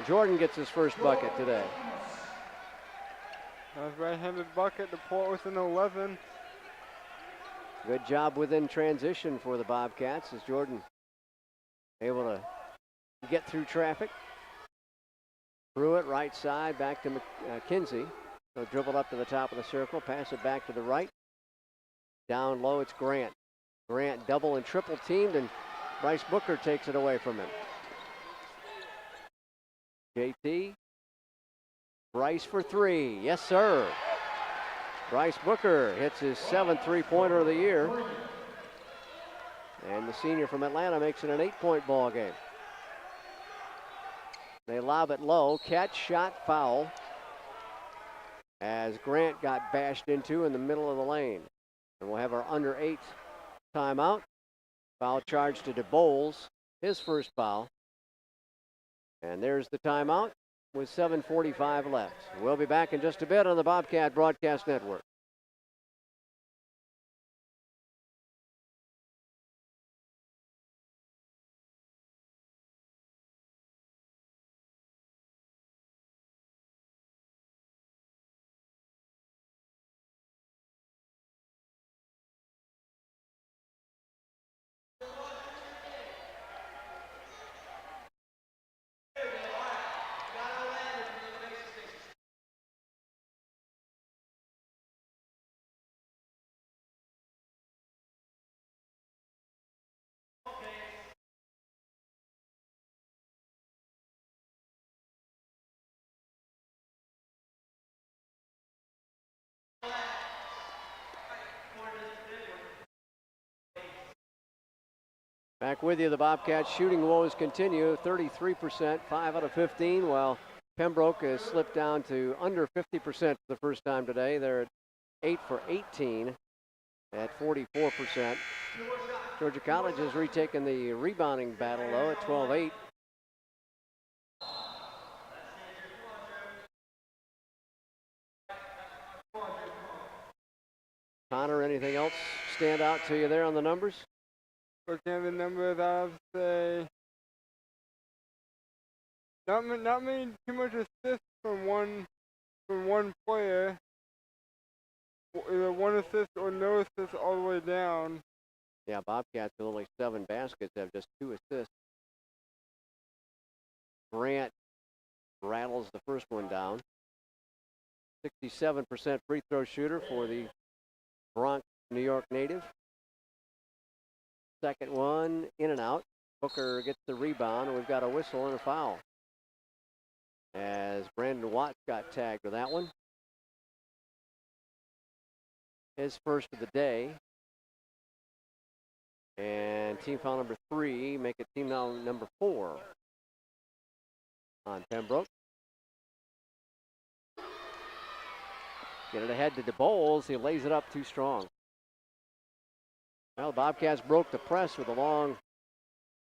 Jordan gets his first bucket today.
Nice right-handed bucket to pull within 11.
Good job within transition for the Bobcats as Jordan able to get through traffic. Pruitt right side back to Kinsey. So dribble up to the top of the circle, pass it back to the right. Down low, it's Grant. Grant double and triple teamed, and Bryce Booker takes it away from him. JT. Bryce for three. Yes, sir. Bryce Booker hits his 7th three-pointer of the year. And the senior from Atlanta makes it an 8-point ball game. They lob it low. Catch, shot, foul. As Grant got bashed into in the middle of the lane. And we'll have our under 8 timeout. Foul charge to DeBoles. His first foul. And there's the timeout with 7:45 left. We'll be back in just a bit on the Bobcat Broadcast Network. Back with you, the Bobcats shooting woes continue, 33%, 5 out of 15, while Pembroke has slipped down to under 50% for the first time today. They're at 8 for 18 at 44%. Georgia College has retaken the rebounding battle, though, at 12-8. Connor, anything else stand out to you there on the numbers?
Looking at the numbers, I would say not many too much assists from one player. Either one assist or no assist all the way down.
Yeah, Bobcats with only 7 baskets have just 2 assists. Grant rattles the first one down. 67% free throw shooter for the Bronx, New York native. Second one in and out. Booker gets the rebound, and we've got a whistle and a foul, as Brandon Watts got tagged with that one. His first of the day. And team foul number 3, make it team foul number 4 on Pembroke. Get it ahead to DeBowles. He lays it up too strong. Well, the Bobcats broke the press with a long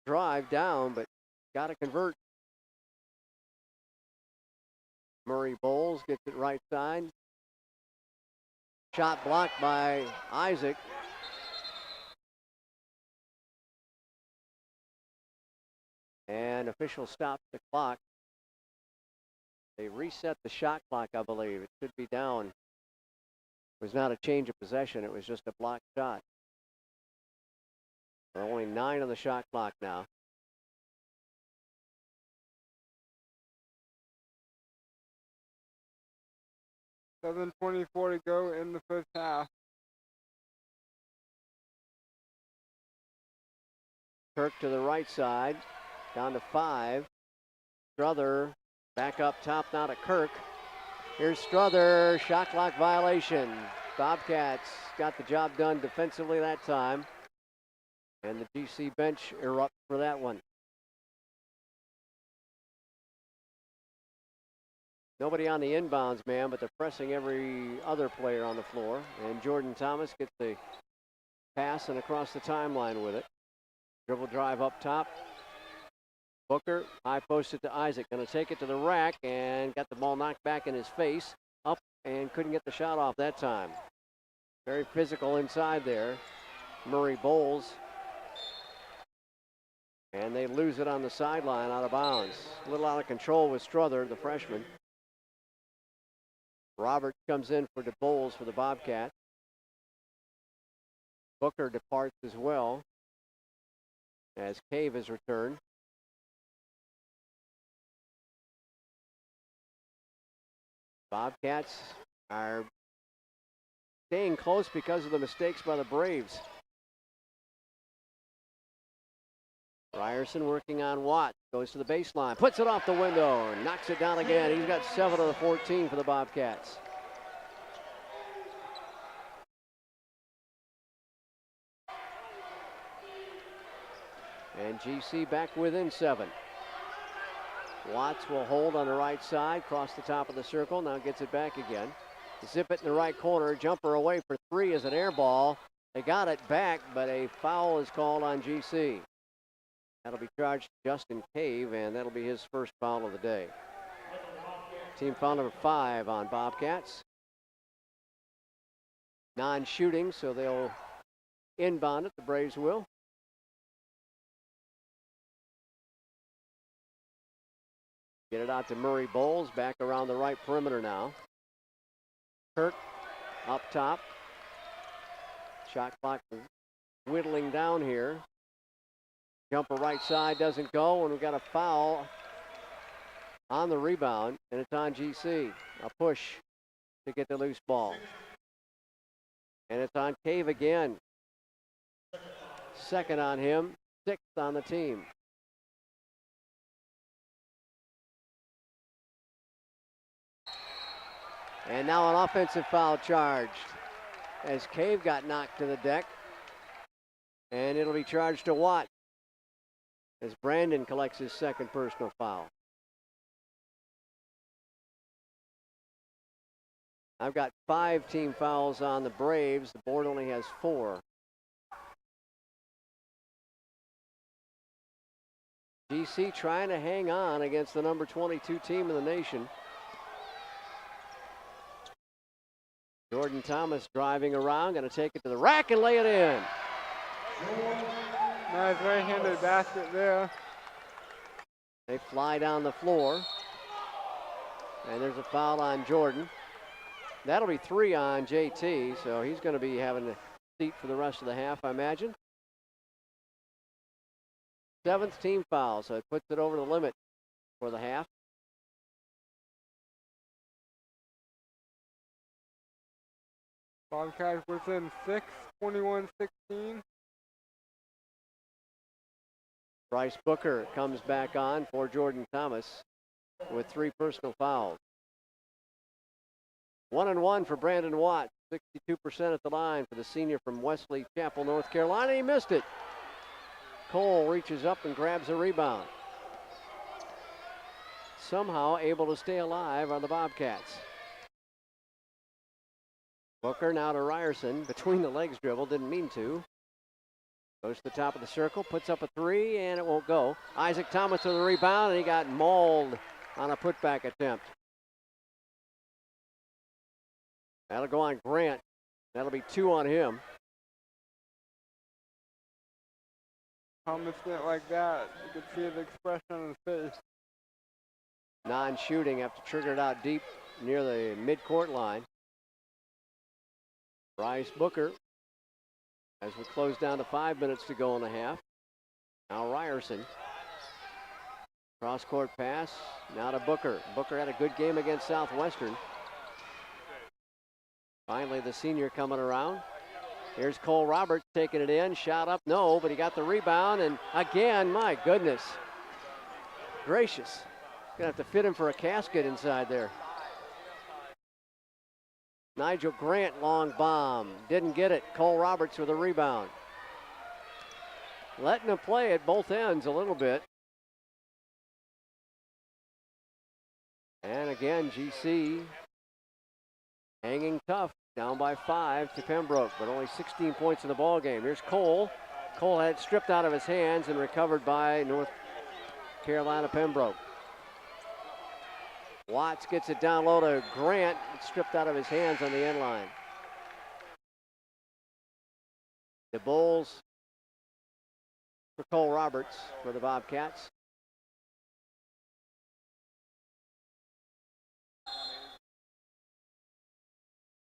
drive down, but got to convert. Murray Bowles gets it right side. Shot blocked by Isaac. And official stops the clock. They reset the shot clock, I believe. It should be down. It was not a change of possession. It was just a blocked shot. There are only 9 on the shot clock now.
$7:24 to go in the first half.
Kirk to the right side, down to 5. Strother back up top now to Kirk. Here's Strother, shot clock violation. Bobcats got the job done defensively that time. And the GC bench erupts for that one. Nobody on the inbounds man, but they're pressing every other player on the floor. And Jordan Thomas gets the pass and across the timeline with it. Dribble drive up top. Booker, high posted to Isaac. Going to take it to the rack and got the ball knocked back in his face. Up and couldn't get the shot off that time. Very physical inside there. Murray Bowles. And they lose it on the sideline out of bounds. A little out of control with Strother, the freshman. Roberts comes in for DeBowles for the Bobcats. Booker departs as well as Cave has returned. Bobcats are staying close because of the mistakes by the Braves. Ryerson working on Watt, goes to the baseline, puts it off the window, knocks it down again. He's got 7 of the 14 for the Bobcats. And GC back within 7. Watts will hold on the right side, cross the top of the circle, now gets it back again. Zip it in the right corner, jumper away for 3 as an air ball. They got it back, but a foul is called on GC. That'll be charged to Justin Cave, and that'll be his first foul of the day. Team foul number 5 on Bobcats. Non-shooting, so they'll inbound it, the Braves will. Get it out to Murray Bowles, back around the right perimeter now. Kirk up top. Shot clock whittling down here. Jumper right side doesn't go, and we've got a foul on the rebound, and it's on GC. A push to get the loose ball. And it's on Cave again. Second on him, 6th on the team. And now an offensive foul charged as Cave got knocked to the deck. And it'll be charged to Watt. as Brandon collects his second personal foul. I've got 5 team fouls on the Braves. The board only has 4. GC trying to hang on against the number 22 team in the nation. Jordan Thomas driving around, going to take it to the rack and lay it in.
Nice right-handed basket there.
They fly down the floor. And there's a foul on Jordan. That'll be 3 on JT, so he's going to be having a seat for the rest of the half, I imagine. 7th team foul, so it puts it over the limit for the half.
Bobcats within 6, 21-16.
Bryce Booker comes back on for Jordan Thomas with 3 personal fouls. 1-1 for Brandon Watt, 62% at the line for the senior from Wesley Chapel, North Carolina. He missed it. Cole reaches up and grabs a rebound. Somehow able to stay alive on the Bobcats. Booker now to Ryerson, between the legs dribble, didn't mean to. Goes to the top of the circle, puts up a 3, and it won't go. Isaac Thomas with the rebound, and he got mauled on a putback attempt. That'll go on Grant. That'll be 2 on him.
Thomas didn't like that. You could see the expression on his face.
Non-shooting after triggered out deep near the mid-court line. Bryce Booker, as we close down to 5 minutes to go in the half. Now Ryerson. Cross-court pass, now to Booker. Booker had a good game against Southwestern. Finally, the senior coming around. Here's Cole Roberts taking it in. Shot up, no, but he got the rebound. And again, my goodness. Gracious. Gonna have to fit him for a casket inside there. Nigel Grant, long bomb. Didn't get it. Cole Roberts with a rebound. Letting him play at both ends a little bit. And again, GC hanging tough, down by 5 to Pembroke, but only 16 points in the ball game. Here's Cole. Cole had it stripped out of his hands and recovered by North Carolina Pembroke. Watts gets it down low to Grant. It's stripped out of his hands on the end line. The Bulls for Cole Roberts for the Bobcats.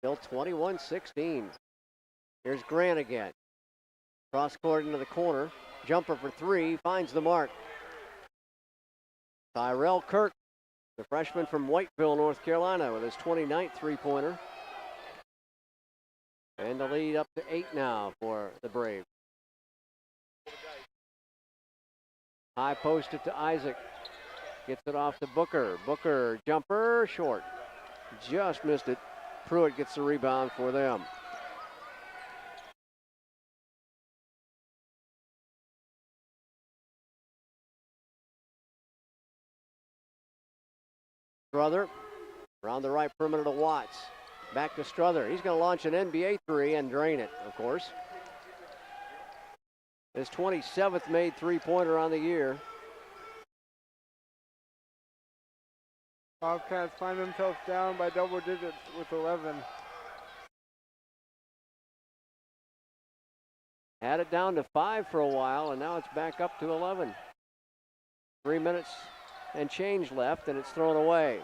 Still 21-16. Here's Grant again. Cross court into the corner. Jumper for 3. Finds the mark. Tyrell Kirk, the freshman from Whiteville, North Carolina, with his 29th three-pointer. And the lead up to 8 now for the Braves. High post it to Isaac. Gets it off to Booker. Booker, jumper, short. Just missed it. Pruitt gets the rebound for them. Strother around the right perimeter to Watts. Back to Strother. He's going to launch an NBA 3 and drain it, of course. His 27th made three-pointer on the year.
Bobcats find themselves down by double digits with 11.
Had it down to 5 for a while, and now it's back up to 11. 3 minutes and change left, and it's thrown away.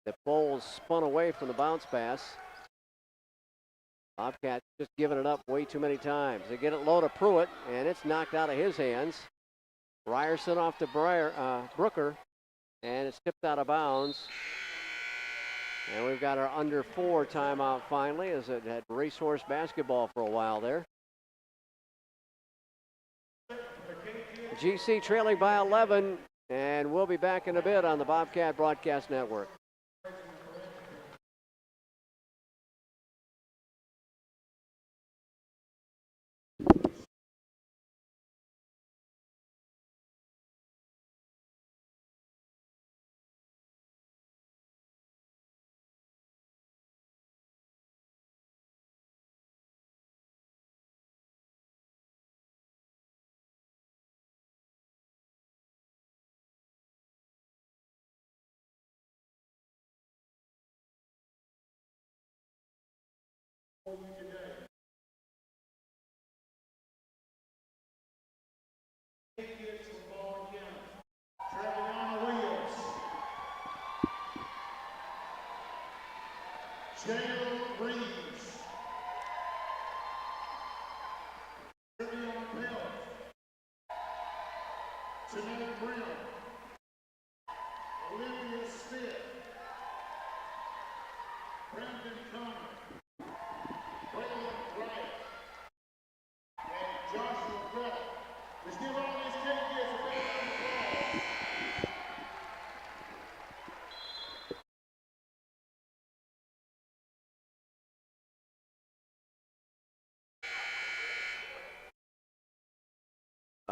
The Bulls spun away from the bounce pass. Bobcats just giving it up way too many times. They get it low to Pruitt, and it's knocked out of his hands. Ryerson off to Brooker, and it's tipped out of bounds. And we've got our under 4 timeout finally, as it had racehorse basketball for a while there. GC trailing by 11, and we'll be back in a bit on the Bobcat Broadcast Network.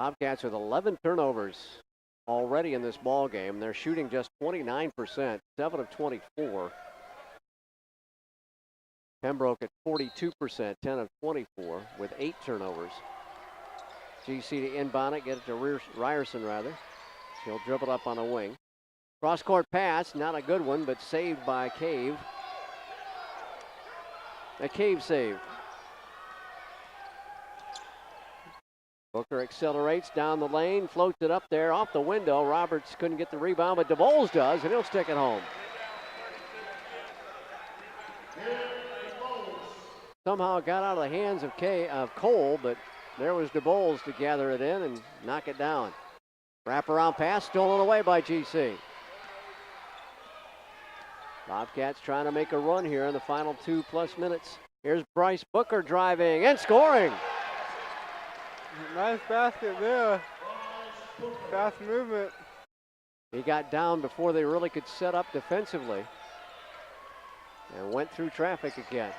Bobcats with 11 turnovers already in this ball game. They're shooting just 29%, 7 of 24. Pembroke at 42%, 10 of 24 with 8 turnovers. GC to inbound it, get it to Ryerson rather. She'll dribble up on a wing. Cross-court pass, not a good one, but saved by Cave. A Cave save. Booker accelerates down the lane, floats it up there off the window. Roberts couldn't get the rebound, but DeBoles does, and he'll stick it home. Somehow it got out of the hands of Cole, but there was DeBoles to gather it in and knock it down. Wraparound pass stolen away by GC. Bobcats trying to make a run here in the final 2+ minutes. Here's Bryce Booker driving and scoring.
Nice basket there. Fast movement.
He got down before they really could set up defensively and went through traffic again.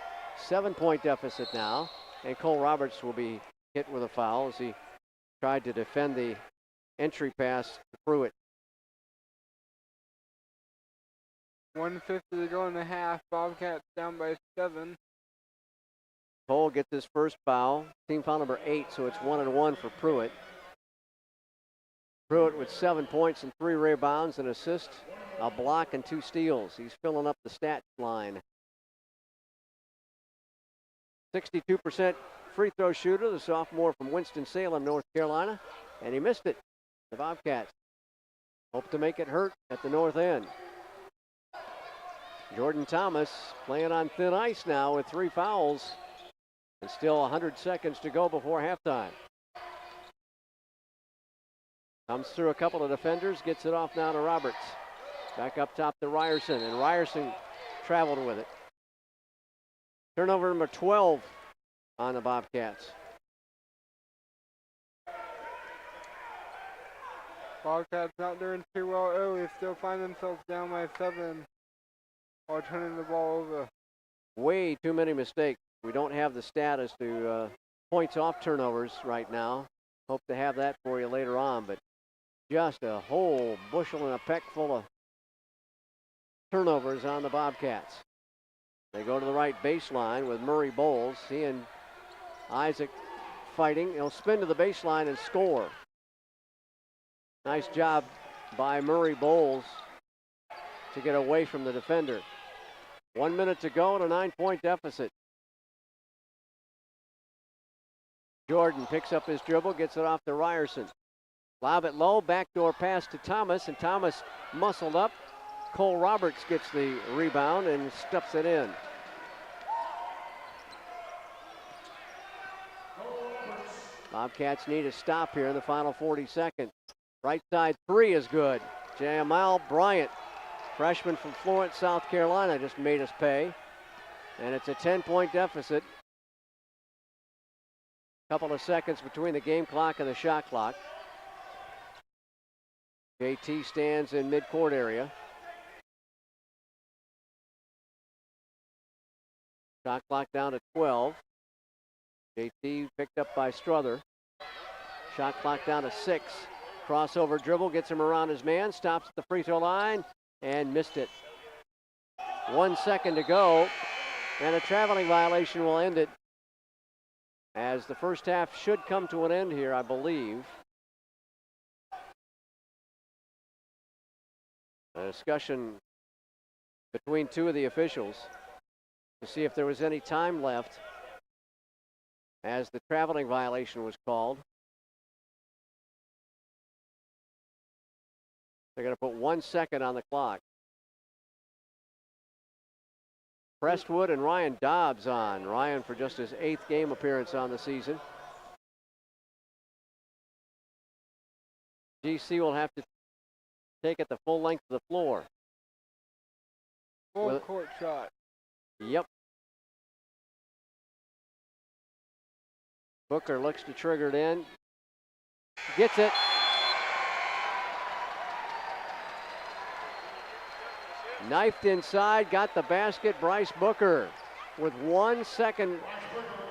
7-point deficit now, and Cole Roberts will be hit with a foul as he tried to defend the entry pass to Pruitt.
1:50 to go in the half. Bobcats down by 7.
Cole gets his first foul, team foul number 8, so it's 1-1 for Pruitt. Pruitt with 7 points and 3 rebounds, an assist, a block, and 2 steals. He's filling up the stat line. 62% free throw shooter, the sophomore from Winston-Salem, North Carolina, and he missed it. The Bobcats hope to make it hurt at the north end. Jordan Thomas playing on thin ice now with 3 fouls. And still 100 seconds to go before halftime. Comes through a couple of defenders, gets it off now to Roberts. Back up top to Ryerson, and Ryerson traveled with it. Turnover number 12 on the Bobcats.
Bobcats not doing too well early, still find themselves down by 7 while turning the ball over.
Way too many mistakes. We don't have the stat as to points off turnovers right now. Hope to have that for you later on, but just a whole bushel and a peck full of turnovers on the Bobcats. They go to the right baseline with Murray Bowles. He and Isaac fighting. He'll spin to the baseline and score. Nice job by Murray Bowles to get away from the defender. 1 minute to go and a 9-point deficit. Jordan picks up his dribble, gets it off to Ryerson. Lob it low, backdoor pass to Thomas, and Thomas muscled up. Cole Roberts gets the rebound and stuffs it in. Bobcats need a stop here in the final 40 seconds. Right side 3 is good. Jamal Bryant, freshman from Florence, South Carolina, just made us pay. And it's a 10-point deficit. Couple of seconds between the game clock and the shot clock. JT stands in midcourt area. Shot clock down to 12. JT picked up by Strother. Shot clock down to 6. Crossover dribble, gets him around his man, stops at the free throw line, and missed it. 1 second to go, and a traveling violation will end it. As the first half should come to an end here, I believe. A discussion between 2 of the officials. to see if there was any time left as the traveling violation was called. They're going to put 1 second on the clock. Prestwood and Ryan Dobbs on. Ryan for just his 8th game appearance on the season. GC will have to take it the full length of the floor.
Full court shot.
Yep. Booker looks to trigger it in. Gets it. Knifed inside, got the basket. Bryce Booker with 1 second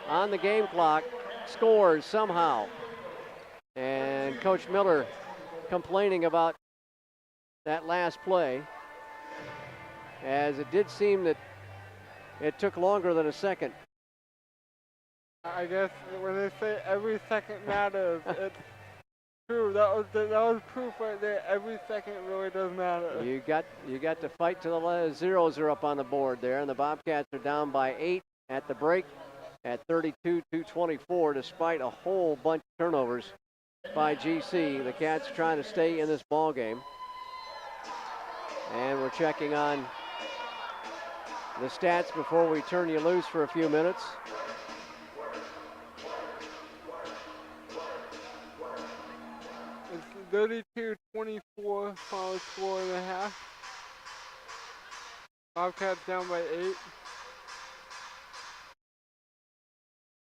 on the game clock scores somehow. And Coach Miller complaining about that last play, as it did seem that it took longer than a second.
I guess when they say every second matters, it's true. That was proof right there. Every second really does matter.
You got to fight till the zeros are up on the board there, and the Bobcats are down by 8 at the break at 32-24, despite a whole bunch of turnovers by GC. The Cats trying to stay in this ball game, and we're checking on the stats before we turn you loose for a few minutes.
It's 32-24 final score and a half. Bobcats down by 8.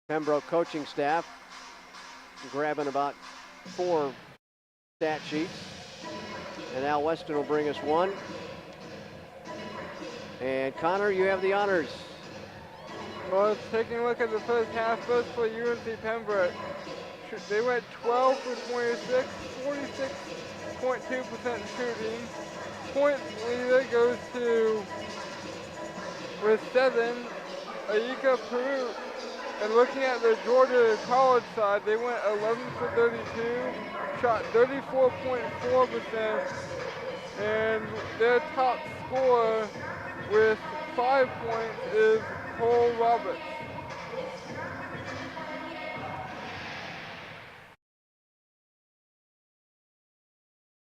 Pembroke coaching staff grabbing about 4 stat sheets. And Al Weston will bring us one. And Connor, you have the honors.
Well, taking a look at the first half, first for UNC Pembroke. They went 12 for 26, 46.2% shooting. Points leader goes to, with 7, Aika Peru. And looking at the Georgia College side, they went 11 for 32, shot 34.4%, and their top scorer with 5 points is Cole Roberts.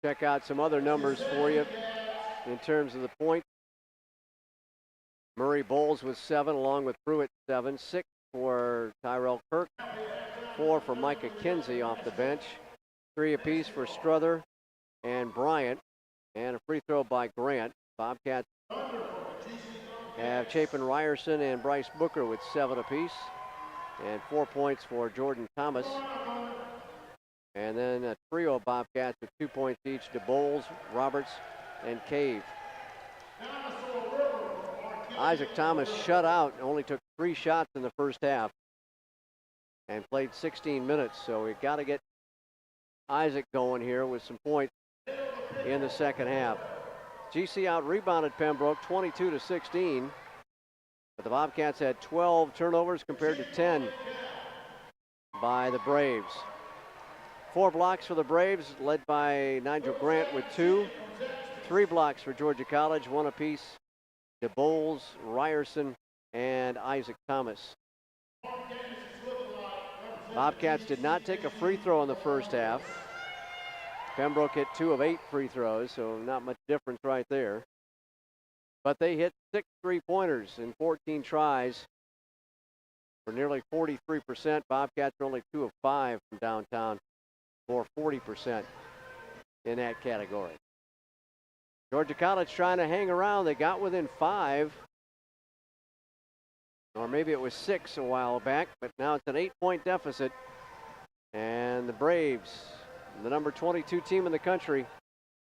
Check out some other numbers for you in terms of the points. Murray Bowles with 7, along with Pruitt 7. 6 for Tyrell Kirk. 4 for Micah Kinsey off the bench. 3 apiece for Struther and Bryant. And a free throw by Grant. Bobcats have Chapin Ryerson and Bryce Booker with 7 apiece. And 4 points for Jordan Thomas. And then a trio of Bobcats with 2 points each to Bowles, Roberts, and Cave. Isaac Thomas shut out, only took 3 shots in the first half and played 16 minutes. So we've got to get Isaac going here with some points in the second half. GC out-rebounded Pembroke 22-16. But the Bobcats had 12 turnovers compared to 10 by the Braves. 4 blocks for the Braves, led by Nigel Grant with 2. 3 blocks for Georgia College, 1 apiece to Bowles, Ryerson, and Isaac Thomas. Bobcats did not take a free throw in the first half. Pembroke hit 2 of 8 free throws, so not much difference right there. But they hit 6 3-pointers in 14 tries for nearly 43%. Bobcats are only 2 of 5 from downtown for 40% in that category. Georgia College trying to hang around. They got within 5, or maybe it was 6 a while back, but now it's an 8-point deficit. And the Braves, the number 22 team in the country,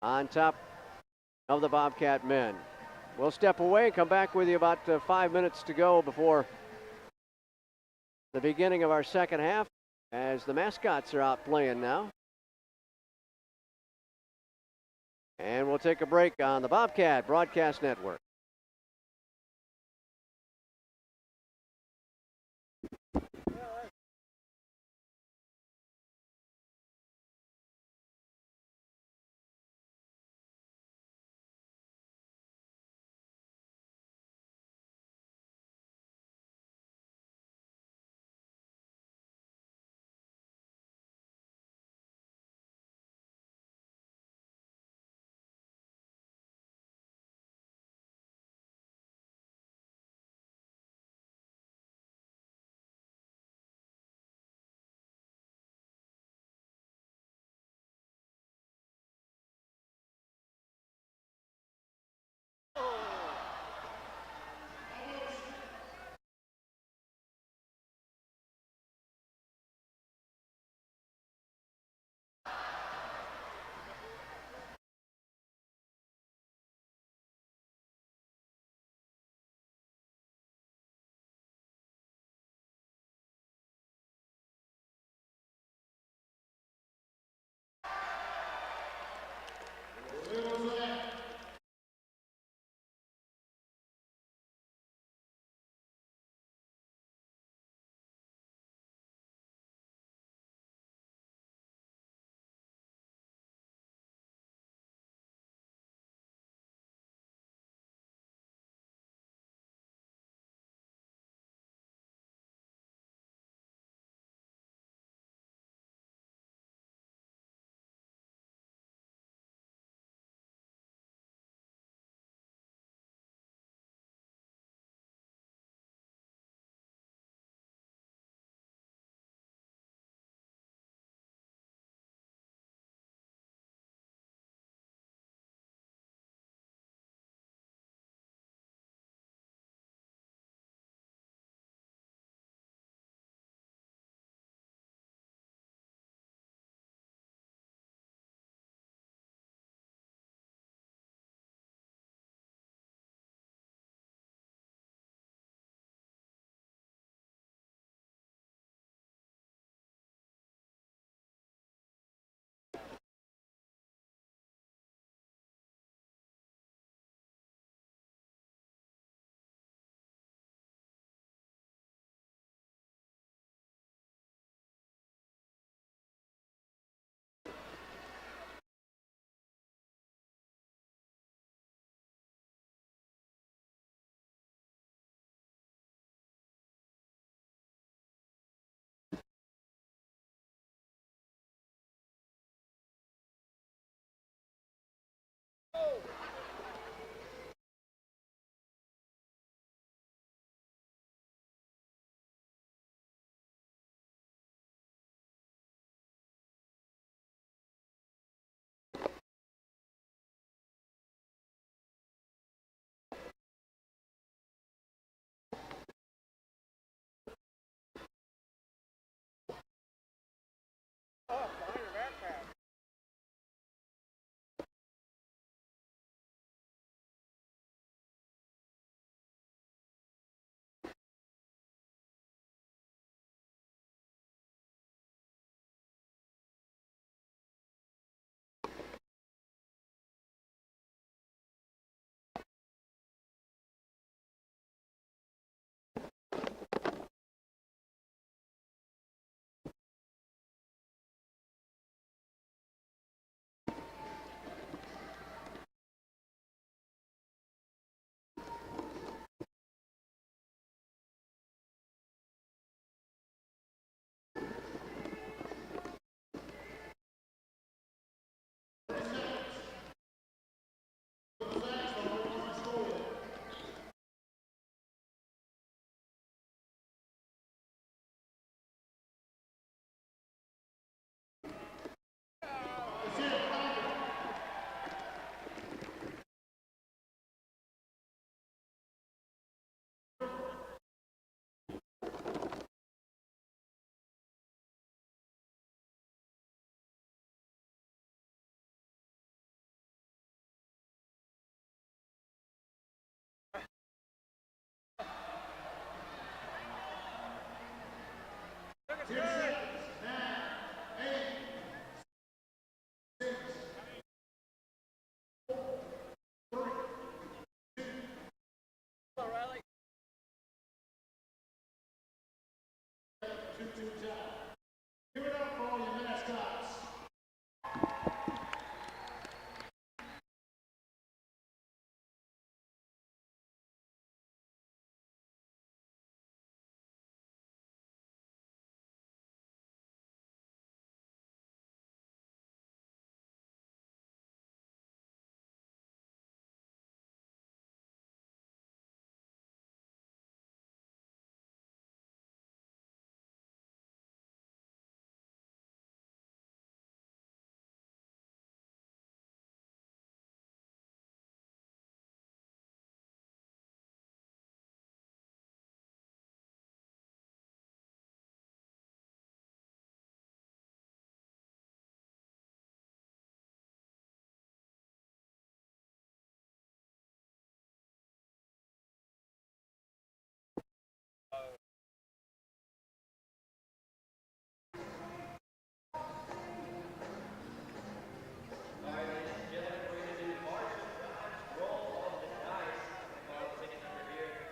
on top of the Bobcat men. We'll step away and come back with you about 5 minutes to go before the beginning of our second half, as the mascots are out playing now. And we'll take a break on the Bobcat Broadcast Network.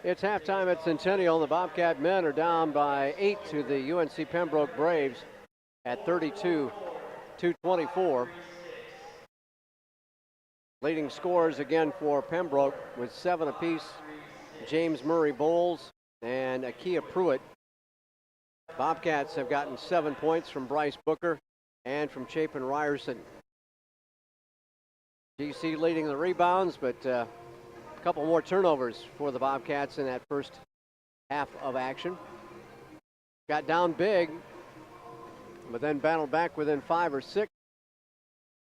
It's halftime at Centennial. The Bobcat men are down by 8 to the UNC Pembroke Braves at 32-24. Leading scorers again for Pembroke with 7 apiece. James Murray Bowles and Akia Pruitt. Bobcats have gotten 7 points from Bryce Booker and from Chapin Ryerson. GC leading the rebounds, but a couple more turnovers for the Bobcats in that first half of action. Got down big, but then battled back within 5 or 6,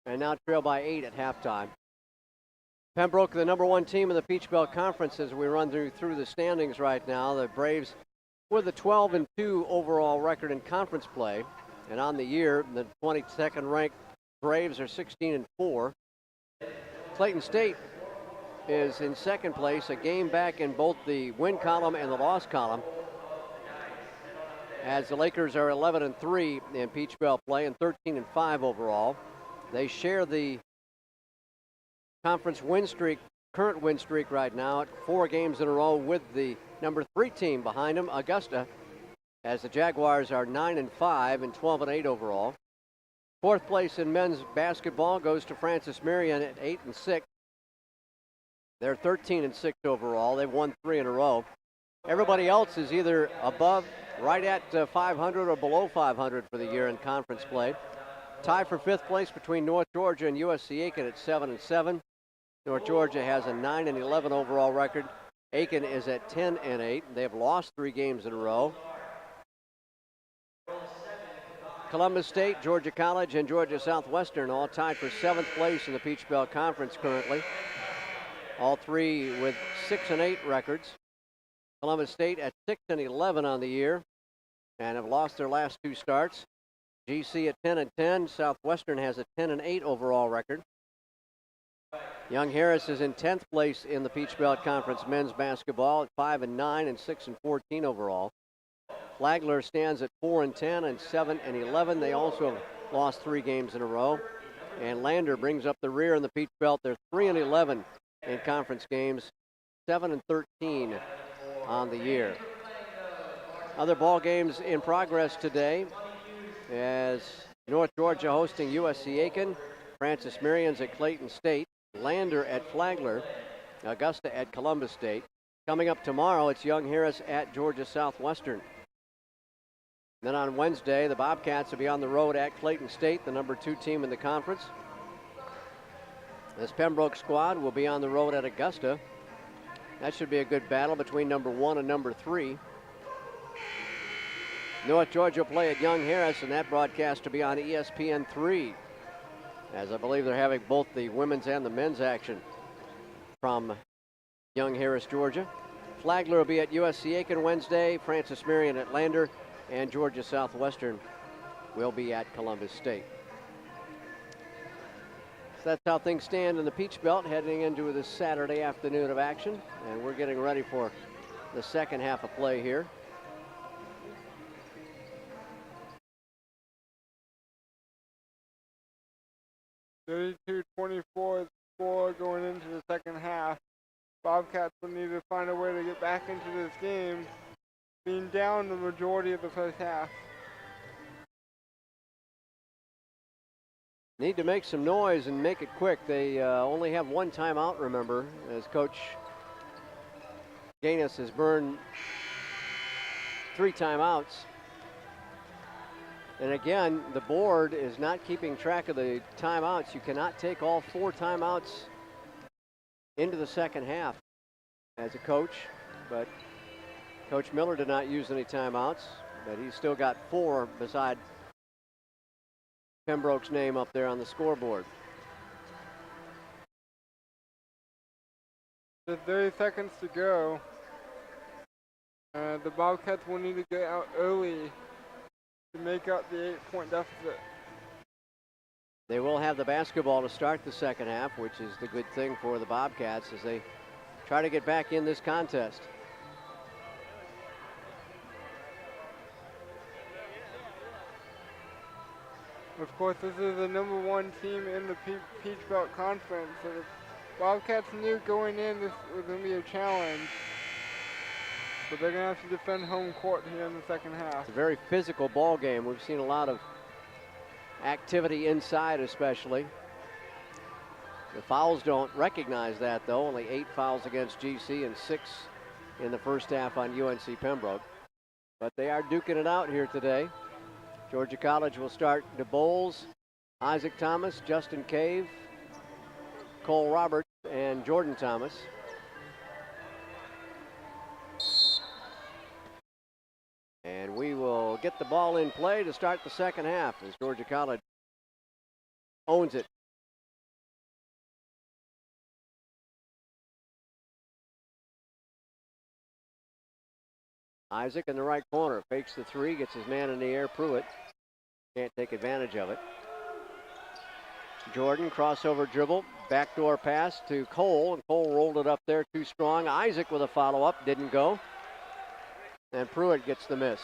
and now trail by 8 at halftime. Pembroke, the number 1 team in the Peach Belt Conference as we run through the standings right now. The Braves with a 12-2 overall record in conference play, and on the year, the 22nd ranked Braves are 16-4. Clayton State is in second place, a game back in both the win column and the loss column, as the Lakers are 11-3 in Peach Belt play and 13-5 overall. They share the conference win streak, current win streak right now at 4 games in a row with the number 3 team behind them, Augusta, as the Jaguars are 9-5 and 12-8 overall. 4th place in men's basketball goes to Francis Marion at 8-6. They're 13-6 overall. They've won 3 in a row. Everybody else is either above, right at 500 or below 500 for the year in conference play. Tie for 5th place between North Georgia and USC Aiken at 7-7. North Georgia has a 9-11 overall record. Aiken is at 10-8. They have lost 3 games in a row. Columbus State, Georgia College, and Georgia Southwestern all tied for 7th place in the Peach Belt Conference currently. All 3 with 6-8 records. Columbus State at 6-11 on the year and have lost their last 2 starts. GC at 10-10. Southwestern has a 10-8 overall record. Young Harris is in 10th place in the Peach Belt Conference men's basketball at 5-9 and 6-14 overall. Flagler stands at 4-10 and 7-11. They also have lost 3 games in a row. And Lander brings up the rear in the Peach Belt. They're 3-11 in conference games, 7-13 on the year. Other ball games in progress today as North Georgia hosting USC Aiken, Francis Marian's at Clayton State, Lander at Flagler, Augusta at Columbus State. Coming up tomorrow, it's Young Harris at Georgia Southwestern. Then on Wednesday, the Bobcats will be on the road at Clayton State, the number 2 team in the conference. This Pembroke squad will be on the road at Augusta. That should be a good battle between number 1 and number 3. North Georgia will play at Young Harris, and that broadcast will be on ESPN3, as I believe they're having both the women's and the men's action from Young Harris, Georgia. Flagler will be at USC Aiken Wednesday, Francis Marian at Lander, and Georgia Southwestern will be at Columbus State. So that's how things stand in the Peach Belt heading into this Saturday afternoon of action, and we're getting ready for the second half of play here.
(32-24) score going into the second half. Bobcats will need to find a way to get back into this game, being down the majority of the first half.
Need to make some noise and make it quick. They only have 1 timeout, remember, as Coach Gaines has burned 3 timeouts. And again, the board is not keeping track of the timeouts. You cannot take all 4 timeouts into the second half as a coach, but Coach Miller did not use any timeouts, but he's still got 4 beside Pembroke's name up there on the scoreboard.
Just 30 seconds to go. The Bobcats will need to get out early to make up the 8-point deficit.
They will have the basketball to start the second half, which is the good thing for the Bobcats as they try to get back in this contest.
Of course, this is the number 1 team in the Peach Belt Conference, so the Bobcats knew going in this was going to be a challenge. But they're going to have to defend home court here in the second half.
It's a very physical ball game. We've seen a lot of activity inside especially. The fouls don't recognize that, though. Only 8 fouls against GC and 6 in the first half on UNC Pembroke. But they are duking it out here today. Georgia College will start DeBowles, Isaac Thomas, Justin Cave, Cole Roberts, and Jordan Thomas. And we will get the ball in play to start the second half as Georgia College owns it. Isaac in the right corner, fakes the 3, gets his man in the air. Pruitt can't take advantage of it. Jordan, crossover dribble, backdoor pass to Cole, and Cole rolled it up there too strong. Isaac with a follow-up, didn't go. And Pruitt gets the miss.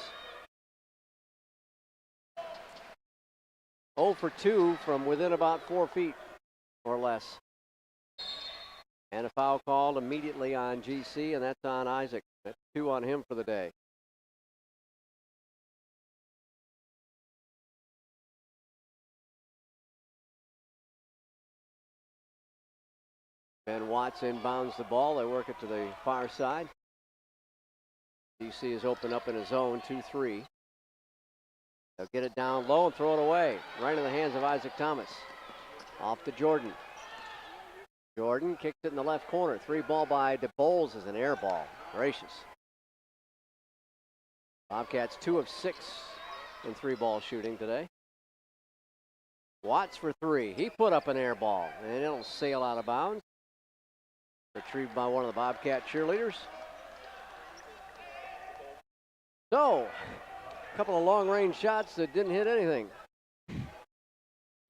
0 for 2 from within about 4 feet or less. And a foul called immediately on GC, and that's on Isaac. That's 2 on him for the day. Ben Watts inbounds the ball. They work it to the far side. DC is open up in his zone, 2-3. They'll get it down low and throw it away. Right in the hands of Isaac Thomas. Off to Jordan. Jordan kicks it in the left corner. 3-ball by DeBoles is an air ball. Gracious. Bobcats 2 of 6 in 3-ball shooting today. Watts for 3. He put up an air ball, and it'll sail out of bounds. Retrieved by one of the Bobcat cheerleaders. So, a couple of long-range shots that didn't hit anything.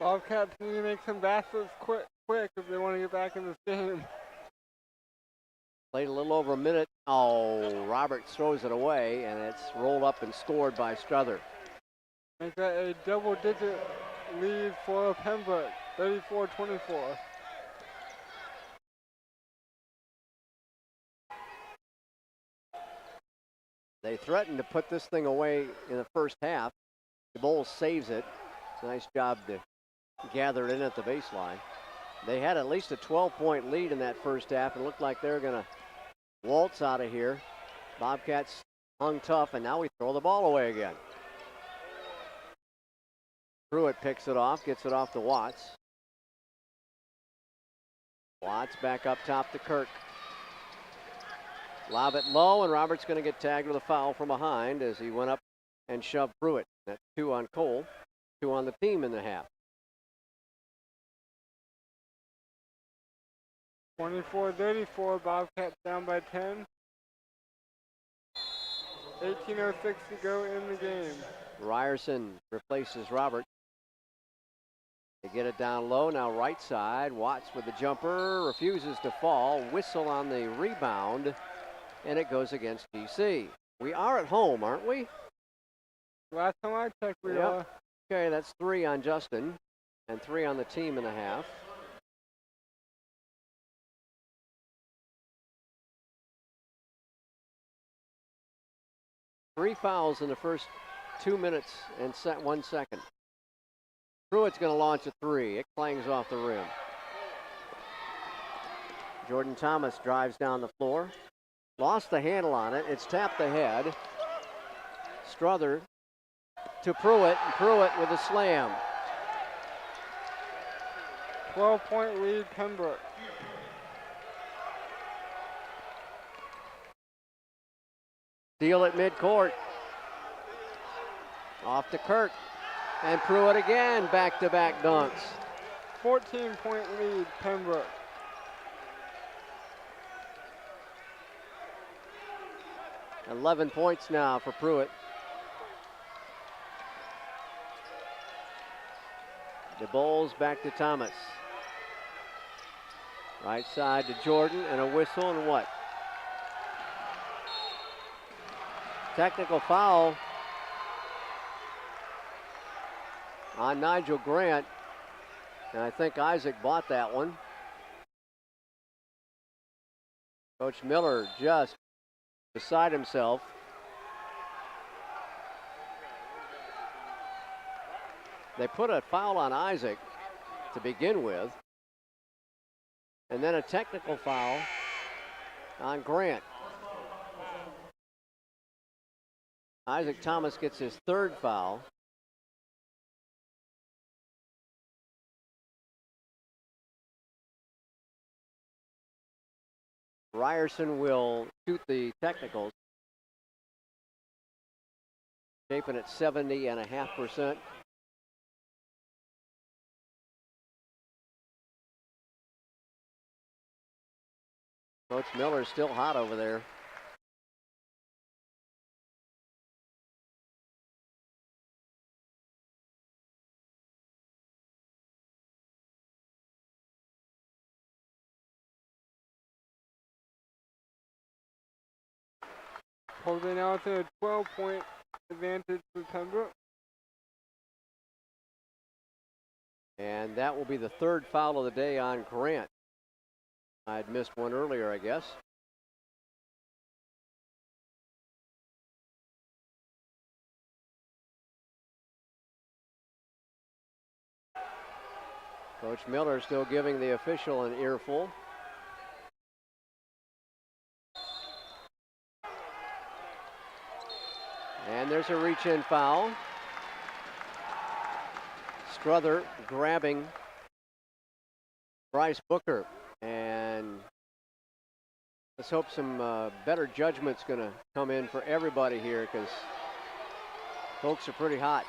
Bobcats need to make some baskets quick if they want to get back in this game.
Played a little over a minute. Oh, Roberts throws it away, and it's rolled up and scored by Strother.
Make that a double-digit lead for Pembroke, 34-24.
They threatened to put this thing away in the first half. The Bulls saves it. Nice job to gather it in at the baseline. They had at least a 12-point lead in that first half and looked like they're going to waltz out of here. Bobcats hung tough, and now we throw the ball away again. Pruitt picks it off, gets it off to Watts. Watts back up top to Kirk. Lob it low, and Roberts going to get tagged with a foul from behind as he went up and shoved Pruitt. That's 2 on Cole, 2 on the team in the half.
24-34, Bobcats down by 10. 18:06 to go in the game.
Ryerson replaces Robert. They get it down low, now right side. Watts with the jumper, refuses to fall. Whistle on the rebound, and it goes against GC. We are at home, aren't we?
Last time I checked, we are.
Okay, that's 3 on Justin and 3 on the team in the half. Three fouls in the first 2 minutes and 1 second. Pruitt's going to launch a 3. It clangs off the rim. Jordan Thomas drives down the floor. Lost the handle on it. It's tapped ahead. Strother to Pruitt. Pruitt with a slam.
12-point lead, Pembroke.
Steal at midcourt. Off to Kirk. And Pruitt again, back-to-back dunks.
14-point lead, Pembroke.
$11 points now for Pruitt. The Bulls back to Thomas. Right side to Jordan, and a whistle, and what? Technical foul on Nigel Grant, and I think Isaac bought that one. Coach Miller just beside himself. They put a foul on Isaac to begin with, and then a technical foul on Grant. Isaac Thomas gets his 3rd foul. Ryerson will shoot the technicals. Shaping at 70.5%. Coach Miller's still hot over there.
Holding out to a 12-point advantage for Pembroke.
And that will be the 3rd foul of the day on Grant. I had missed one earlier, I guess. Coach Miller still giving the official an earful. And there's a reach-in foul. Strother grabbing Bryce Booker. And Let's hope some better judgment's going to come in for everybody here, because folks are pretty hot.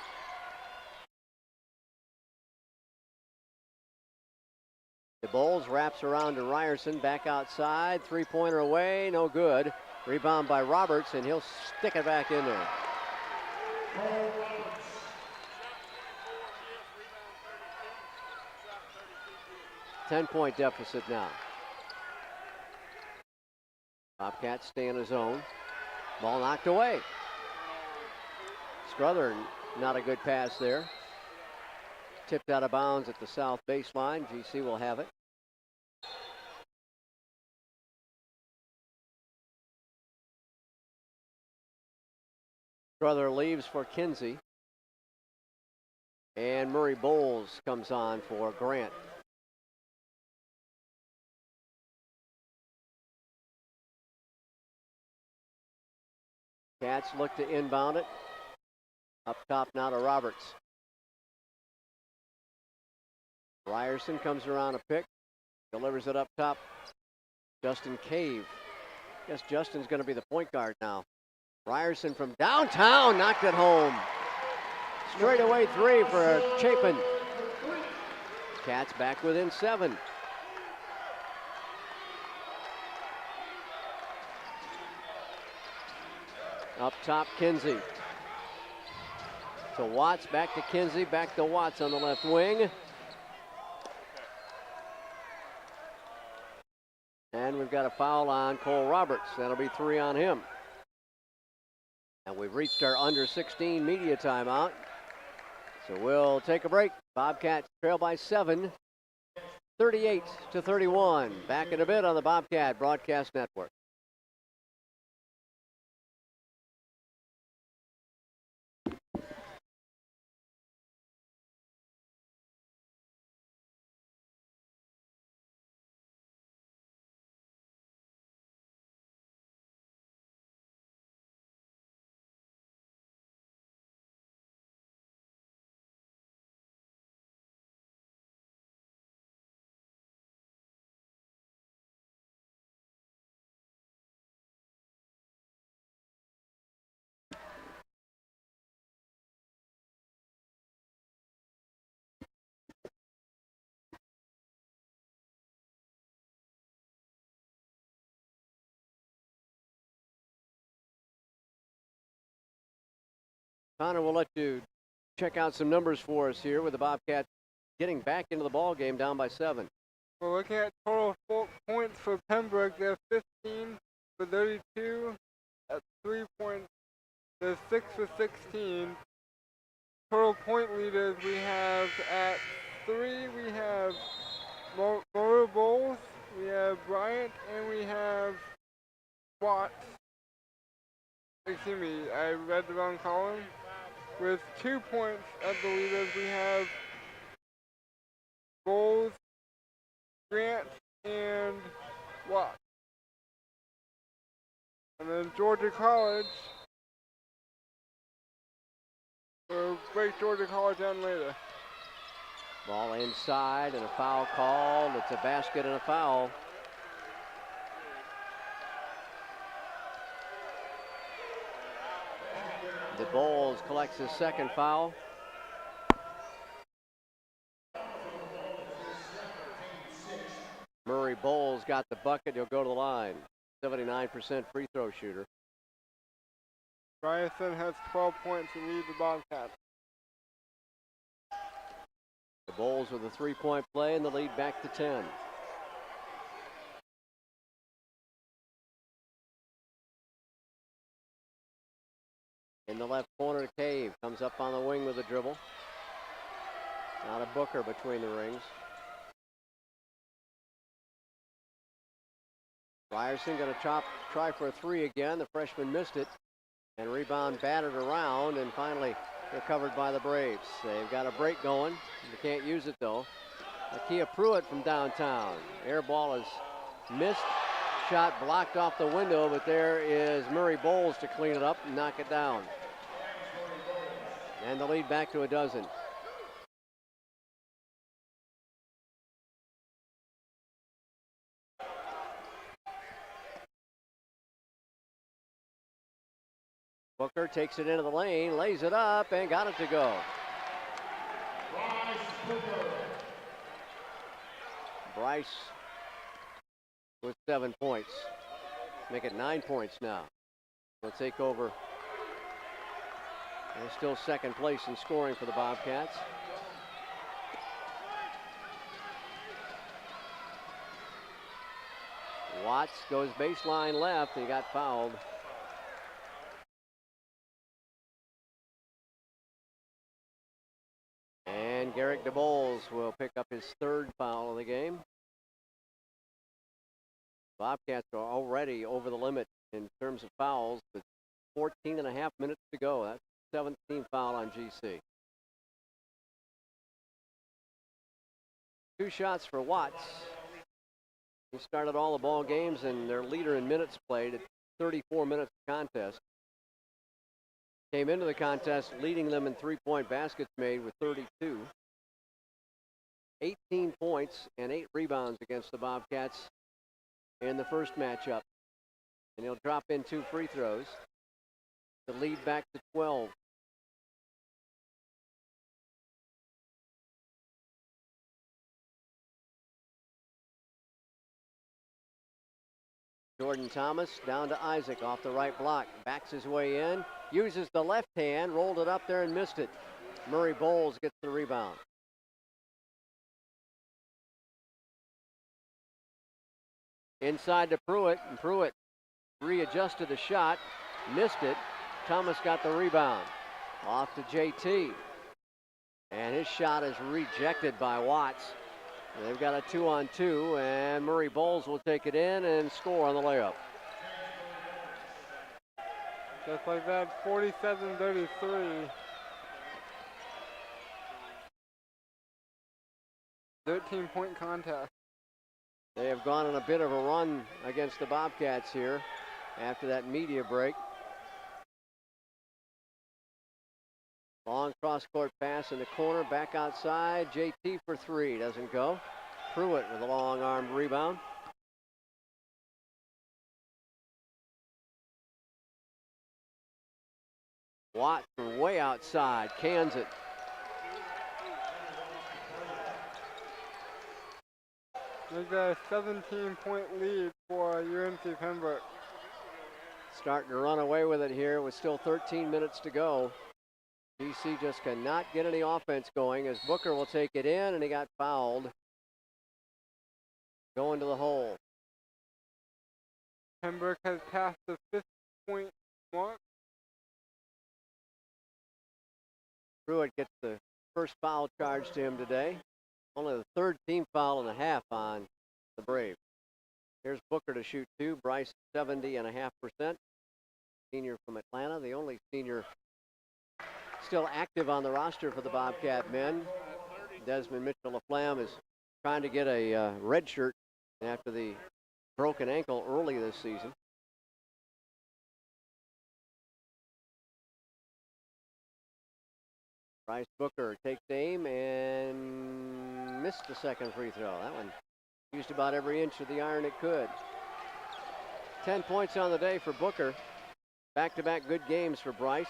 The Bowles wraps around to Ryerson, back outside, three-pointer away, no good. Rebound by Roberts, and he'll stick it back in there. Ten-point deficit now. Bobcats stay in his zone. Ball knocked away. Strother, not a good pass there. Tipped out of bounds at the south baseline. GC will have it. Strother leaves for Kinsey. And Murray Bowles comes on for Grant. Cats look to inbound it. Up top now to Roberts. Ryerson comes around a pick, delivers it up top. Justin Cave. Guess Justin's going to be the point guard now. Ryerson from downtown knocked it home. Straightaway three for Chapin. Cats back within 7. Up top, Kinsey. To Watts, back to Kinsey, back to Watts on the left wing. And we've got a foul on Cole Roberts. That'll be 3 on him. And we've reached our under 16 media timeout. So we'll take a break. Bobcats trail by 7, 38-31. Back in a bit on the Bobcat Broadcast Network. Connor, we'll let you check out some numbers for us here with the Bobcats getting back into the ball game down by 7.
We're looking at total points for Pembroke. They're 15 for 32 at 3 points. They're 6 for 16. Total point leaders we have at 3. We have Murray Bowles, we have Bryant, and we have Watts. Excuse me, I read the wrong column. With 2 points at the leaders, we have Bowles, Grant, and Watts. And then Georgia College. We'll break Georgia College down later.
Ball inside and a foul called. It's a basket and a foul. The Bowles collects his second foul. Murray Bowles got the bucket. He'll go to the line. 79% free throw shooter.
Ryerson has 12 points to lead the Bobcats.
The Bowles with a 3-point play and the lead back to 10. In the left corner, Cave comes up on the wing with a dribble. Not a Booker between the rings. Ryerson going to try for a 3 again. The freshman missed it. And rebound battered around, and finally recovered by the Braves. They've got a break going. They can't use it though. Akia Pruitt from downtown. Air ball is missed. Shot blocked off the window, but there is Murray Bowles to clean it up and knock it down. And the lead back to a dozen. Booker takes it into the lane, lays it up, and got it to go. Bryce with 7 points. Make it 9 points now. He'll take over. And still second place in scoring for the Bobcats. Watts goes baseline left. He got fouled. And Garrick DeBoles will pick up his 3rd foul of the game. Bobcats are already over the limit in terms of fouls, with 14 and a half minutes to go. That's 17th foul on GC. 2 shots for Watts. He started all the ball games and their leader in minutes played at 34 minutes of contest. Came into the contest leading them in 3-point baskets made with 32. 18 points and 8 rebounds against the Bobcats in the first matchup. And he'll drop in 2 free throws to lead back to 12. Jordan Thomas down to Isaac off the right block. Backs his way in. Uses the left hand. Rolled it up there and missed it. Murray Bowles gets the rebound. Inside to Pruitt. And Pruitt readjusted the shot. Missed it. Thomas got the rebound. Off to JT. And his shot is rejected by Watts. They've got a 2-on-2, and Murray Bowles will take it in and score on the layup.
Just like that, 47-33. 13-point contest.
They have gone on a bit of a run against the Bobcats here after that media break. Long cross-court pass in the corner, back outside. JT for 3, doesn't go. Pruitt with a long-armed rebound. Watt from way outside, cans it.
They've got a 17-point lead for UNC Pembroke.
Starting to run away with it here with still 13 minutes to go. GC just cannot get any offense going as Booker will take it in, and he got fouled. Going to the hole.
Pembroke has passed the 50-point mark.
Pruitt gets the first foul charged to him today. Only the 3rd team foul and a half on the Braves. Here's Booker to shoot 2. Bryce 70.5%. Senior from Atlanta, the only senior still active on the roster for the Bobcat men. Desmond Mitchell-LaFlamme is trying to get a red shirt after the broken ankle early this season. Bryce Booker takes aim and missed the second free throw. That one used about every inch of the iron it could. 10 points on the day for Booker. Back-to-back good games for Bryce.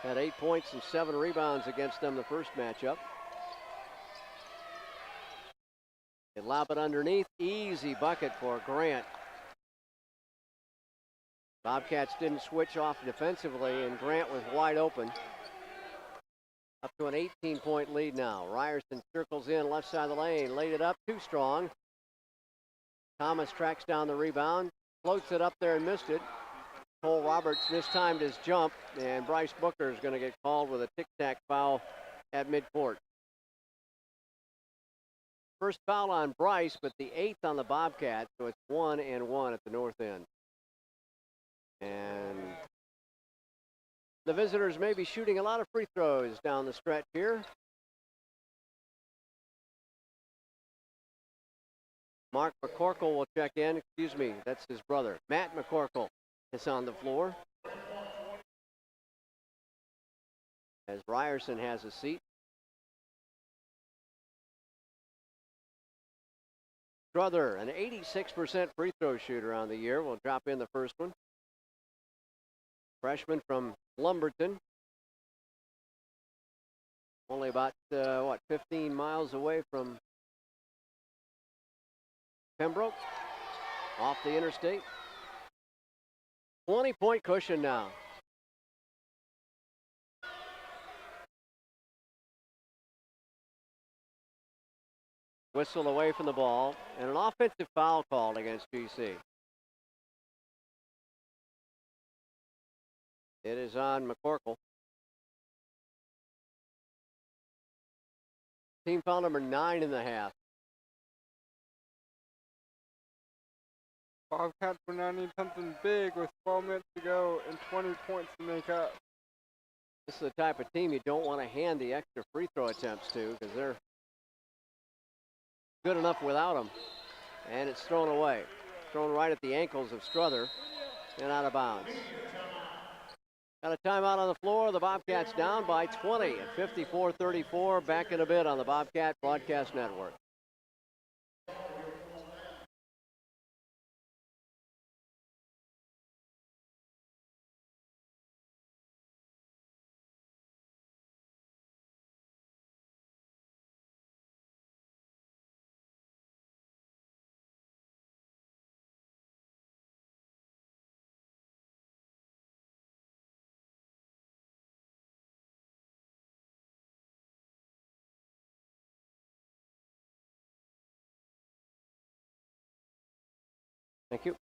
Had 8 points and 7 rebounds against them the first matchup. They lob it underneath. Easy bucket for Grant. Bobcats didn't switch off defensively, and Grant was wide open. Up to an 18-point lead now. Ryerson circles in left side of the lane. Laid it up too strong. Thomas tracks down the rebound. Floats it up there and missed it. Cole Roberts mistimed his jump, and Bryce Booker is going to get called with a tic-tac foul at midcourt. First foul on Bryce, but the 8th on the Bobcats, so it's 1-1 at the north end. And the visitors may be shooting a lot of free throws down the stretch here. Mark McCorkle will check in. Excuse me, that's his brother. Matt McCorkle is on the floor. As Ryerson has a seat. Strother, an 86% free throw shooter on the year, will drop in the first one. Freshman from Lumberton. Only about, 15 miles away from Pembroke. Off the interstate. 20-point cushion now. Whistle away from the ball, and an offensive foul called against GC. It is on McCorkle. Team foul number 9 in the half.
Bobcats will now need something big with 12 minutes to go and 20 points to make up.
This is the type of team you don't want to hand the extra free throw attempts to because they're good enough without them. And it's thrown away. Thrown right at the ankles of Strother and out of bounds. Got a timeout on the floor. The Bobcats down by 20 at 54-34. Back in a bit on the Bobcat Broadcast Network. Thank you.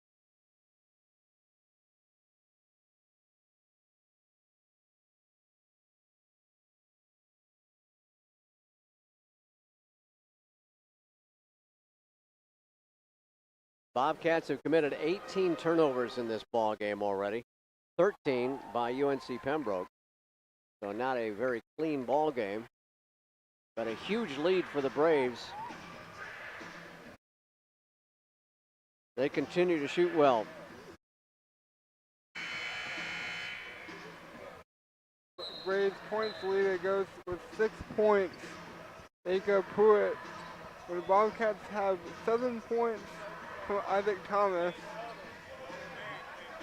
Bobcats have committed 18 turnovers in this ball game already, 13 by UNC Pembroke. So not a very clean ball game, but a huge lead for the Braves. They continue to shoot well.
Braves points lead. It goes with 6 points. Aka Pruitt. Where the Bobcats have 7 points from Isaac Thomas.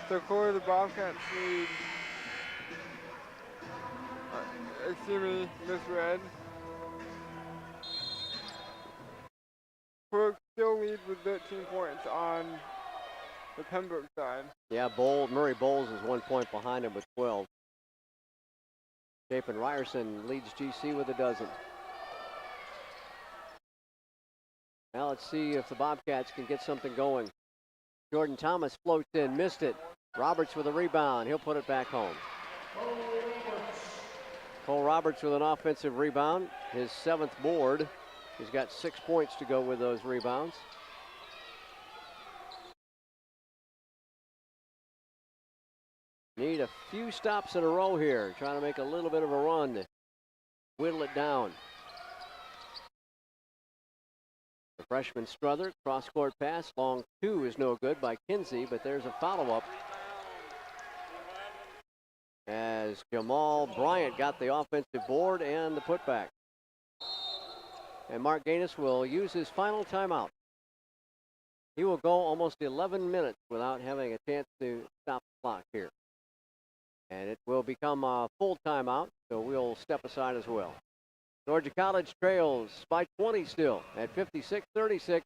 So clear the Bobcats lead. Excuse me, misread. Pruitt still leads with 13 points on the Pembroke side.
Yeah, Murray Bowles is 1 point behind him with 12. Chapin Ryerson leads GC with a dozen. Now let's see if the Bobcats can get something going. Jordan Thomas floats in, missed it. Roberts with a rebound. He'll put it back home. Cole Roberts with an offensive rebound, his 7th board. He's got 6 points to go with those rebounds. Need a few stops in a row here, trying to make a little bit of a run to whittle it down. The freshman Strother, cross-court pass, long 2 is no good by Kinsey, but there's a follow-up. As Jamal Bryant got the offensive board and the putback. And Mark Gaines will use his final timeout. He will go almost 11 minutes without having a chance to stop the clock here. And it will become a full timeout, so we'll step aside as well. Georgia College trails by 20 still at 56-36.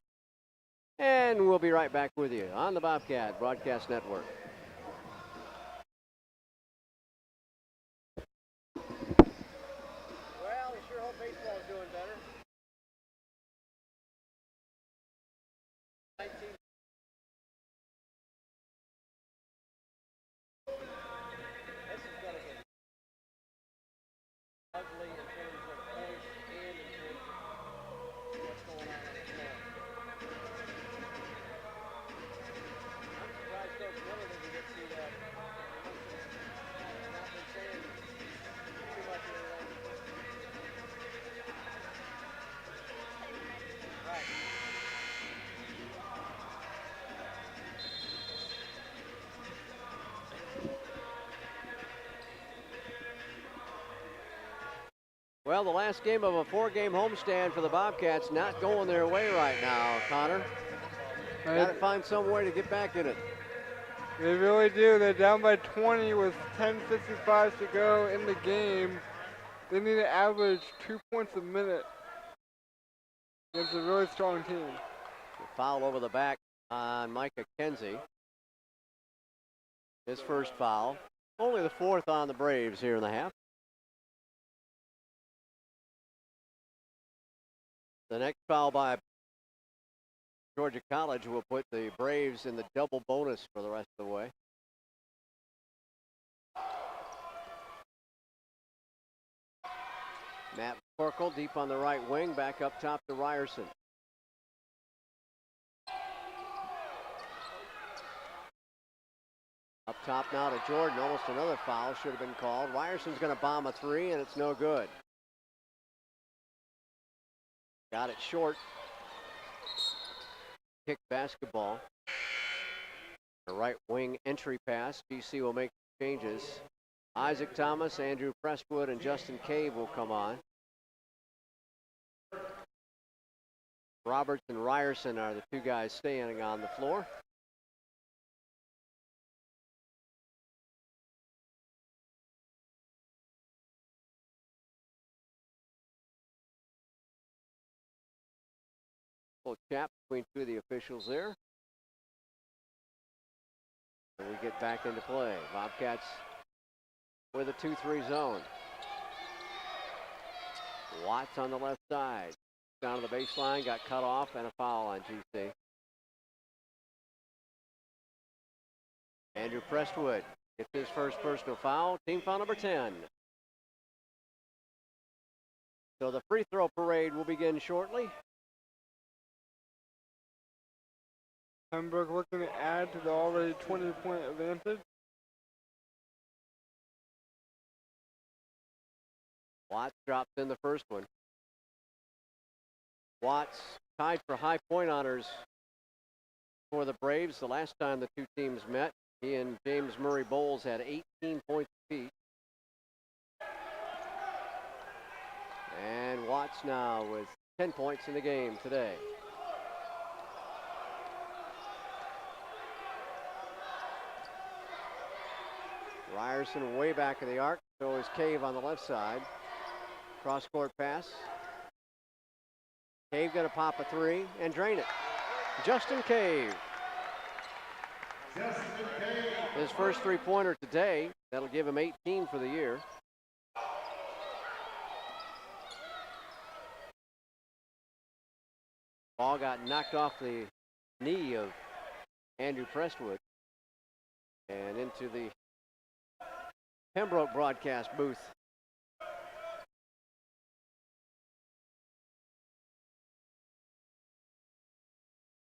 And we'll be right back with you on the Bobcat Broadcast Network. Well, we sure hope baseball's doing better. 19. This is going to get ugly in terms of points and in terms of what's going on the floor. I'm surprised Coach Miller doesn't get to that. Not been saying too much of anything. All right. Well, the last game of a 4-game homestand for the Bobcats not going their way right now, Connor. Got to find some way to get back in it.
They really do. They're down by 20 with 10:55 to go in the game. They need to average 2 points a minute against a really strong team.
Foul over the back on Micah Kenzie. His first foul. Only the fourth on the Braves here in the half. The next foul by Georgia College will put the Braves in the double bonus for the rest of the way. Matt Corkle deep on the right wing, back up top to Ryerson. Up top now to Jordan, almost another foul, should have been called. Ryerson's going to bomb a three, and it's no good. Got it short. Kick basketball. A right wing entry pass. GC will make changes. Isaac Thomas, Andrew Prestwood, and Justin Cave will come on. Roberts and Ryerson are the two guys standing on the floor. Chat between two of the officials there. And we get back into play. Bobcats with a 2-3 zone. Watts on the left side. Down to the baseline, got cut off, and a foul on GC. Andrew Prestwood gets his first personal foul. Team foul number 10. So the free throw parade will begin shortly.
Pembroke looking to add to the already 20-point advantage.
Watts drops in the first one. Watts tied for high point honors for the Braves the last time the two teams met. He and James Murray Bowles had 18 points apiece. And Watts now with 10 points in the game today. Ryerson way back of the arc. So is Cave on the left side. Cross-court pass. Cave gonna pop a three and drain it. Justin Cave. His first three-pointer today. That'll give him 18 for the year. Ball got knocked off the knee of Andrew Prestwood and into the Pembroke broadcast booth.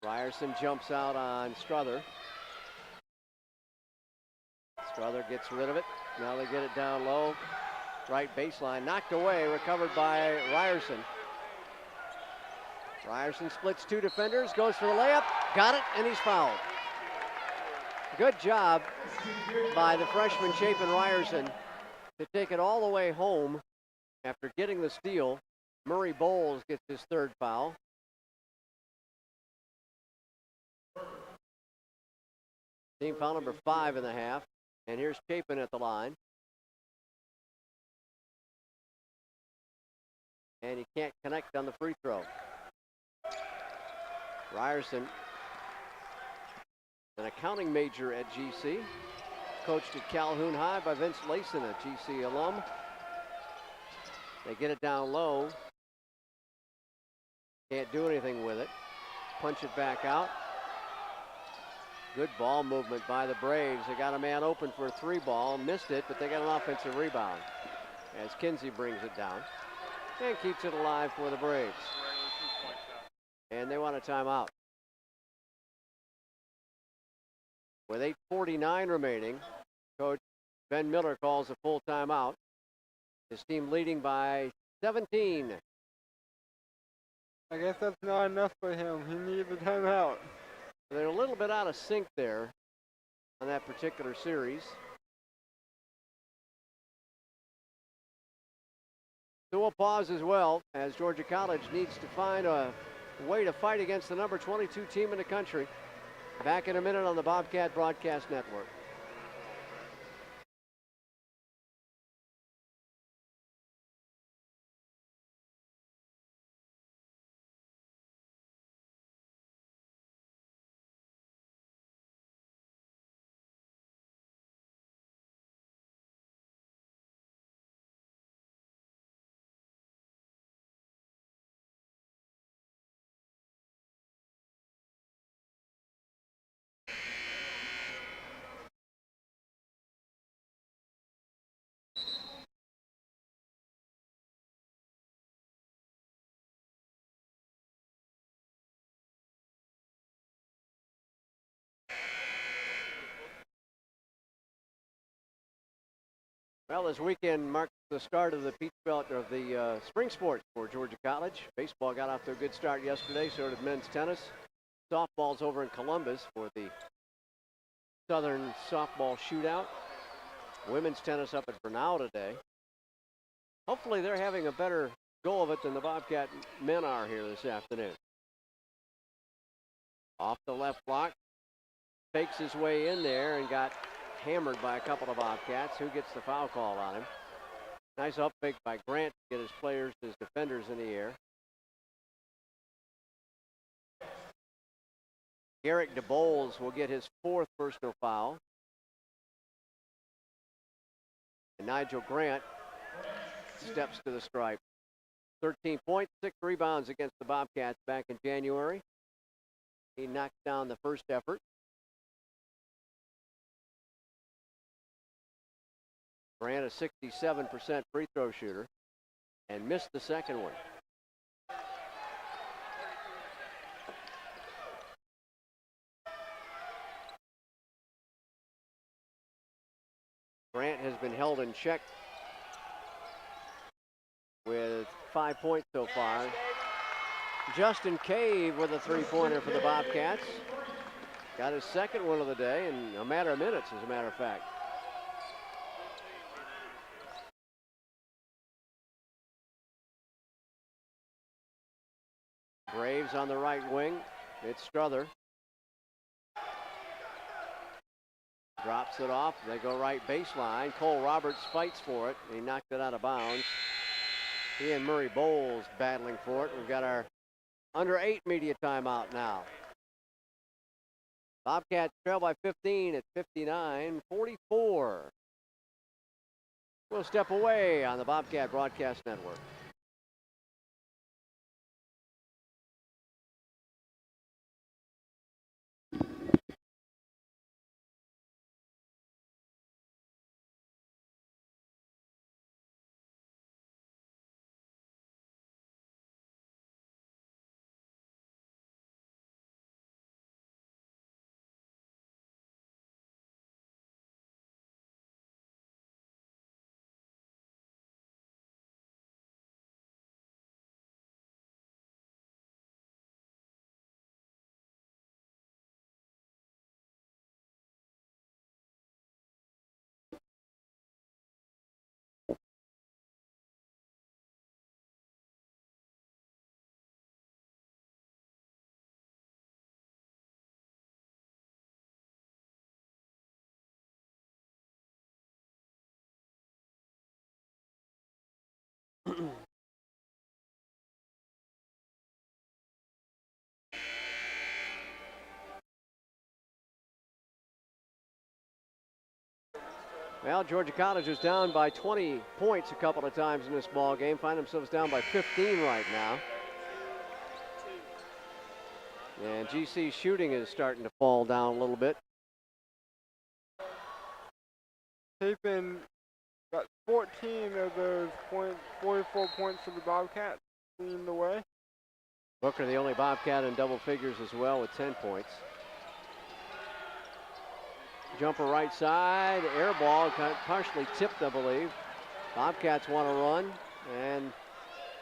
Ryerson jumps out on Strother. Strother gets rid of it. Now they get it down low. Right baseline, knocked away, recovered by Ryerson. Ryerson splits two defenders, goes for the layup, got it, and he's fouled. Good job by the freshman Chapin Ryerson to take it all the way home after getting the steal. Murray Bowles gets his third foul. Team foul number 5 in the half. And here's Chapin at the line. And he can't connect on the free throw. Ryerson, an accounting major at GC, coached at Calhoun High by Vince Layson, a GC alum. They get it down low. Can't do anything with it. Punch it back out. Good ball movement by the Braves. They got a man open for a three ball, missed it, but they got an offensive rebound as Kinsey brings it down and keeps it alive for the Braves. And they want a timeout. With 8:49 remaining, Coach Ben Miller calls a full timeout. His team leading by 17.
I guess that's not enough for him. He needs a timeout.
They're a little bit out of sync there on that particular series. So we'll pause as well as Georgia College needs to find a way to fight against the number 22 team in the country. Back in a minute on the Bobcat Broadcast Network. Well, this weekend marked the start of the Peach Belt of the spring sports for Georgia College. Baseball got off to a good start yesterday, so did men's tennis. Softball's over in Columbus for the Southern Softball Shootout. Women's tennis up at Bernal today. Hopefully they're having a better go of it than the Bobcat men are here this afternoon. Off the left block, fakes his way in there and got hammered by a couple of Bobcats. Who gets the foul call on him? Nice up fake by Grant to get his players, his defenders in the air. Garrick DeBoles will get his 4th personal foul. And Nigel Grant steps to the stripe. 13 points, 6 rebounds against the Bobcats back in January. He knocked down the first effort. Grant, a 67% free throw shooter, and missed the second one. Grant has been held in check with 5 points so far. Justin Cave with a 3-pointer for the Bobcats. Got his second one of the day in a matter of minutes, as a matter of fact. Graves on the right wing. It's Strother. Drops it off. They go right baseline. Cole Roberts fights for it. He knocked it out of bounds. He and Murray Bowles battling for it. We've got our under 8 media timeout now. Bobcats trail by 15 at 59-44. We'll step away on the Bobcat Broadcast Network. Well, Georgia College was down by 20 points a couple of times in this ball game. Find themselves down by 15 right now. And GC's shooting is starting to fall down a little bit.
Chapin got 14 of those 44 points for the Bobcats leading the way.
Booker, the only Bobcat in double figures as well with 10 points. Jumper right side, air ball, partially tipped, I believe. Bobcats want to run, and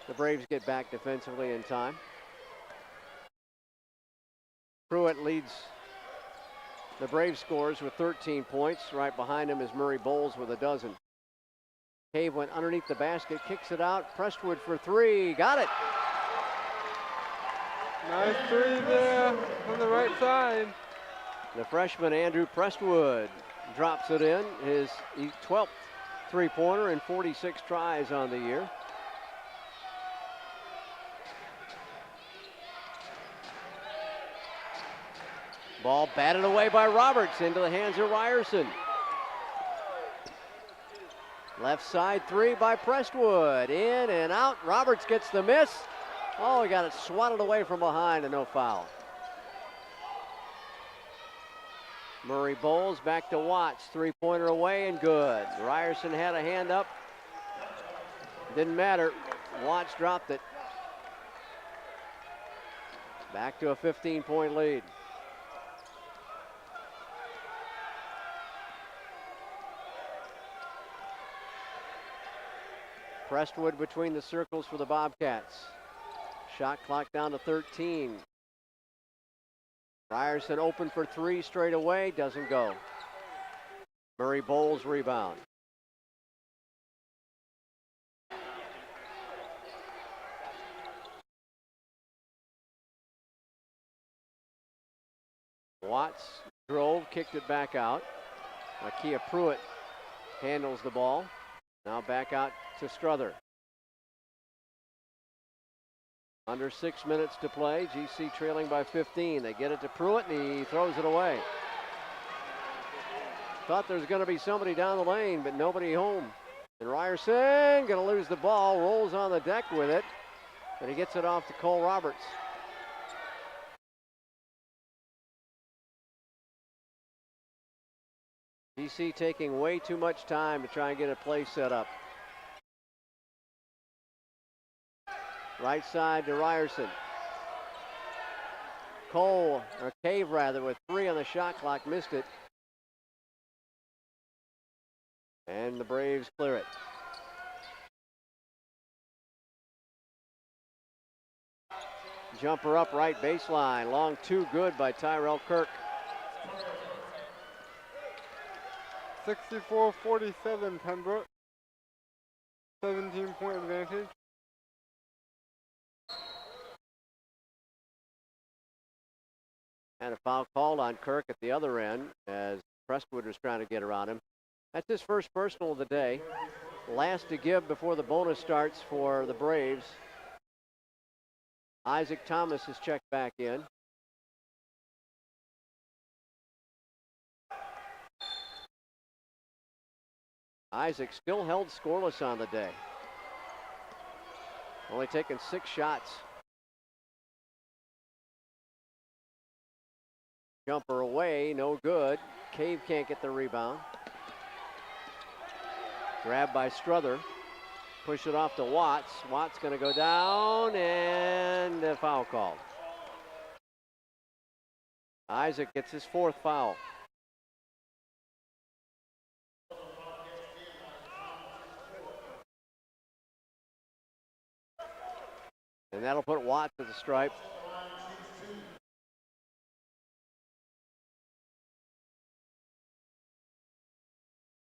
the Braves get back defensively in time. Pruitt leads the Braves scores with 13 points. Right behind him is Murray Bowles with a dozen. Cave went underneath the basket, kicks it out. Prestwood for 3, got it.
Nice 3 there from the right side.
The freshman Andrew Prestwood drops it in, his 12th three-pointer and 46 tries on the year. Ball batted away by Roberts into the hands of Ryerson. Left side three by Prestwood. In and out. Roberts gets the miss. Oh, he got it swatted away from behind and no foul. Murray Bowles back to Watts. Three-pointer away and good. Ryerson had a hand up. Didn't matter. Watts dropped it. Back to a 15-point lead. Prestwood between the circles for the Bobcats. Shot clock down to 13. Ryerson open for three straight away, doesn't go. Murray Bowles rebound. Watts drove, kicked it back out. Akia Pruitt handles the ball. Now back out to Strother. Under 6 minutes to play. GC trailing by 15. They get it to Pruitt and he throws it away. Thought there was going to be somebody down the lane, but nobody home. And Ryerson going to lose the ball, rolls on the deck with it, but he gets it off to Cole Roberts. GC taking way too much time to try and get a play set up. Right side to Ryerson. Cole, or Cave rather, with 3 on the shot clock, missed it. And the Braves clear it. Jumper up right baseline. Long two, good by Tyrell Kirk.
64-47 Pembroke. 17-point advantage.
And a foul called on Kirk at the other end as Prestwood was trying to get around him. That's his first personal of the day. Last to give before the bonus starts for the Braves. Isaac Thomas is checked back in. Isaac still held scoreless on the day. Only taken 6 shots. Jumper away, no good. Cave can't get the rebound. Grabbed by Strother. Push it off to Watts. Watts going to go down and a foul call. Isaac gets his 4th foul. And that'll put Watts at the stripe.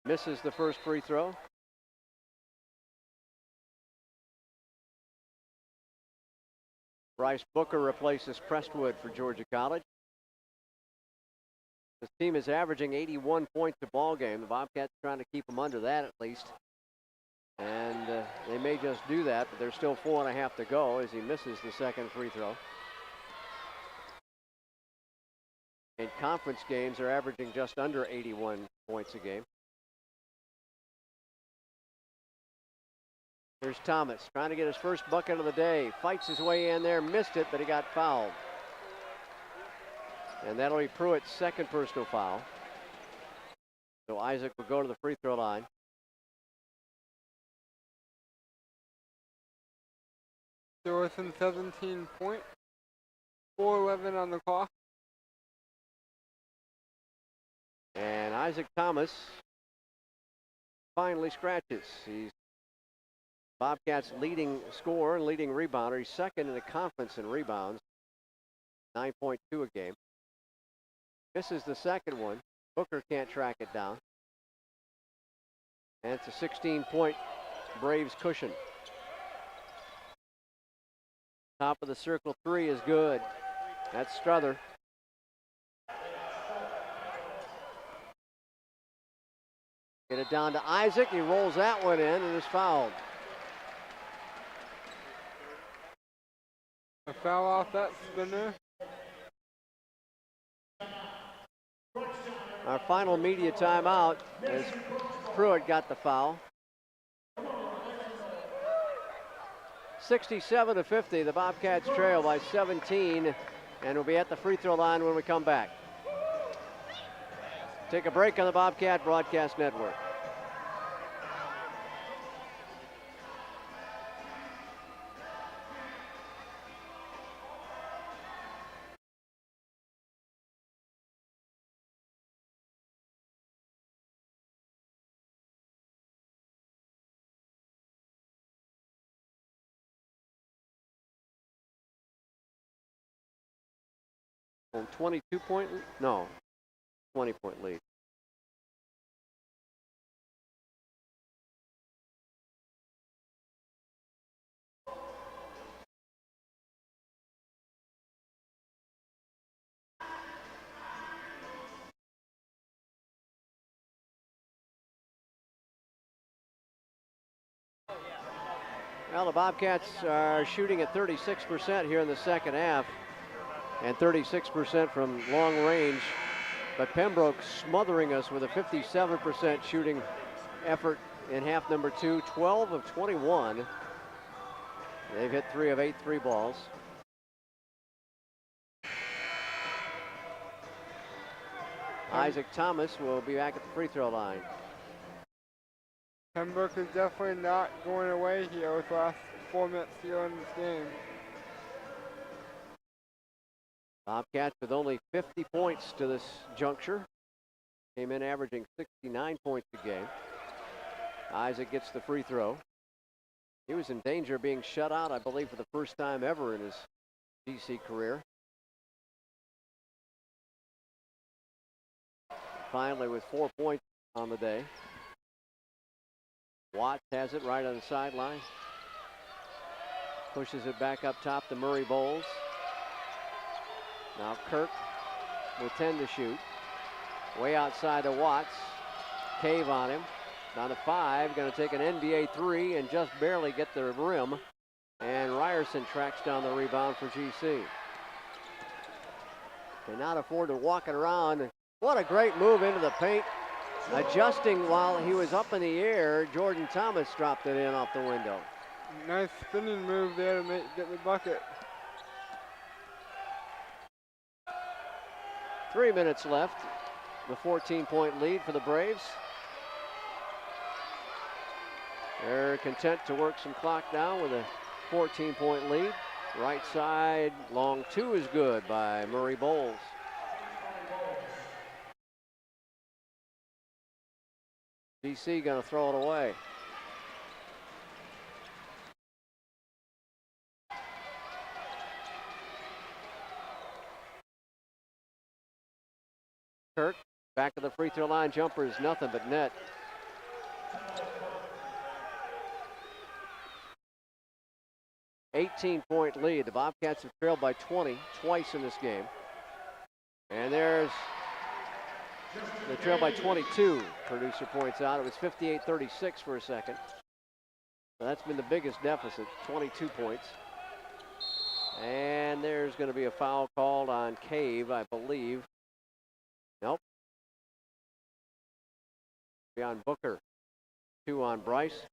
Misses the first free throw. Bryce Booker replaces Prestwood for Georgia College. This team is averaging 81 points a ball game. The Bobcats trying to keep them under that at least. And they may just do that, but there's still 4.5 to go as he misses the second free throw. In conference games, they're averaging just under 81 points a game. Here's Thomas trying to get his first bucket of the day. Fights his way in there, missed it, but he got fouled. And that'll be Pruitt's second personal foul. So Isaac will go to the free throw line.
They're within 17 points. 4:11 on the clock.
And Isaac Thomas finally scratches. He's Bobcats' leading scorer and leading rebounder. He's second in the conference in rebounds. 9.2 a game. Misses the second one. Booker can't track it down. And it's a 16-point Braves cushion. Top of the circle three is good. That's Strother. Get it down to Isaac. He rolls that one in and is fouled.
A foul off that spinner.
Our final media timeout as Pruitt got the foul. 67-50, the Bobcats trail by 17 and will be at the free throw line when we come back. Take a break on the Bobcat Broadcast Network. Well, 22-point, no, 20-point lead. Well, the Bobcats are shooting at 36% here in the second half and 36% from long range. But Pembroke smothering us with a 57% shooting effort in half number 2, 12 of 21. They've hit 3 of 8 3 balls. Isaac Thomas will be back at the free throw line.
Pembroke is definitely not going away here with the last 4 minutes to go in this game.
Bobcats with only 50 points to this juncture. Came in averaging 69 points a game. Isaac gets the free throw. He was in danger of being shut out, I believe, for the first time ever in his GC career. Finally, with 4 points on the day. Watts has it right on the sideline. Pushes it back up top to Murray Bowles. Now Kirk with 10 to shoot. Way outside to Watts. Cave on him. Down to 5. Going to take an NBA 3 and just barely get the rim. And Ryerson tracks down the rebound for GC. Cannot afford to walk it around. What a great move into the paint. Adjusting while he was up in the air, Jordan Thomas dropped it in off the window.
Nice spinning move there to get the bucket.
3 minutes left. The 14-point lead for the Braves. They're content to work some clock down with a 14-point lead. Right side, long 2 is good by Murray Bowles. GC going to throw it away. Kirk back to the free throw line. Jumper is nothing but net. $18-point lead. The Bobcats have trailed by 20 twice in this game. And there's the trail by 22, producer points out. It was 58-36 for a second. So that's been the biggest deficit, 22 points. And there's going to be a foul called on Cave, I believe. Nope. Be on Booker. 2 on Bryce.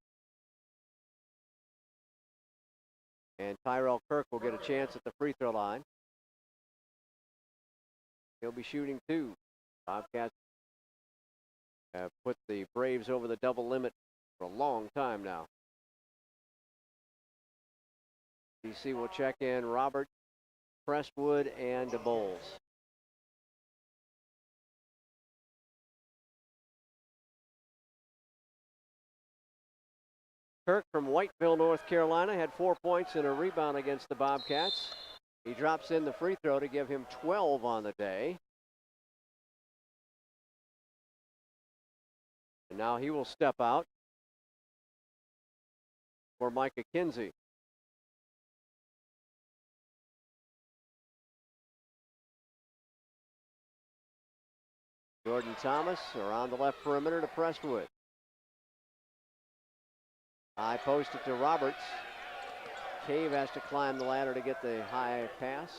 And Tyrell Kirk will get a chance at the free throw line. He'll be shooting 2. Bobcats have put the Braves over the double limit for a long time now. DC will check in Robert, Prestwood, and Bowles. Kirk from Whiteville, North Carolina, had 4 points and a rebound against the Bobcats. He drops in the free throw to give him 12 on the day. And now he will step out for Micah Kinsey. Jordan Thomas around the left perimeter to Prestwood. High post it to Roberts. Cave has to climb the ladder to get the high pass.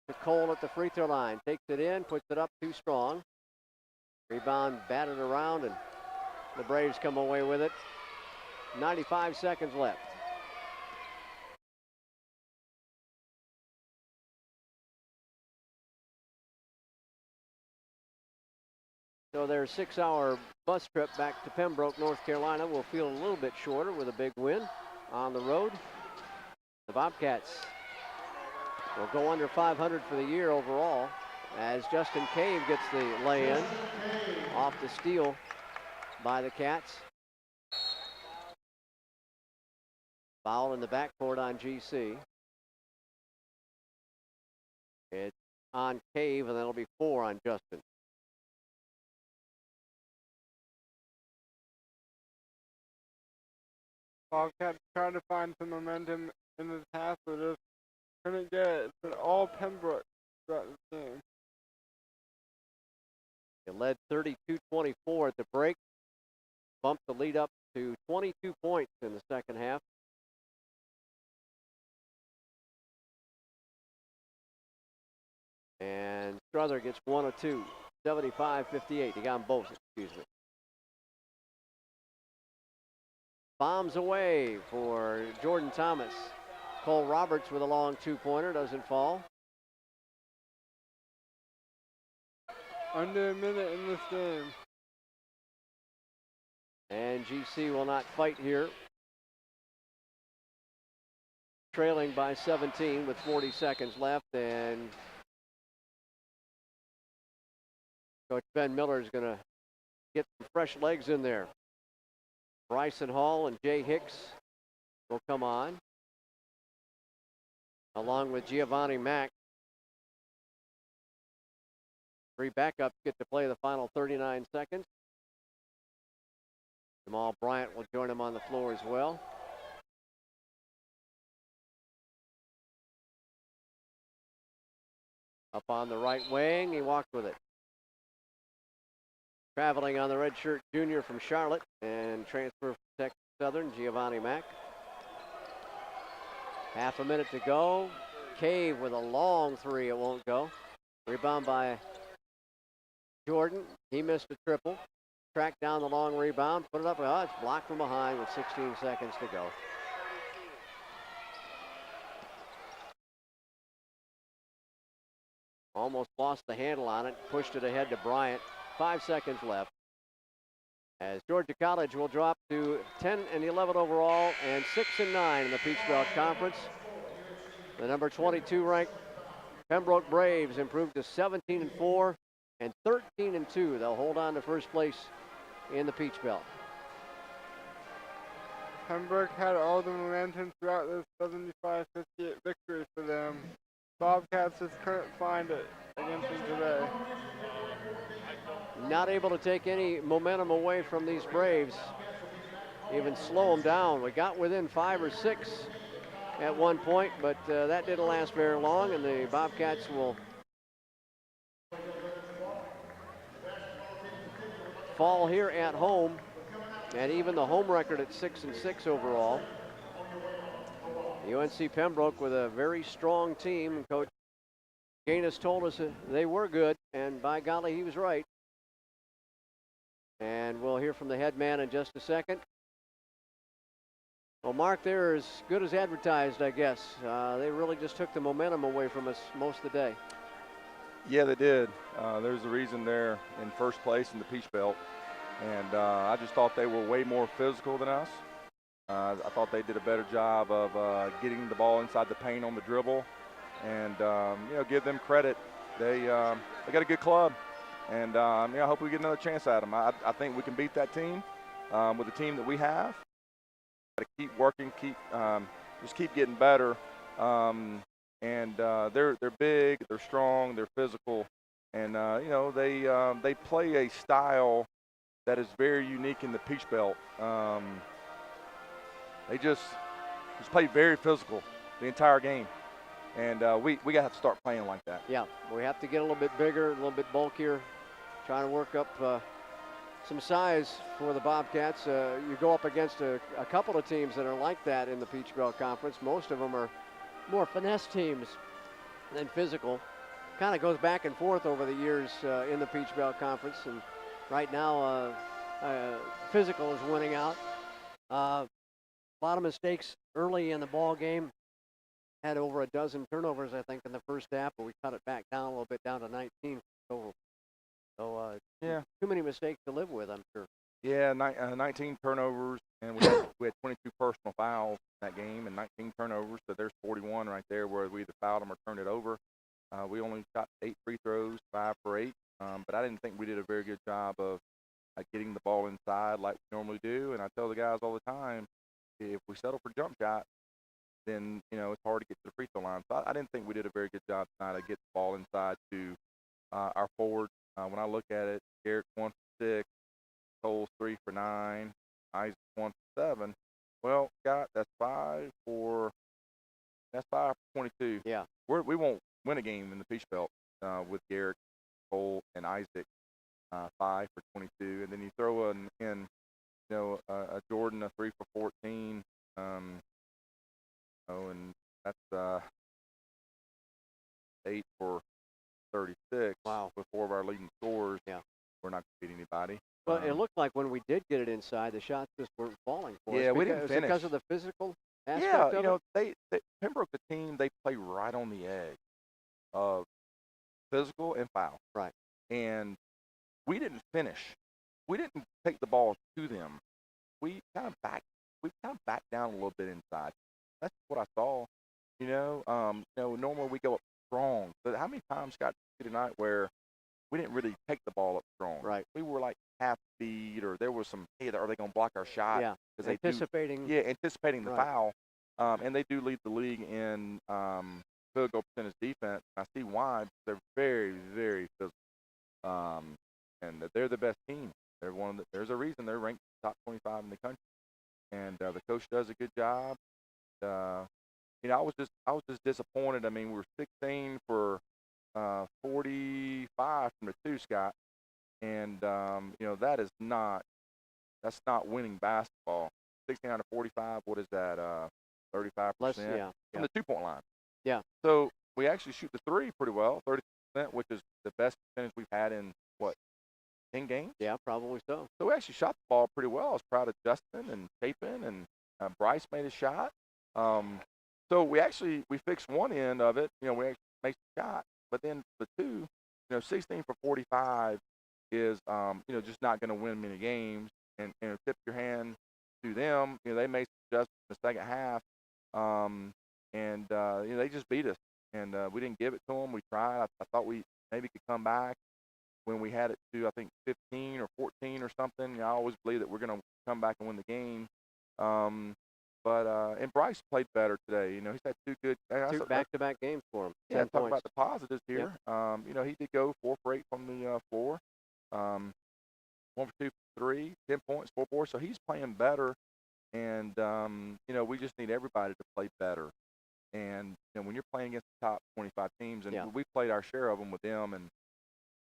To Cole at the free throw line. Takes it in, puts it up too strong. Rebound batted around, and the Braves come away with it. 95 seconds left. So their 6-hour bus trip back to Pembroke, North Carolina will feel a little bit shorter with a big win on the road. The Bobcats will go under 500 for the year overall as Justin Cave gets the lay-in off the steal by the Cats. Foul in the backcourt on GC. It's on Cave, and that'll be 4 on Justin.
Bobcats trying to find some momentum in this half, but just couldn't get it. It's been all Pembroke throughout the game.
It led 32-24 at the break. Bumped the lead up to 22 points in the second half. And Strother gets 1 of 2. 75-58. He got them both, excuse me. Bombs away for Jordan Thomas. Cole Roberts with a long two-pointer, doesn't fall.
Under a minute in this game.
And GC will not fight here. Trailing by 17 with 40 seconds left, and Coach Ben Miller is going to get some fresh legs in there. Bryson Hall and Jay Hicks will come on, along with Giovanni Mack. 3 backups get to play the final 39 seconds. Jamal Bryant will join him on the floor as well. Up on the right wing, he walked with it. Traveling on the red shirt junior from Charlotte and transfer from Texas Southern, Giovanni Mack. Half a minute to go. Cave with a long three, it won't go. Rebound by Jordan. He missed a triple. Tracked down the long rebound, put it up. Oh, it's blocked from behind with 16 seconds to go. Almost lost the handle on it, pushed it ahead to Bryant. 5 seconds left. As Georgia College will drop to 10-11 overall and 6-9 in the Peach Belt Conference. The number 22 ranked Pembroke Braves improved to 17-4 and 13-2. They'll hold on to first place in the Peach Belt.
Pembroke had all the momentum throughout this 75-58 victory for them. Bobcats just couldn't find it against them today.
Not able to take any momentum away from these Braves, even slow them down. We got within 5 or 6 at one point, but that didn't last very long, and the Bobcats will fall here at home, and even the home record at 6-6 overall. UNC Pembroke with a very strong team, and Coach Gaines told us that they were good, and by golly, he was right. And we'll hear from the head man in just a second. Well, Mark, they're as good as advertised, I guess. They really just took the momentum away from us most of the day.
Yeah, they did. There's a reason they're in first place in the Peach Belt. And I just thought they were way more physical than us. I thought they did a better job of getting the ball inside the paint on the dribble. And, give them credit. They got a good club. And, I hope we get another chance at them. I think we can beat that team with the team that we have. Got to keep working, just keep getting better. They're big, they're strong, they're physical. And, they play a style that is very unique in the Peach Belt. They just play very physical the entire game. And we got to have to start playing like that.
Yeah, we have to get a little bit bigger, a little bit bulkier, trying to work up some size for the Bobcats. You go up against a couple of teams that are like that in the Peach Belt Conference. Most of them are more finesse teams than physical. Kind of goes back and forth over the years in the Peach Belt Conference, and right now physical is winning out. A lot of mistakes early in the ball game. Had over a dozen turnovers, I think, in the first half, but we cut it back down a little bit, down to 19 total. So,
yeah,
too many mistakes to live with, I'm sure.
Yeah, 19 turnovers, and we had 22 personal fouls in that game, and 19 turnovers. So there's 41 right there, where we either fouled them or turned it over. We only shot 8 free throws, 5 for 8. But I didn't think we did a very good job of getting the ball inside like we normally do. And I tell the guys all the time, if we settle for jump shot, then, it's hard to get to the free throw line. So I didn't think we did a very good job tonight of getting the ball inside to our forwards. When I look at it, Garrett's 1 for 6, Cole's 3 for 9, Isaac's 1 for 7. Well, Scott, that's 5 for 22.
Yeah.
We won't win a game in the Peach Belt with Garrett, Cole, and Isaac, 5 for 22. And then you throw in a Jordan, a 3 for 14. And that's 8 for 36.
Wow.
With 4 of our leading scorers.
Yeah.
We're not going to beat anybody.
Well, it looked like when we did get it inside, the shots just weren't falling for us.
Yeah, we didn't finish.
Because of the physical aspect
Yeah,
of it?
they Pembroke, the team, they play right on the edge of physical and foul.
Right.
And we didn't finish. We didn't take the ball to them. We kind of backed down a little bit inside. That's what I saw. Normally we go up strong. But how many times got tonight where we didn't really take the ball up strong?
Right.
We were like half speed, or there was some, hey, are they going to block our shot?
Yeah. Anticipating.
Anticipating the
right.
foul. And they do lead the league in field goal percentage defense. I see why. They're very, very physical. And they're the best team. There's a reason they're ranked top 25 in the country. And the coach does a good job. I was just disappointed. I mean, we were 16 for 45 from the 2, Scott. And that's not winning basketball. 16 out of 45. What is that? 35%. From the 2-point line.
Yeah.
So we actually shoot the 3 pretty well, 30%, which is the best percentage we've had in 10 games.
Yeah, probably so.
So we actually shot the ball pretty well. I was proud of Justin and Chapin, and Bryce made a shot. So we fixed one end of it. We actually made a shot, but then the 2, 16 for 45 is just not going to win many games. And tip your hand to them. They made some adjustments in the second half, and they just beat us. And we didn't give it to them. We tried. I thought we maybe could come back when we had it to, I think, 15 or 14 or something. I always believe that we're going to come back and win the game. And Bryce played better today. He's had 2 good
back-to-back games for him.
Yeah, talk about the positives here. Yep. He did go 4 for 8 from the floor. 1 for 2 for 3, 10 points, 4 for 4. So he's playing better. And, we just need everybody to play better. And when you're playing against the top 25 teams, and we played our share of them with them, and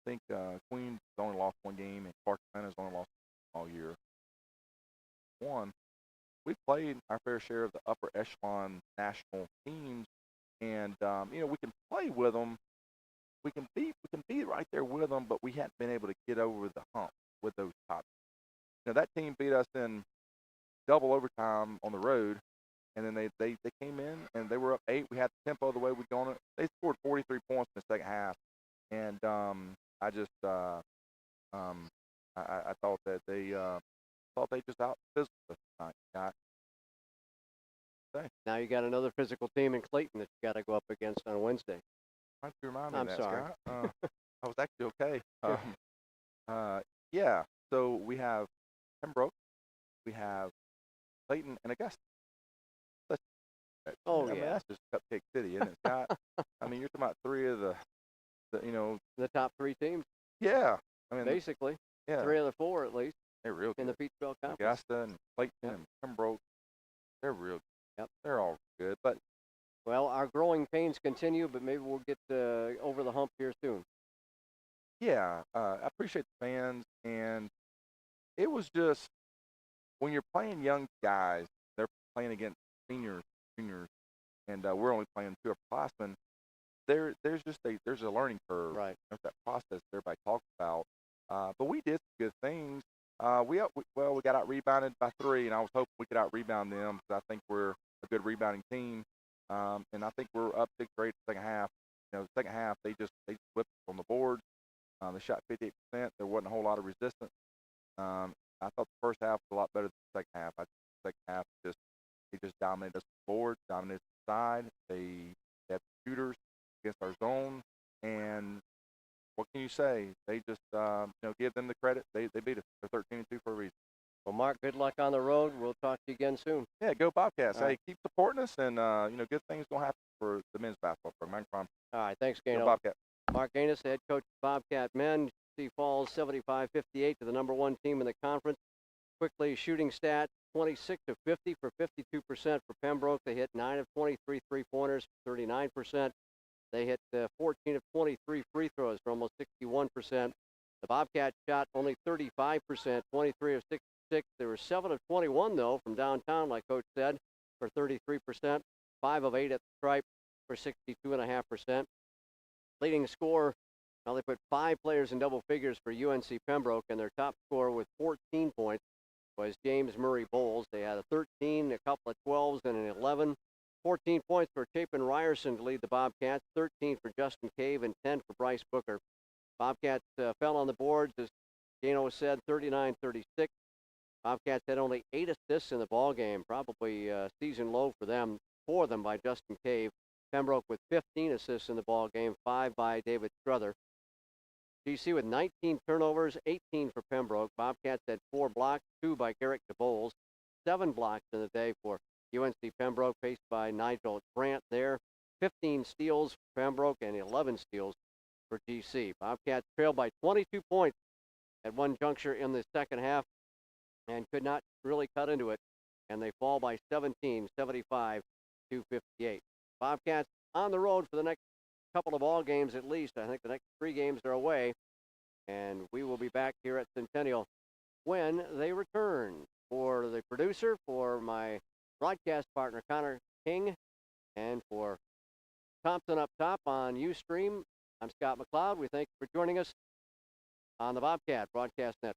I think Queens only lost 1 game, and Clark Atlanta's only lost all year. We played our fair share of the upper echelon national teams, and we can play with them. We can be right there with them, but we hadn't been able to get over the hump with those top. That team beat us in double overtime on the road, and then they came in and they were up 8. We had the tempo the way we'd gone. They scored 43 points in the second half, and I thought that they just out physical us tonight.
Now you got another physical team in Clayton that you got to go up against on Wednesday.
Why don't you remind me
I'm
of that,
sorry.
Scott? I was actually okay. Yeah. So we have Pembroke, we have Clayton, and Augusta. That's just Cupcake City, isn't it, Scott? I mean, you're talking about 3 of
the top 3 teams.
Yeah. I mean,
basically.
Yeah.
3 of the 4 at least.
They're real good.
In the Peach Belt Conference.
Augusta and Clayton and Pembroke, they're real good.
Yep.
They're all good. But
well, our growing pains continue, but maybe we'll get over the hump here soon.
Yeah. I appreciate the fans, and
it was just when you're playing young guys, they're playing against seniors, juniors, and we're only playing 2 upperclassmen. There's a learning curve.
Right.
There's that process everybody talks about. But we did some good things. We got out rebounded by 3, and I was hoping we could out rebound them because I think we're a good rebounding team. And I think we're up 6 or 8 second half. The second half they flipped on the boards. They shot 58%. There wasn't a whole lot of resistance. I thought the first half was a lot better than the second half. I think the second half they just dominated us on the board, dominated the side. They had shooters against our zone, and what can you say? They just give them the credit. They beat us. They're 13-2 for a reason.
Well, Mark, good luck on the road. We'll talk to you again soon.
Yeah, go Bobcats.
All
Hey,
right.
keep supporting us, and good things gonna happen for the men's basketball program.
All right, thanks,
Go
Gano.
Bobcat.
Mark Gaines, head coach of Bobcat men. UC falls 75-58 to the number 1 team in the conference. Quickly, shooting stat, 26 of 50 for 52% for Pembroke. They hit 9 of 23 three-pointers for 39%. They hit 14 of 23 free throws for almost 61%. The Bobcats shot only 35%, 23 of 66. They were 7 of 21, though, from downtown, like Coach said, for 33%. 5 of 8 at the stripe for 62.5%. Leading scorer, now they put 5 players in double figures for UNC Pembroke, and their top scorer with 14 points was James Murray Bowles. They had a 13, a couple of 12s, and an 11. 14 points for Chapin Ryerson to lead the Bobcats, 13 for Justin Cave, and 10 for Bryce Booker. Bobcats fell on the boards, as Gano said, 39-36. Bobcats had only 8 assists in the ball game, probably season low for them, 4 of them by Justin Cave. Pembroke with 15 assists in the ball game, 5 by David Struther. GC with 19 turnovers, 18 for Pembroke. Bobcats had 4 blocks, 2 by Garrick DeBoles, 7 blocks in the day for UNC Pembroke, paced by Nigel Grant there. 15 steals for Pembroke and 11 steals for GC. Bobcats trailed by 22 points at one juncture in the second half and could not really cut into it, and they fall by 17, 75-58. Bobcats on the road for the next couple of ball games at least. I think the next 3 games are away, and we will be back here at Centennial when they return. For the producer, for my broadcast partner, Connor King, and for Thompson up top on Ustream, I'm Scott McLeod. We thank you for joining us on the Bobcat Broadcast Network.